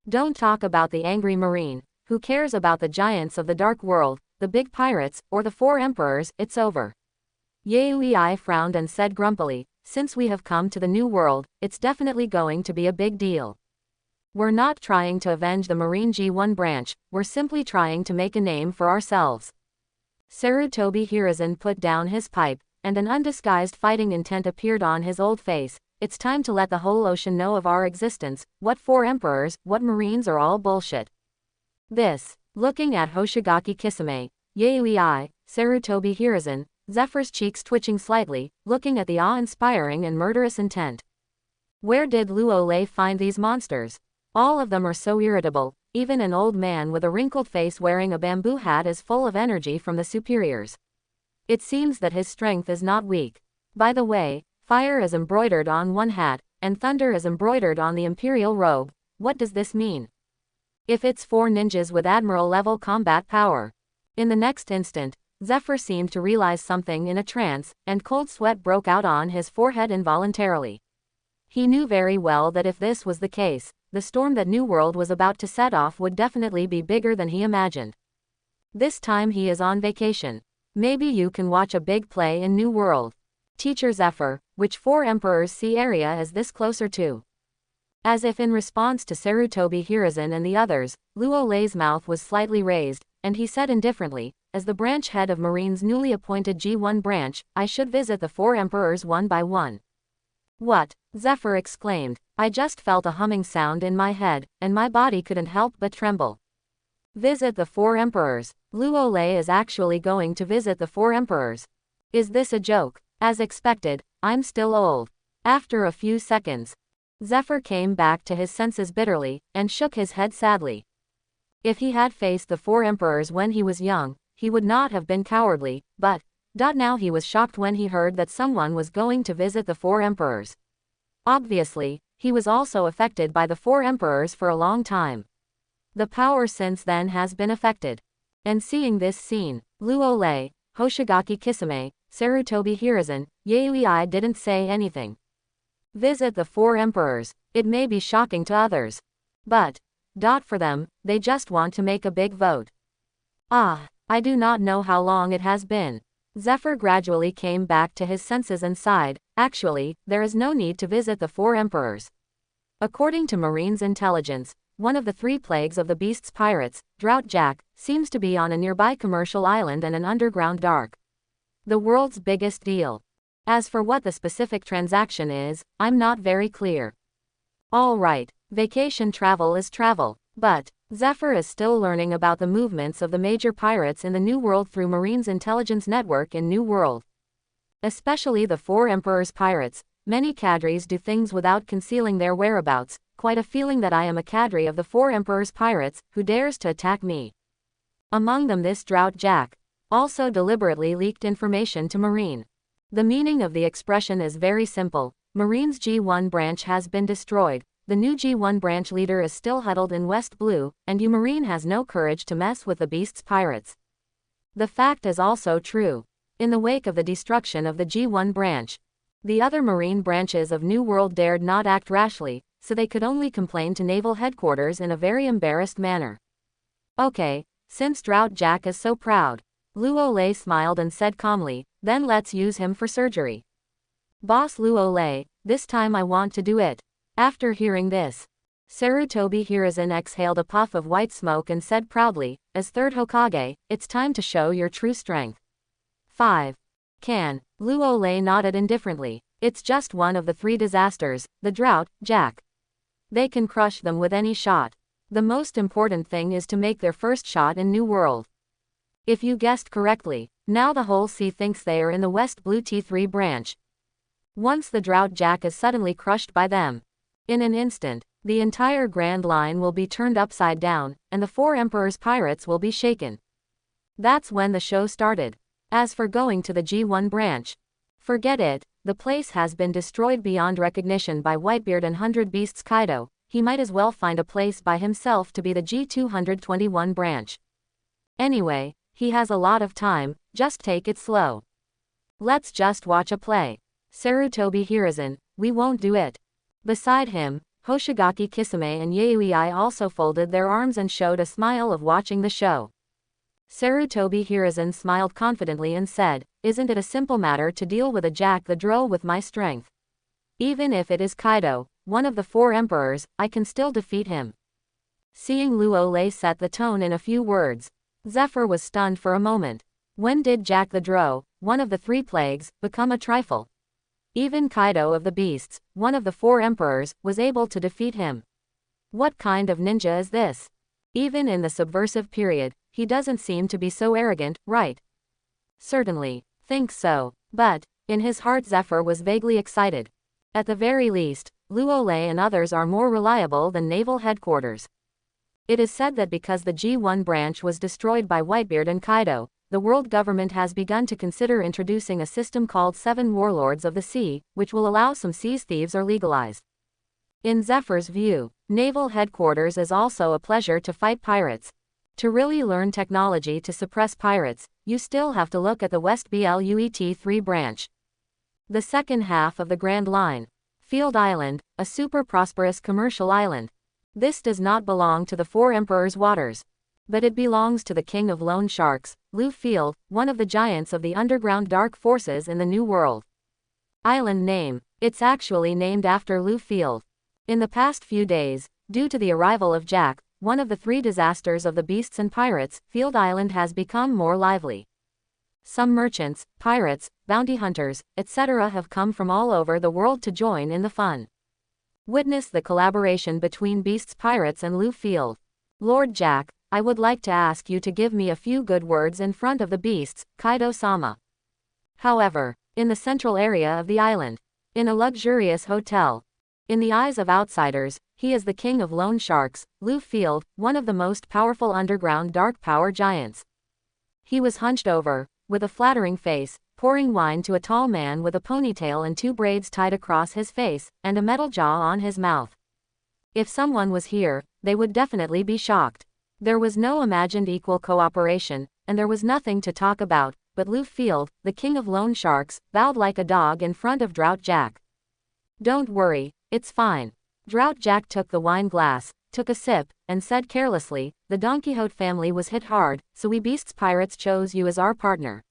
Don't talk about the angry marine. Who cares about the giants of the dark world, the big pirates, or the 4 emperors? It's over. Yaoi frowned and said grumpily, since we have come to the New World, it's definitely going to be a big deal. We're not trying to avenge the Marine G1 branch, we're simply trying to make a name for ourselves. Sarutobi Hiruzen put down his pipe, and an undisguised fighting intent appeared on his old face. It's time to let the whole ocean know of our existence. What 4 emperors, what marines are all bullshit. This. Looking at Hoshigaki Kisame, Yaoi, Sarutobi Hiruzen, Zephyr's cheeks twitching slightly, looking at the awe-inspiring and murderous intent. Where did Luolei find these monsters? All of them are so irritable, even an old man with a wrinkled face wearing a bamboo hat is full of energy from the superiors. It seems that his strength is not weak. By the way, fire is embroidered on one hat, and thunder is embroidered on the imperial robe. What does this mean? If it's 4 ninjas with admiral-level combat power. In the next instant, Zephyr seemed to realize something in a trance, and cold sweat broke out on his forehead involuntarily. He knew very well that if this was the case, the storm that New World was about to set off would definitely be bigger than he imagined. This time he is on vacation. Maybe you can watch a big play in New World. Teacher Zephyr, which 4 emperors sea area is this closer to? As if in response to Sarutobi Hiruzen and the others, Luolei's mouth was slightly raised, and he said indifferently, as the branch head of Marine's newly appointed G1 branch, I should visit the 4 emperors one by one. What? Zephyr exclaimed. I just felt a humming sound in my head, and my body couldn't help but tremble. Visit the 4 emperors. Luolei is actually going to visit the 4 emperors. Is this a joke? As expected, I'm still old. After a few seconds, Zephyr came back to his senses bitterly, and shook his head sadly. If he had faced the 4 emperors when he was young, he would not have been cowardly, but, now he was shocked when he heard that someone was going to visit the 4 emperors. Obviously, he was also affected by the 4 emperors for a long time. The power since then has been affected. And seeing this scene, Luolei, Hoshigaki Kisame, Sarutobi Hiruzen, Yaoi didn't say anything. Visit the 4 emperors. It may be shocking to others. But, for them, they just want to make a big vote. I do not know how long it has been. Zephyr gradually came back to his senses and sighed. Actually, there is no need to visit the 4 emperors. According to Marine's intelligence, one of the 3 plagues of the beast's pirates, Drought Jack, seems to be on a nearby commercial island and an underground dark. The world's biggest deal. As for what the specific transaction is, I'm not very clear. Alright, vacation travel is travel, but Zephyr is still learning about the movements of the major pirates in the New World through Marine's intelligence network in New World. Especially the 4 Emperors pirates, many cadres do things without concealing their whereabouts, quite a feeling that I am a cadre of the 4 Emperors pirates, who dares to attack me. Among them this Drought Jack. Also deliberately leaked information to Marine. The meaning of the expression is very simple. Marine's G1 branch has been destroyed. The new G1 branch leader is still huddled in West Blue, and Marine has no courage to mess with the beast's pirates. The fact is also true. In the wake of the destruction of the G1 branch, the other Marine branches of New World dared not act rashly, so they could only complain to naval headquarters in a very embarrassed manner. Okay, since Drought Jack is so proud, Luolei smiled and said calmly, then let's use him for surgery. Boss Luolei, this time I want to do it. After hearing this, Sarutobi Hiruzen exhaled a puff of white smoke and said proudly, as third Hokage, it's time to show your true strength. 5. Can. Luolei nodded indifferently. It's just one of the 3 disasters, the Drought, Jack. They can crush them with any shot. The most important thing is to make their first shot in New World. If you guessed correctly, now the whole sea thinks they are in the West Blue T3 branch. Once the Drought Jack is suddenly crushed by them. In an instant, The entire Grand Line will be turned upside down, and the four emperors' pirates will be shaken. That's when the show started. As for going to the G1 branch, forget it, the place has been destroyed beyond recognition by Whitebeard and 100 Beasts Kaido. He might as well find a place by himself to be the G221 branch. Anyway, he has a lot of time, just take it slow. Let's just watch a play. Sarutobi Hiruzen, we won't do it. Beside him, Hoshigaki Kisame and Yaoi also folded their arms and showed a smile of watching the show. Sarutobi Hiruzen smiled confidently and said, "Isn't it a simple matter to deal with a Jack the Drow with my strength? Even if it is Kaido, one of the four emperors, I can still defeat him." Seeing Luo Lei set the tone in a few words, Zephyr was stunned for a moment. When did Jack the Drow, one of the three plagues, become a trifle? Even Kaido of the Beasts, one of the four emperors, was able to defeat him. What kind of ninja is this? Even in the subversive period, he doesn't seem to be so arrogant, right? Certainly, think so, but, in his heart Zephyr was vaguely excited. At the very least, Luo Lei and others are more reliable than naval headquarters. It is said that because the G1 branch was destroyed by Whitebeard and Kaido, the world government has begun to consider introducing a system called 7 Warlords of the Sea, which will allow some seas thieves are legalized. In Zephyr's view, naval headquarters is also a pleasure to fight pirates. To really learn technology to suppress pirates, you still have to look at the West Bluet 3 branch. The second half of the Grand Line. Field Island, a super prosperous commercial island. This does not belong to the Four Emperors' waters. But it belongs to the King of Loan Sharks, Lu Field, one of the giants of the underground dark forces in the New World. Island name, it's actually named after Lu Field. In the past few days, due to the arrival of Jack, one of the three disasters of the beasts and pirates, Field Island has become more lively. Some merchants, pirates, bounty hunters, etc. have come from all over the world to join in the fun. Witness the collaboration between Beasts Pirates and Lu Field. Lord Jack, I would like to ask you to give me a few good words in front of the Beasts, Kaido-sama. However, in the central area of the island, in a luxurious hotel. In the eyes of outsiders, he is the king of loan sharks, Lu Field, one of the most powerful underground dark power giants. He was hunched over, with a flattering face, pouring wine to a tall man with a ponytail and two braids tied across his face, and a metal jaw on his mouth. If someone was here, they would definitely be shocked. There was no imagined equal cooperation, and there was nothing to talk about, but Lu Field, the king of loan sharks, bowed like a dog in front of Drought Jack. Don't worry, it's fine. Drought Jack took the wine glass, took a sip, and said carelessly, the Don Quixote family was hit hard, so we Beasts Pirates chose you as our partner.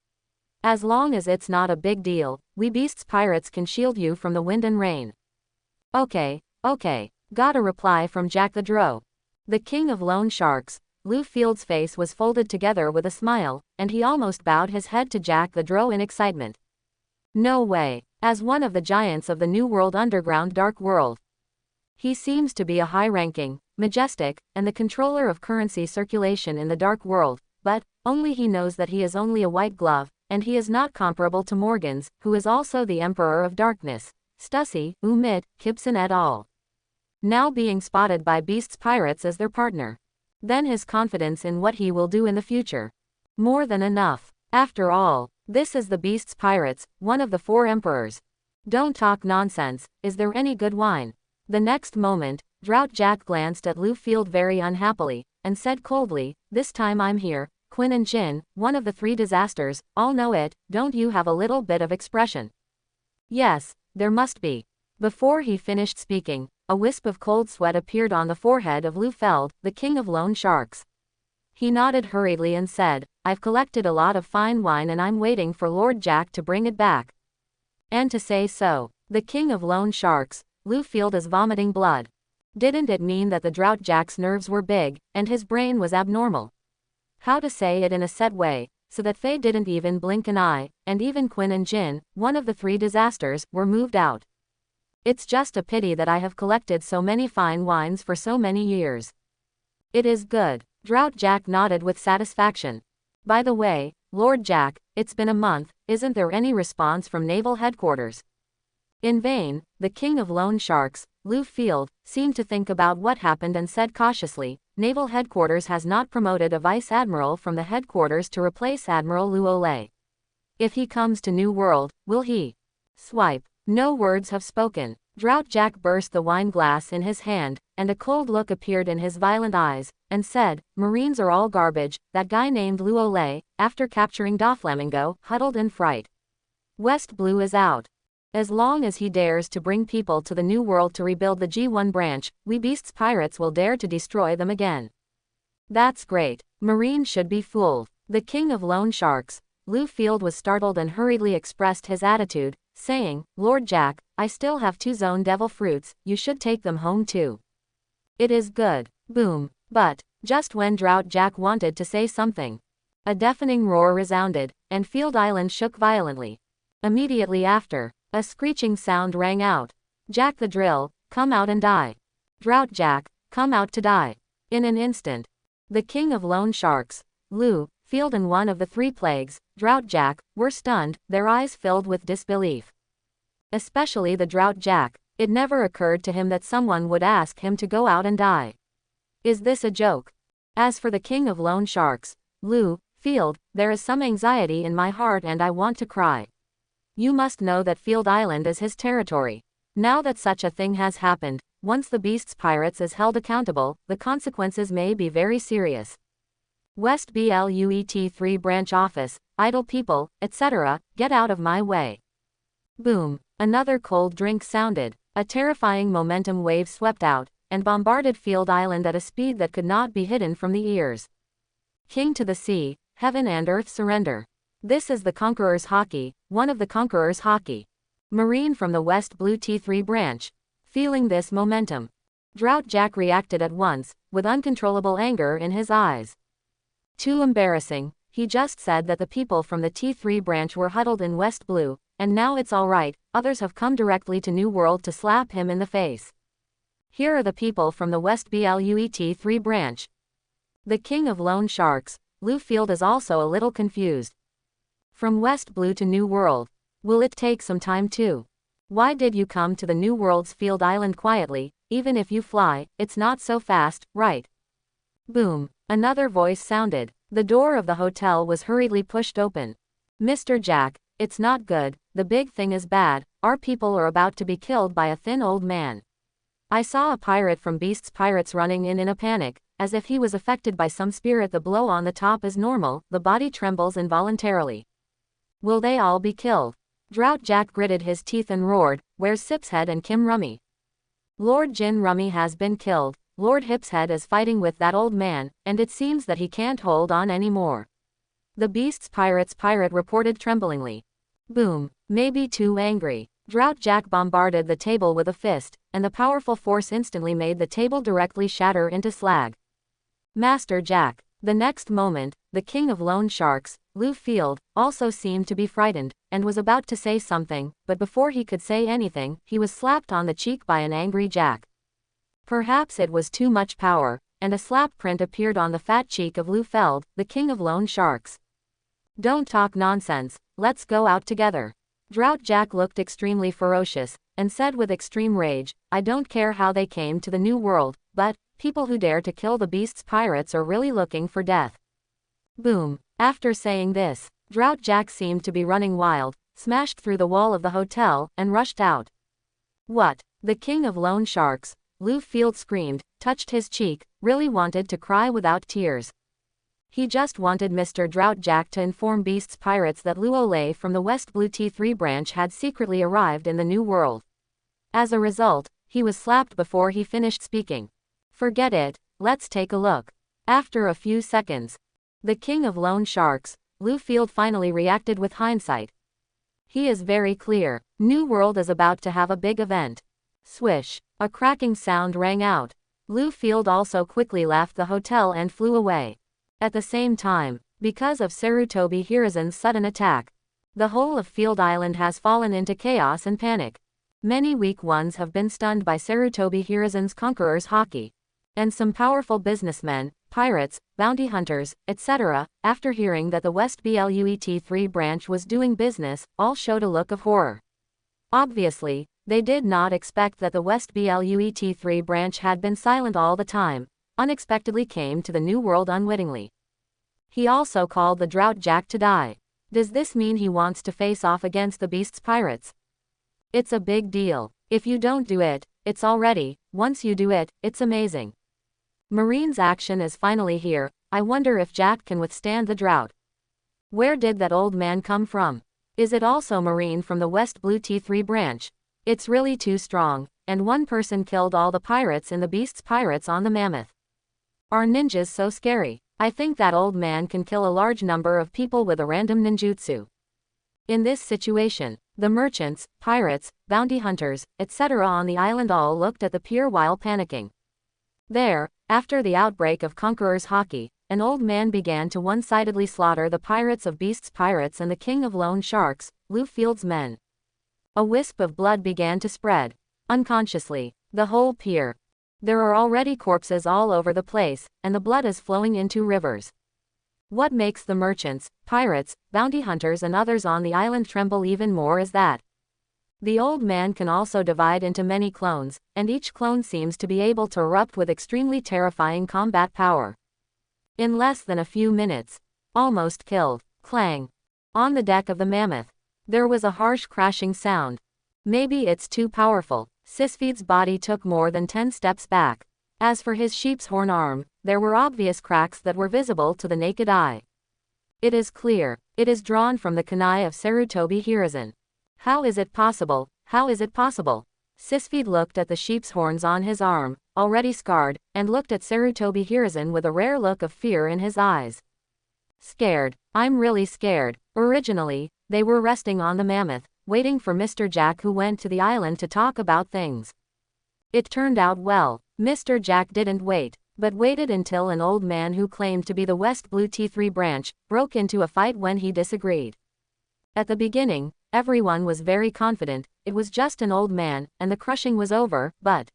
As long as it's not a big deal, we Beasts Pirates can shield you from the wind and rain. Okay, got a reply from Jack the Drow. The king of loan sharks, Lu Field's face was folded together with a smile, and he almost bowed his head to Jack the Drow in excitement. No way, as one of the giants of the New World underground dark world. He seems to be a high-ranking, majestic, and the controller of currency circulation in the dark world, but, only he knows that he is only a white glove, and he is not comparable to Morgans, who is also the Emperor of Darkness, Stussy, Umid, Kibson et al. Now being spotted by Beasts Pirates as their partner. Then his confidence in what he will do in the future. More than enough. After all, this is the Beasts Pirates, one of the four emperors. Don't talk nonsense, is there any good wine? The next moment, Drought Jack glanced at Lu Field very unhappily, and said coldly, this time I'm here, Quinn and Jin, one of the three disasters, all know it, don't you have a little bit of expression? Yes, there must be. Before he finished speaking, a wisp of cold sweat appeared on the forehead of Lu Feld, the king of loan sharks. He nodded hurriedly and said, I've collected a lot of fine wine and I'm waiting for Lord Jack to bring it back. And to say so, the king of loan sharks, Lu Field is vomiting blood. Didn't it mean that the Drought Jack's nerves were big, and his brain was abnormal? How to say it in a set way, so that Faye didn't even blink an eye, and even Quinn and Jin, one of the three disasters, were moved out. It's just a pity that I have collected so many fine wines for so many years. It is good. Drought Jack nodded with satisfaction. By the way, Lord Jack, it's been a month, isn't there any response from Naval Headquarters? In vain, the king of loan sharks, Lu Field, seemed to think about what happened and said cautiously, Naval Headquarters has not promoted a vice admiral from the headquarters to replace Admiral Lu Ole. If he comes to New World, will he swipe? No words have spoken. Drought Jack burst the wine glass in his hand, and a cold look appeared in his violent eyes, and said, Marines are all garbage. That guy named Lu Ole, after capturing Doflamingo, huddled in fright. West Blue is out. As long as he dares to bring people to the New World to rebuild the G1 branch, we Beasts pirates will dare to destroy them again. That's great. Marine should be fooled. The king of loan sharks, Lu Field, was startled and hurriedly expressed his attitude, saying, Lord Jack, I still have 2 zone devil fruits, you should take them home too. It is good. Boom. But, just when Drought Jack wanted to say something, a deafening roar resounded, and Field Island shook violently. Immediately after, a screeching sound rang out. Jack the Drill, come out and die. Drought Jack, come out to die. In an instant, the king of loan sharks, Lu Field, and one of the 3 plagues, Drought Jack, were stunned, their eyes filled with disbelief. Especially the Drought Jack. It never occurred to him that someone would ask him to go out and die. Is this a joke? As for the king of loan sharks, Lu Field, there is some anxiety in my heart and I want to cry. You must know that Field Island is his territory. Now that such a thing has happened, once the Beasts Pirates is held accountable, the consequences may be very serious. West BLUET 3 branch office, idle people, etc., get out of my way. Boom. Another cold drink sounded. A terrifying momentum wave swept out, and bombarded Field Island at a speed that could not be hidden from the ears. King to the sea, heaven and earth surrender. This is the Conqueror's Hockey, one of the Conqueror's Hockey. Marine from the West Blue T3 branch. Feeling this momentum, Drought Jack reacted at once, with uncontrollable anger in his eyes. Too embarrassing, he just said that the people from the T3 branch were huddled in West Blue, and now it's alright, others have come directly to New World to slap him in the face. Here are the people from the West BLUET 3 branch. The king of loan sharks, Lu Field, is also a little confused. From West Blue to New World. Will it take some time too? Why did you come to the New World's Field Island quietly? Even if you fly, it's not so fast, right? Boom. Another voice sounded. The door of the hotel was hurriedly pushed open. Mr. Jack, it's not good, the big thing is bad, our people are about to be killed by a thin old man. I saw a pirate from Beasts Pirates running in a panic, as if he was affected by some spirit. The blow on the top is normal, the body trembles involuntarily. Will they all be killed? Drought Jack gritted his teeth and roared, where's Sipshead and Kim Rummy? Lord Jin Rummy has been killed, Lord Hipshead is fighting with that old man, and it seems that he can't hold on anymore. The Beasts Pirates pirate reported tremblingly. Boom. Maybe too angry. Drought Jack bombarded the table with a fist, and the powerful force instantly made the table directly shatter into slag. Master Jack. The next moment, the king of loan sharks, Lu Field, also seemed to be frightened, and was about to say something, but before he could say anything, he was slapped on the cheek by an angry Jack. Perhaps it was too much power, and a slap print appeared on the fat cheek of Lu Field, the king of loan sharks. Don't talk nonsense, let's go out together. Drought Jack looked extremely ferocious, and said with extreme rage, I don't care how they came to the New World, but people who dare to kill the Beasts Pirates are really looking for death. Boom. After saying this, Drought Jack seemed to be running wild, smashed through the wall of the hotel, and rushed out. What? The king of loan sharks, Lu Field screamed, touched his cheek, really wanted to cry without tears. He just wanted Mr. Drought Jack to inform Beasts Pirates that Lu Ole from the West Blue T3 branch had secretly arrived in the New World. As a result, he was slapped before he finished speaking. Forget it, let's take a look. After a few seconds, the king of loan sharks, Lu Field, finally reacted with hindsight. He is very clear. New World is about to have a big event. Swish. A cracking sound rang out. Lu Field also quickly left the hotel and flew away. At the same time, because of Sarutobi Hiruzen's sudden attack, the whole of Field Island has fallen into chaos and panic. Many weak ones have been stunned by Sarutobi Hiruzen's Conqueror's Hockey. And some powerful businessmen, pirates, bounty hunters, etc., after hearing that the West BLUET 3 branch was doing business, all showed a look of horror. Obviously, they did not expect that the West Bluet3 branch had been silent all the time, unexpectedly came to the New World unwittingly. He also called the Drought Jack to die. Does this mean he wants to face off against the Beast's pirates? It's a big deal. If you don't do it, it's already, once you do it, it's amazing. Marine's action is finally here. I wonder if Jack can withstand the drought. Where did that old man come from? Is it also Marine from the West Bluet3 branch? It's really too strong, and one person killed all the pirates in the Beast's pirates on the Mammoth. Are ninjas so scary? I think that old man can kill a large number of people with a random ninjutsu. In this situation, the merchants, pirates, bounty hunters, etc. on the island all looked at the pier while panicking. There, after the outbreak of Conqueror's Haki, an old man began to one-sidedly slaughter the pirates of Beast's pirates and the king of Lone Sharks, Bluefield's men. A wisp of blood began to spread. Unconsciously, the whole pier. There are already corpses all over the place, and the blood is flowing into rivers. What makes the merchants, pirates, bounty hunters and others on the island tremble even more is that the old man can also divide into many clones, and each clone seems to be able to erupt with extremely terrifying combat power. In less than a few minutes, almost killed. Clang. On the deck of the Mammoth, there was a harsh crashing sound. Maybe it's too powerful. Sisfeed's body took more than 10 steps back. As for his sheep's horn arm, there were obvious cracks that were visible to the naked eye. It is clear. It is drawn from the kunai of Sarutobi Hiruzen. How is it possible? How is it possible? Sisfeed looked at the sheep's horns on his arm, already scarred, and looked at Sarutobi Hiruzen with a rare look of fear in his eyes. Scared. I'm really scared. Originally, they were resting on the Mammoth, waiting for Mr. Jack, who went to the island to talk about things. It turned out well. Mr. Jack didn't wait, but waited until an old man who claimed to be the West Bluet3 branch broke into a fight when he disagreed. At the beginning, everyone was very confident it was just an old man and the crushing was over, but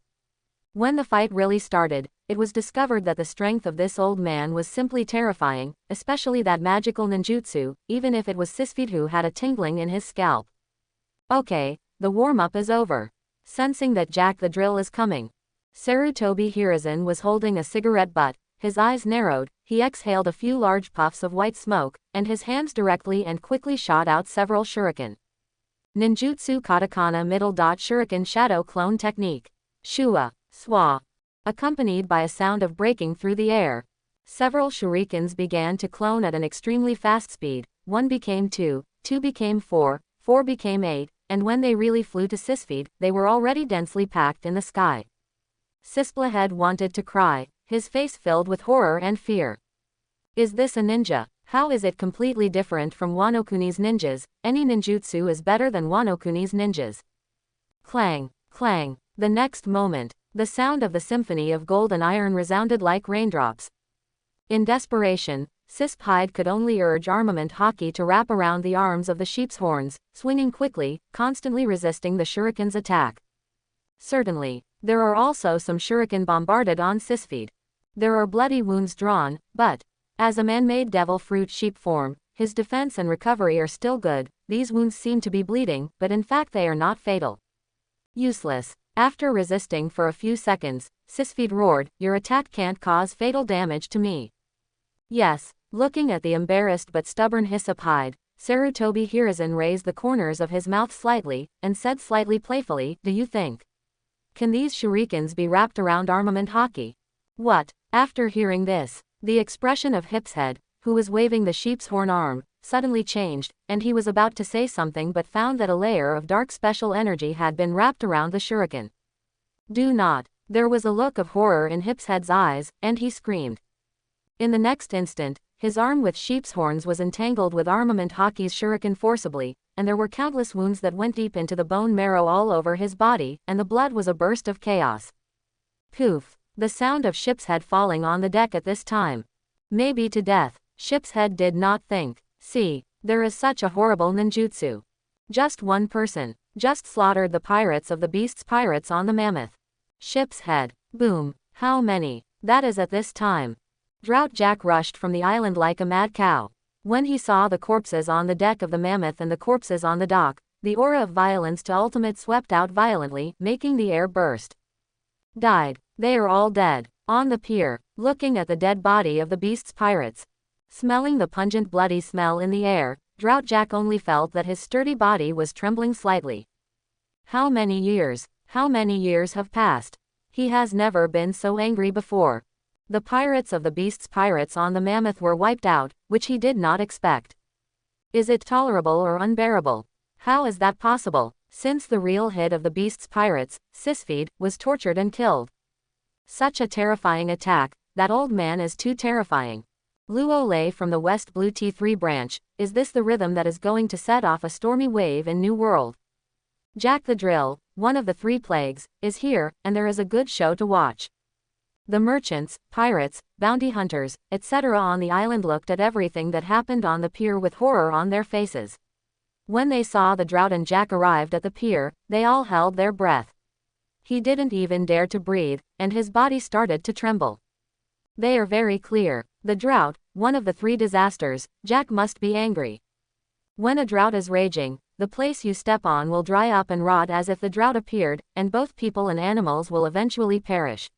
when the fight really started, it was discovered that the strength of this old man was simply terrifying, especially that magical ninjutsu, even if it was Sisfeed who had a tingling in his scalp. Okay, the warm-up is over. Sensing that Jack the Drill is coming, Sarutobi Hiruzen was holding a cigarette butt, his eyes narrowed, he exhaled a few large puffs of white smoke, and his hands directly and quickly shot out several shuriken. Ninjutsu Katakana Middle Dot Shuriken Shadow Clone Technique. Shua, Swa. Accompanied by a sound of breaking through the air. Several shurikens began to clone at an extremely fast speed. 1 became 2, 2 became 4, 4 became 8, and when they really flew to Sisfeed, they were already densely packed in the sky. Sisplahead wanted to cry, his face filled with horror and fear. Is this a ninja? How is it completely different from Wano-kuni's ninjas? Any ninjutsu is better than Wano-kuni's ninjas. Clang, clang. The next moment, the sound of the symphony of gold and iron resounded like raindrops. In desperation, Sisphide could only urge armament Haki to wrap around the arms of the sheep's horns, swinging quickly, constantly resisting the shuriken's attack. Certainly, there are also some shuriken bombarded on Sisfeed. There are bloody wounds drawn, but as a man-made devil fruit sheep form, his defense and recovery are still good. These wounds seem to be bleeding, but in fact they are not fatal. Useless. After resisting for a few seconds, Sisfeed roared, "Your attack can't cause fatal damage to me." Yes. Looking at the embarrassed but stubborn Hisupide, Sarutobi Hiruzen raised the corners of his mouth slightly, and said slightly playfully, "Do you think can these shurikens be wrapped around armament Haki?" What? After hearing this, the expression of Hipshead, who was waving the sheep's horn arm, suddenly changed, and he was about to say something but found that a layer of dark special energy had been wrapped around the shuriken. Do not. There was a look of horror in Hipshead's eyes, and he screamed. In the next instant, his arm with sheep's horns was entangled with armament Haki's shuriken forcibly, and there were countless wounds that went deep into the bone marrow all over his body, and the blood was a burst of chaos. Poof. The sound of Shipshead falling on the deck at this time. Maybe to death. Shipshead did not think. See, there is such a horrible ninjutsu. Just one person. Just slaughtered the pirates of the Beast's pirates on the Mammoth. Shipshead. Boom. How many? That is at this time. Drought Jack rushed from the island like a mad cow. When he saw the corpses on the deck of the Mammoth and the corpses on the dock, The aura of violence to ultimate swept out violently, making the air burst. Died. They are all dead. On the pier, looking at the dead body of the beast's pirates. Smelling the pungent bloody smell in the air, Drought Jack only felt that his sturdy body was trembling slightly. How many years have passed? He has never been so angry before. The pirates of the beast's pirates on the Mammoth were wiped out, which he did not expect. Is it tolerable or unbearable? How is that possible, since the real head of the beast's pirates, Sisfeed, was tortured and killed? Such a terrifying attack, that old man is too terrifying. Luo from the West Blue T3 branch, is this the rhythm that is going to set off a stormy wave in New World? Jack the Drill, one of the three plagues, is here, and there is a good show to watch. The merchants, pirates, bounty hunters, etc. on the island looked at everything that happened on the pier with horror on their faces. When they saw the Drought and Jack arrived at the pier, they all held their breath. He didn't even dare to breathe, and his body started to tremble. They are very clear. The Drought, one of the three disasters, Jack must be angry. When a drought is raging, the place you step on will dry up and rot as if the drought appeared, and both people and animals will eventually perish.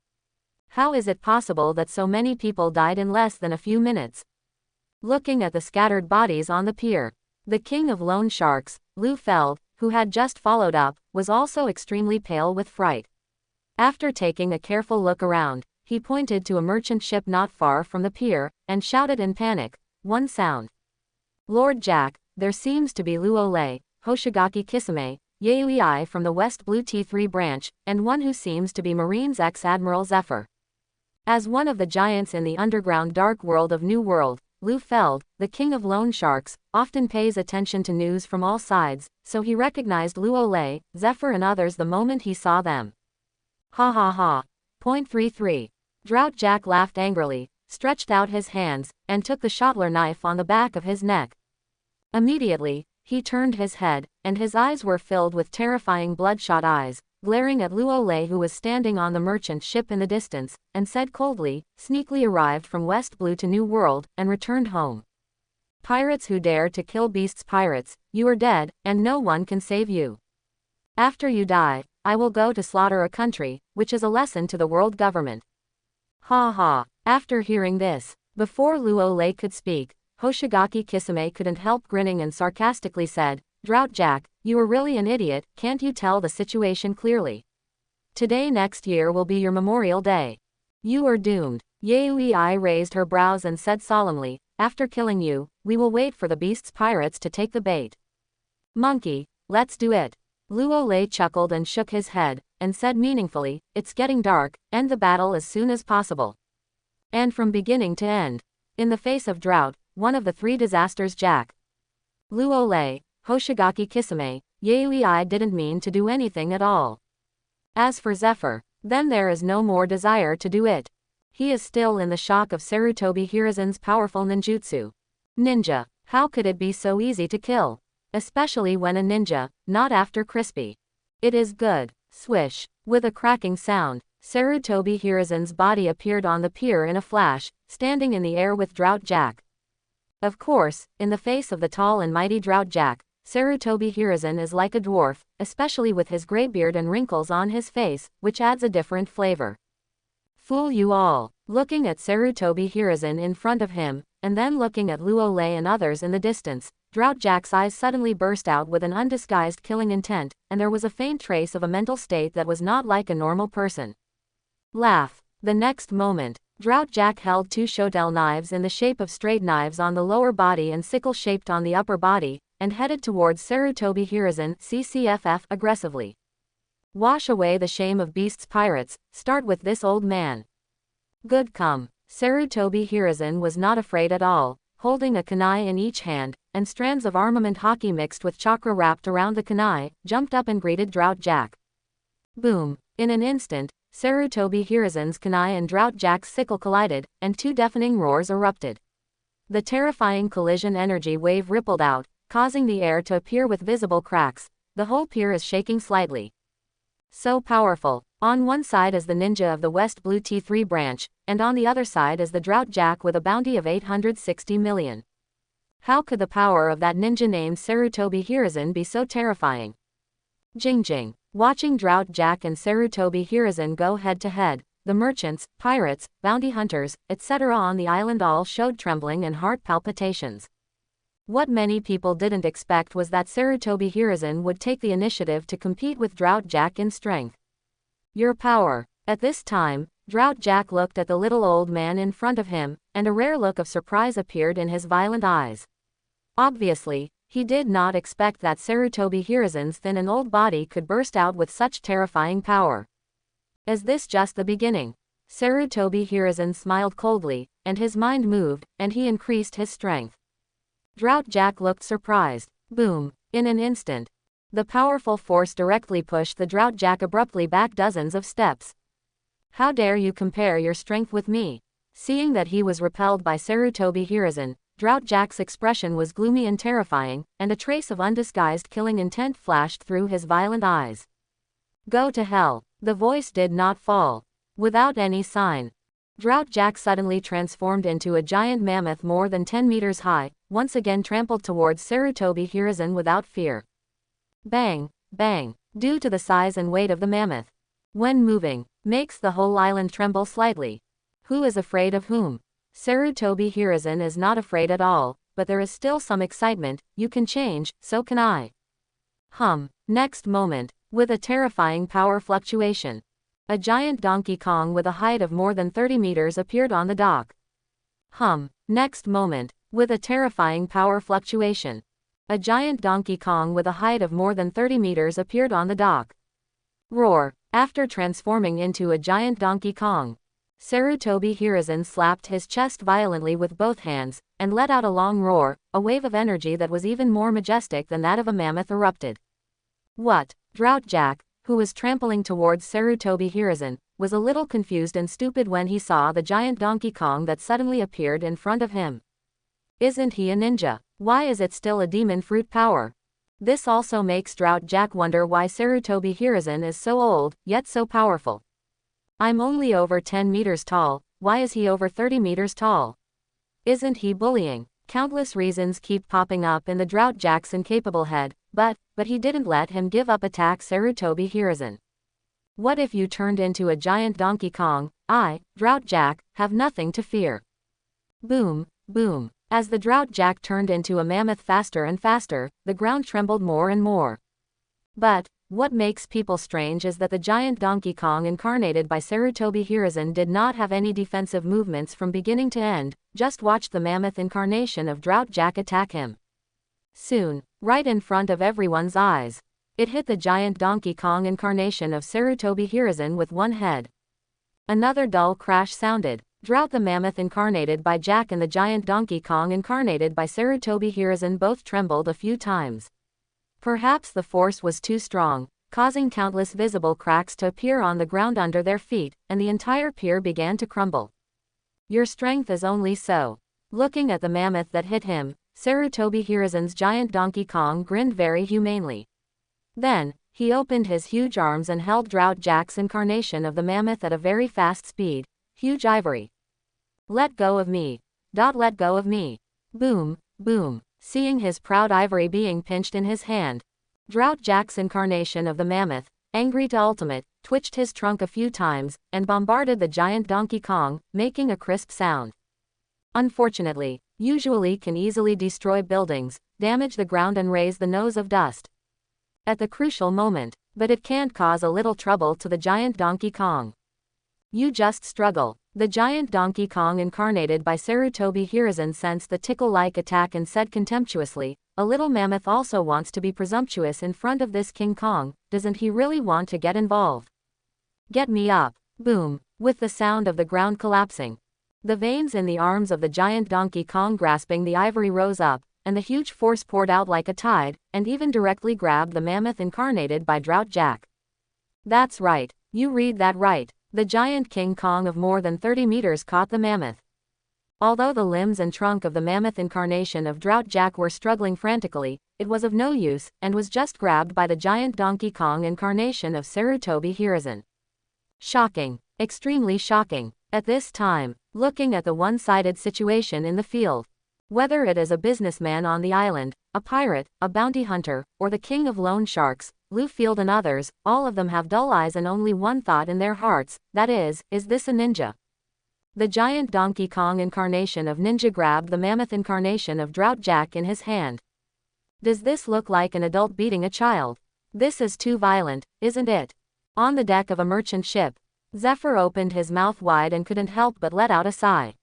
How is it possible that so many people died in less than a few minutes? Looking at the scattered bodies on the pier, the king of loan sharks, Lu Feld, who had just followed up, was also extremely pale with fright. After taking a careful look around, he pointed to a merchant ship not far from the pier, and shouted in panic, one sound. Lord Jack, there seems to be Luo, Hoshigaki Kisame, Yui from the West Blue T3 branch, and one who seems to be Marine's ex-Admiral Zephyr. As one of the giants in the underground dark world of New World, Lu Feld, the king of loan sharks, often pays attention to news from all sides, so he recognized Luo, Zephyr and others the moment he saw them. Ha ha ha. Point 33. Drought Jack laughed angrily, stretched out his hands, and took the shottler knife on the back of his neck. Immediately, he turned his head, and his eyes were filled with terrifying bloodshot eyes, glaring at Luo who was standing on the merchant ship in the distance, and said coldly, sneakily arrived from West Blue to New World, and returned home. Pirates who dare to kill beasts pirates, you are dead, and no one can save you. After you die, I will go to slaughter a country, which is a lesson to the world government. Ha ha. After hearing this, before Luo could speak, Hoshigaki Kisame couldn't help grinning and sarcastically said, Drought Jack, you are really an idiot, can't you tell the situation clearly? Today next year will be your Memorial Day. You are doomed. Yui raised her brows and said solemnly, after killing you, we will wait for the beast's pirates to take the bait. Monkey, let's do it. Luo chuckled and shook his head, and said meaningfully, it's getting dark, end the battle as soon as possible. And from beginning to end. In the face of drought, one of the three disasters Jack, Luo, Hoshigaki Kisame, Yui didn't mean to do anything at all. As for Zephyr, then there is no more desire to do it. He is still in the shock of Sarutobi Hiruzen's powerful ninjutsu. Ninja, how could it be so easy to kill? Especially when a ninja, not after Crispy. It is good. Swish. With a cracking sound, Sarutobi Hiruzen's body appeared on the pier in a flash, standing in the air with Drought Jack. Of course, in the face of the tall and mighty Drought Jack, Sarutobi Hiruzen is like a dwarf, especially with his gray beard and wrinkles on his face, which adds a different flavor. Fool you all. Looking at Sarutobi Hiruzen in front of him, and then looking at Luo and others in the distance, Drought Jack's eyes suddenly burst out with an undisguised killing intent, and there was a faint trace of a mental state that was not like a normal person. Laugh. The next moment, Drought Jack held two shotel knives in the shape of straight knives on the lower body and sickle-shaped on the upper body, and headed towards Sarutobi Hiruzen CCFF aggressively. Wash away the shame of beasts pirates, start with this old man. Good come. Sarutobi Hiruzen was not afraid at all, holding a kunai in each hand, and strands of armament hockey mixed with chakra wrapped around the kunai, jumped up and greeted Drought Jack. Boom. In an instant, Sarutobi Hiruzen's kunai and Drought Jack's sickle collided, and two deafening roars erupted. The terrifying collision energy wave rippled out, causing the air to appear with visible cracks. The whole pier is shaking slightly. So powerful. On one side is the ninja of the West Blue T3 branch, and on the other side is the Drought Jack with a bounty of 860 million. How could the power of that ninja named Sarutobi Hiruzen be so terrifying? Jing. Watching Drought Jack and Sarutobi Hiruzen go head to head, the merchants, pirates, bounty hunters, etc. on the island all showed trembling and heart palpitations. What many people didn't expect was that Sarutobi Hiruzen would take the initiative to compete with Drought Jack in strength. Your power. At this time, Drought Jack looked at the little old man in front of him, and a rare look of surprise appeared in his violent eyes. Obviously, he did not expect that Sarutobi Hiruzen's thin and old body could burst out with such terrifying power. Is this just the beginning? Sarutobi Hiruzen smiled coldly, and his mind moved, and he increased his strength. Drought Jack looked surprised. Boom! In an instant, the powerful force directly pushed the Drought Jack abruptly back dozens of steps. How dare you compare your strength with me? Seeing that he was repelled by Sarutobi Hiruzen, Drought Jack's expression was gloomy and terrifying, and a trace of undisguised killing intent flashed through his violent eyes. Go to hell. The voice did not fall. Without any sign, Drought Jack suddenly transformed into a giant mammoth more than 10 meters high, once again trampled towards Sarutobi Hiruzen without fear. Bang, bang. Due to the size and weight of the mammoth, when moving, makes the whole island tremble slightly. Who is afraid of whom? Sarutobi Hiruzen is not afraid at all, but there is still some excitement. You can change, so can I. Next moment, with a terrifying power fluctuation, a giant Donkey Kong with a height of more than 30 meters appeared on the dock. Next moment, with a terrifying power fluctuation, a giant Donkey Kong with a height of more than 30 meters appeared on the dock. Roar! After transforming into a giant Donkey Kong, Sarutobi Hiruzen slapped his chest violently with both hands, and let out a long roar. A wave of energy that was even more majestic than that of a mammoth erupted. What? Drought Jack, who was trampling towards Sarutobi Hiruzen, was a little confused and stupid when he saw the giant Donkey Kong that suddenly appeared in front of him. Isn't he a ninja? Why is it still a demon fruit power? This also makes Drought Jack wonder why Sarutobi Hiruzen is so old, yet so powerful. I'm only over 10 meters tall, why is he over 30 meters tall? Isn't he bullying? Countless reasons keep popping up in the Drought Jack's incapable head, but he didn't let him give up attack Sarutobi Hiruzen. What if you turned into a giant Donkey Kong? I, Drought Jack, have nothing to fear. Boom, boom. As the Drought Jack turned into a mammoth faster and faster, the ground trembled more and more. But what makes people strange is that the giant Donkey Kong incarnated by Sarutobi Hiruzen did not have any defensive movements from beginning to end. Just watch the mammoth incarnation of Drought Jack attack him. Soon, right in front of everyone's eyes, it hit the giant Donkey Kong incarnation of Sarutobi Hiruzen with one head. Another dull crash sounded. Drought the mammoth incarnated by Jack and the giant Donkey Kong incarnated by Sarutobi Hiruzen both trembled a few times. Perhaps the force was too strong, causing countless visible cracks to appear on the ground under their feet, and the entire pier began to crumble. Your strength is only so. Looking at the mammoth that hit him, Sarutobi Hiruzen's giant Donkey Kong grinned very humanely. Then, he opened his huge arms and held Drought Jack's incarnation of the mammoth at a very fast speed. Huge ivory. Let go of me. Let go of me. Boom, boom. Seeing his proud ivory being pinched in his hand, Drought Jack's incarnation of the mammoth, angry to ultimate, twitched his trunk a few times, and bombarded the giant Donkey Kong, making a crisp sound. Unfortunately, usually can easily destroy buildings, damage the ground and raise the nose of dust at the crucial moment, but it can't cause a little trouble to the giant Donkey Kong. You just struggle. The giant Donkey Kong incarnated by Sarutobi Hiruzen sensed the tickle-like attack and said contemptuously, a little mammoth also wants to be presumptuous in front of this King Kong, doesn't he really want to get involved? Get me up. Boom. With the sound of the ground collapsing, the veins in the arms of the giant Donkey Kong grasping the ivory rose up, and the huge force poured out like a tide, and even directly grabbed the mammoth incarnated by Drought Jack. That's right. You read that right. The giant King Kong of more than 30 meters caught the mammoth. Although the limbs and trunk of the mammoth incarnation of Drought Jack were struggling frantically, it was of no use, and was just grabbed by the giant Donkey Kong incarnation of Sarutobi Hiruzen. Shocking. Extremely shocking. At this time, looking at the one-sided situation in the field, Whether it is a businessman on the island, a pirate, a bounty hunter, or the king of loan sharks, Luffy and others, all of them have dull eyes and only one thought in their hearts, that is this a ninja? The giant Donkey Kong incarnation of Ninja grabbed the mammoth incarnation of Drought Jack in his hand. Does this look like an adult beating a child? This is too violent, isn't it? On the deck of a merchant ship, Zephyr opened his mouth wide and couldn't help but let out a sigh.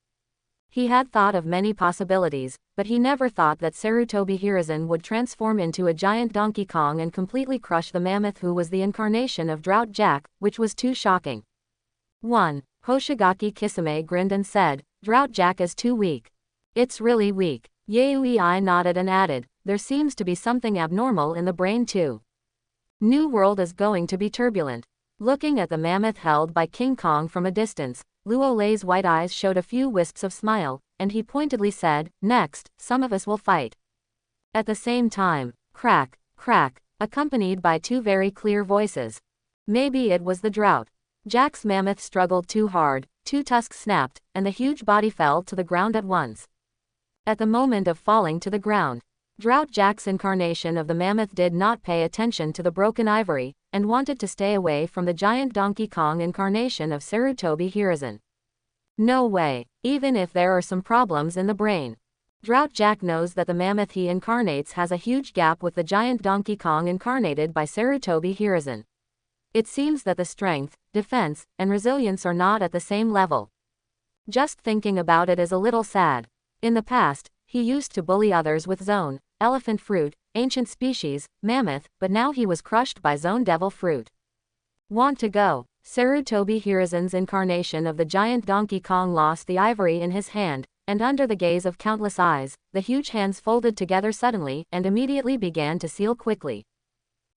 He had thought of many possibilities, but he never thought that Sarutobi Hiruzen would transform into a giant Donkey Kong and completely crush the mammoth who was the incarnation of Drought Jack, which was too shocking. 1. Hoshigaki Kisame grinned and said, Drought Jack is too weak. It's really weak. Yaoi nodded and added, there seems to be something abnormal in the brain too. New World is going to be turbulent. Looking at the mammoth held by King Kong from a distance, Luo Lei's white eyes showed a few wisps of smile, and he pointedly said, next, some of us will fight. At the same time, crack, crack, accompanied by two very clear voices. Maybe it was the drought. Jack's mammoth struggled too hard, two tusks snapped, and the huge body fell to the ground at once. At the moment of falling to the ground, Drought Jack's incarnation of the mammoth did not pay attention to the broken ivory, and wanted to stay away from the giant Donkey Kong incarnation of Sarutobi Hiruzen. No way, even if there are some problems in the brain. Drought Jack knows that the mammoth he incarnates has a huge gap with the giant Donkey Kong incarnated by Sarutobi Hiruzen. It seems that the strength, defense, and resilience are not at the same level. Just thinking about it is a little sad. In the past, he used to bully others with Zone, Elephant Fruit, Ancient Species, Mammoth, but now he was crushed by Zone Devil Fruit. Want to go? Sarutobi Hiruzen's incarnation of the giant Donkey Kong lost the ivory in his hand, and under the gaze of countless eyes, the huge hands folded together suddenly and immediately began to seal quickly.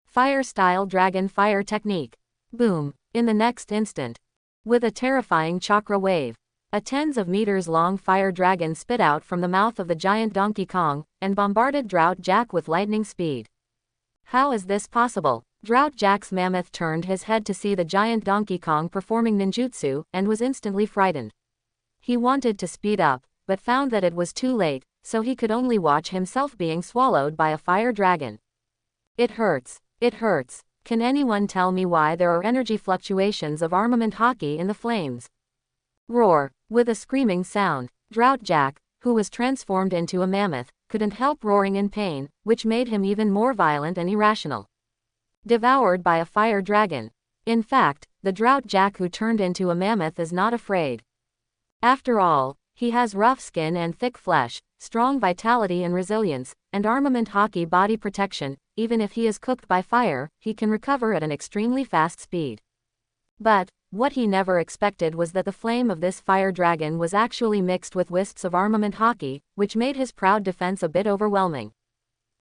Fire-style dragon fire technique. Boom. In the next instant. With a terrifying chakra wave, a tens of meters long fire dragon spit out from the mouth of the giant Donkey Kong, and bombarded Drought Jack with lightning speed. How is this possible? Drought Jack's mammoth turned his head to see the giant Donkey Kong performing ninjutsu, and was instantly frightened. He wanted to speed up, but found that it was too late, so he could only watch himself being swallowed by a fire dragon. It hurts. It hurts. Can anyone tell me why there are energy fluctuations of armament hockey in the flames? Roar. With a screaming sound, Drought Jack, who was transformed into a mammoth, couldn't help roaring in pain, which made him even more violent and irrational. Devoured by a fire dragon. In fact, the Drought Jack who turned into a mammoth is not afraid. After all, he has rough skin and thick flesh, strong vitality and resilience, and armament hockey body protection. Even if he is cooked by fire, he can recover at an extremely fast speed. But what he never expected was that the flame of this fire dragon was actually mixed with wisps of armament hockey, which made his proud defense a bit overwhelming.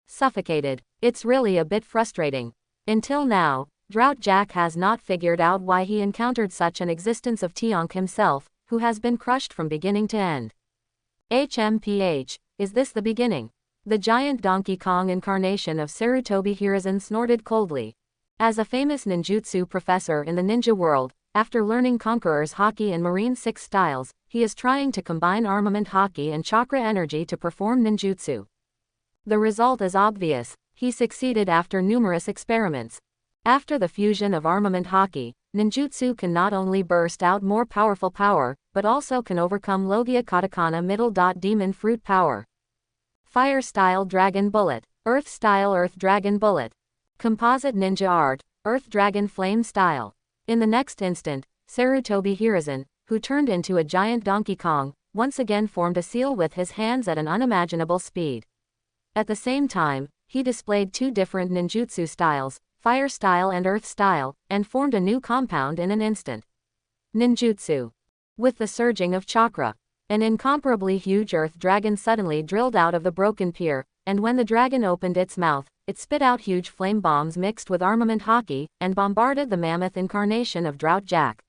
Suffocated. It's really a bit frustrating. Until now, Drought Jack has not figured out why he encountered such an existence of Tionk himself, who has been crushed from beginning to end. HMPH, is this the beginning? The giant Donkey Kong incarnation of Sarutobi Hiruzen snorted coldly. As a famous ninjutsu professor in the ninja world, after learning Conqueror's Haki and Marine 6 styles, he is trying to combine armament Haki and chakra energy to perform ninjutsu. The result is obvious. He succeeded after numerous experiments. After the fusion of armament Haki, ninjutsu can not only burst out more powerful power, but also can overcome Logia Katakana middle dot demon fruit power. Fire-style dragon bullet. Earth-style earth dragon bullet. Composite ninja art, earth dragon flame style. In the next instant, Sarutobi Hiruzen, who turned into a giant Donkey Kong, once again formed a seal with his hands at an unimaginable speed. At the same time, he displayed two different ninjutsu styles, fire style and earth style, and formed a new compound in an instant. Ninjutsu. With the surging of chakra, an incomparably huge earth dragon suddenly drilled out of the broken pier, and when the dragon opened its mouth, it spit out huge flame bombs mixed with armament Haki, and bombarded the mammoth incarnation of Drought Jack.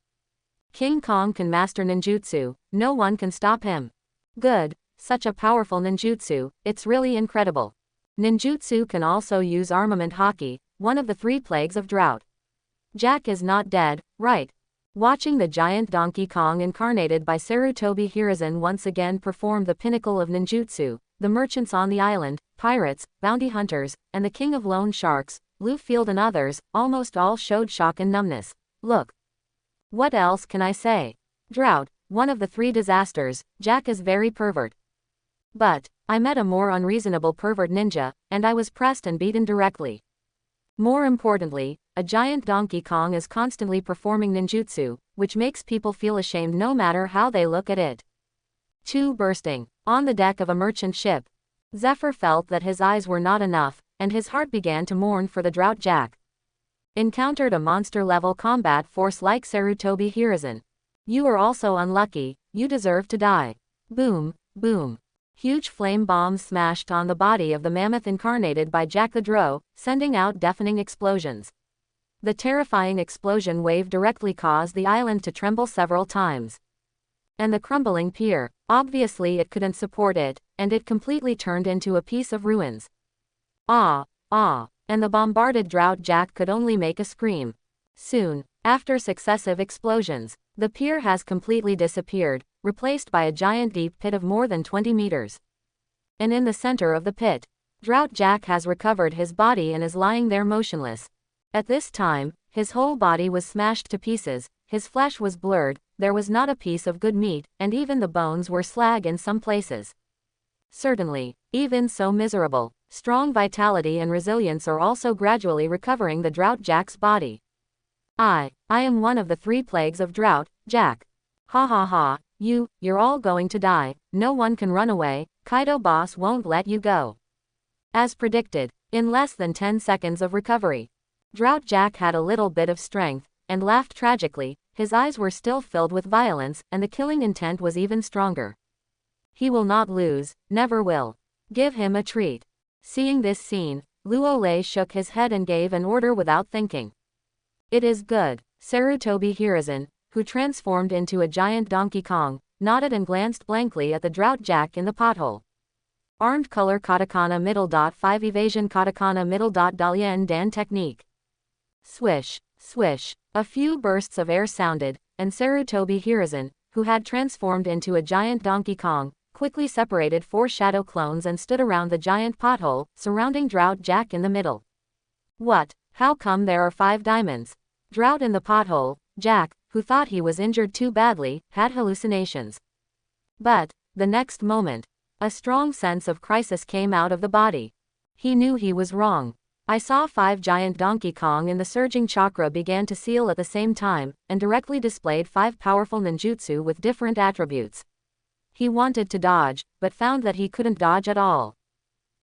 King Kong can master ninjutsu, no one can stop him. Good, such a powerful ninjutsu, it's really incredible. Ninjutsu can also use armament Haki, one of the 3 plagues of drought. Jack is not dead, right? Watching the giant Donkey Kong incarnated by Sarutobi Hiruzen once again perform the pinnacle of ninjutsu, the merchants on the island, pirates, bounty hunters, and the king of loan sharks, Bluefield and others, almost all showed shock and numbness. Look. What else can I say? Drought, one of the three disasters, Jack is very pervert. But, I met a more unreasonable pervert ninja, and I was pressed and beaten directly. More importantly, a giant Donkey Kong is constantly performing ninjutsu, which makes people feel ashamed no matter how they look at it. 2. Bursting. On the deck of a merchant ship. Zephyr felt that his eyes were not enough, and his heart began to mourn for the Drought Jack. Encountered a monster-level combat force like Sarutobi Hiruzen. You are also unlucky, you deserve to die. Boom, boom. Huge flame bombs smashed on the body of the mammoth incarnated by Jack the Drow, sending out deafening explosions. The terrifying explosion wave directly caused the island to tremble several times. And the crumbling pier, obviously it couldn't support it, and it completely turned into a piece of ruins. Ah, and the bombarded Drought Jack could only make a scream. Soon, after successive explosions, the pier has completely disappeared, replaced by a giant deep pit of more than 20 meters. And in the center of the pit, Drought Jack has recovered his body and is lying there motionless. At this time, his whole body was smashed to pieces, his flesh was blurred, there was not a piece of good meat, and even the bones were slag in some places. Certainly, even so miserable, strong vitality and resilience are also gradually recovering the Drought Jack's body. I am one of the 3 plagues of Drought, Jack. Ha ha ha, you're all going to die, no one can run away, Kaido boss won't let you go. As predicted, in less than 10 seconds of recovery, Drought Jack had a little bit of strength, and laughed tragically, his eyes were still filled with violence, and the killing intent was even stronger. He will not lose, never will. Give him a treat. Seeing this scene, Luolei shook his head and gave an order without thinking. It is good. Sarutobi Hiruzen, who transformed into a giant Donkey Kong, nodded and glanced blankly at the Drought Jack in the pothole. Armed color katakana middle dot 5 evasion katakana middle dot Dalian Dan technique. Swish, swish. A few bursts of air sounded, and Sarutobi Hiruzen, who had transformed into a giant Donkey Kong, quickly separated 4 shadow clones and stood around the giant pothole, surrounding Drought Jack in the middle. What? How come there are 5 diamonds? Drought in the pothole, Jack, who thought he was injured too badly, had hallucinations. But, the next moment, a strong sense of crisis came out of the body. He knew he was wrong. I saw 5 giant Donkey Kong in the surging chakra began to seal at the same time, and directly displayed 5 powerful ninjutsu with different attributes. He wanted to dodge, but found that he couldn't dodge at all.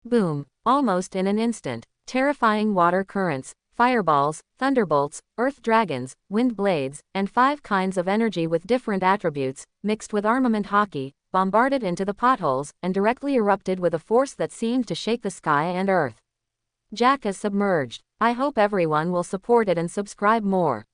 Boom, almost in an instant, terrifying water currents, fireballs, thunderbolts, earth dragons, wind blades, and 5 kinds of energy with different attributes, mixed with armament hockey, bombarded into the potholes, and directly erupted with a force that seemed to shake the sky and earth. Jack is submerged. I hope everyone will support it and subscribe more.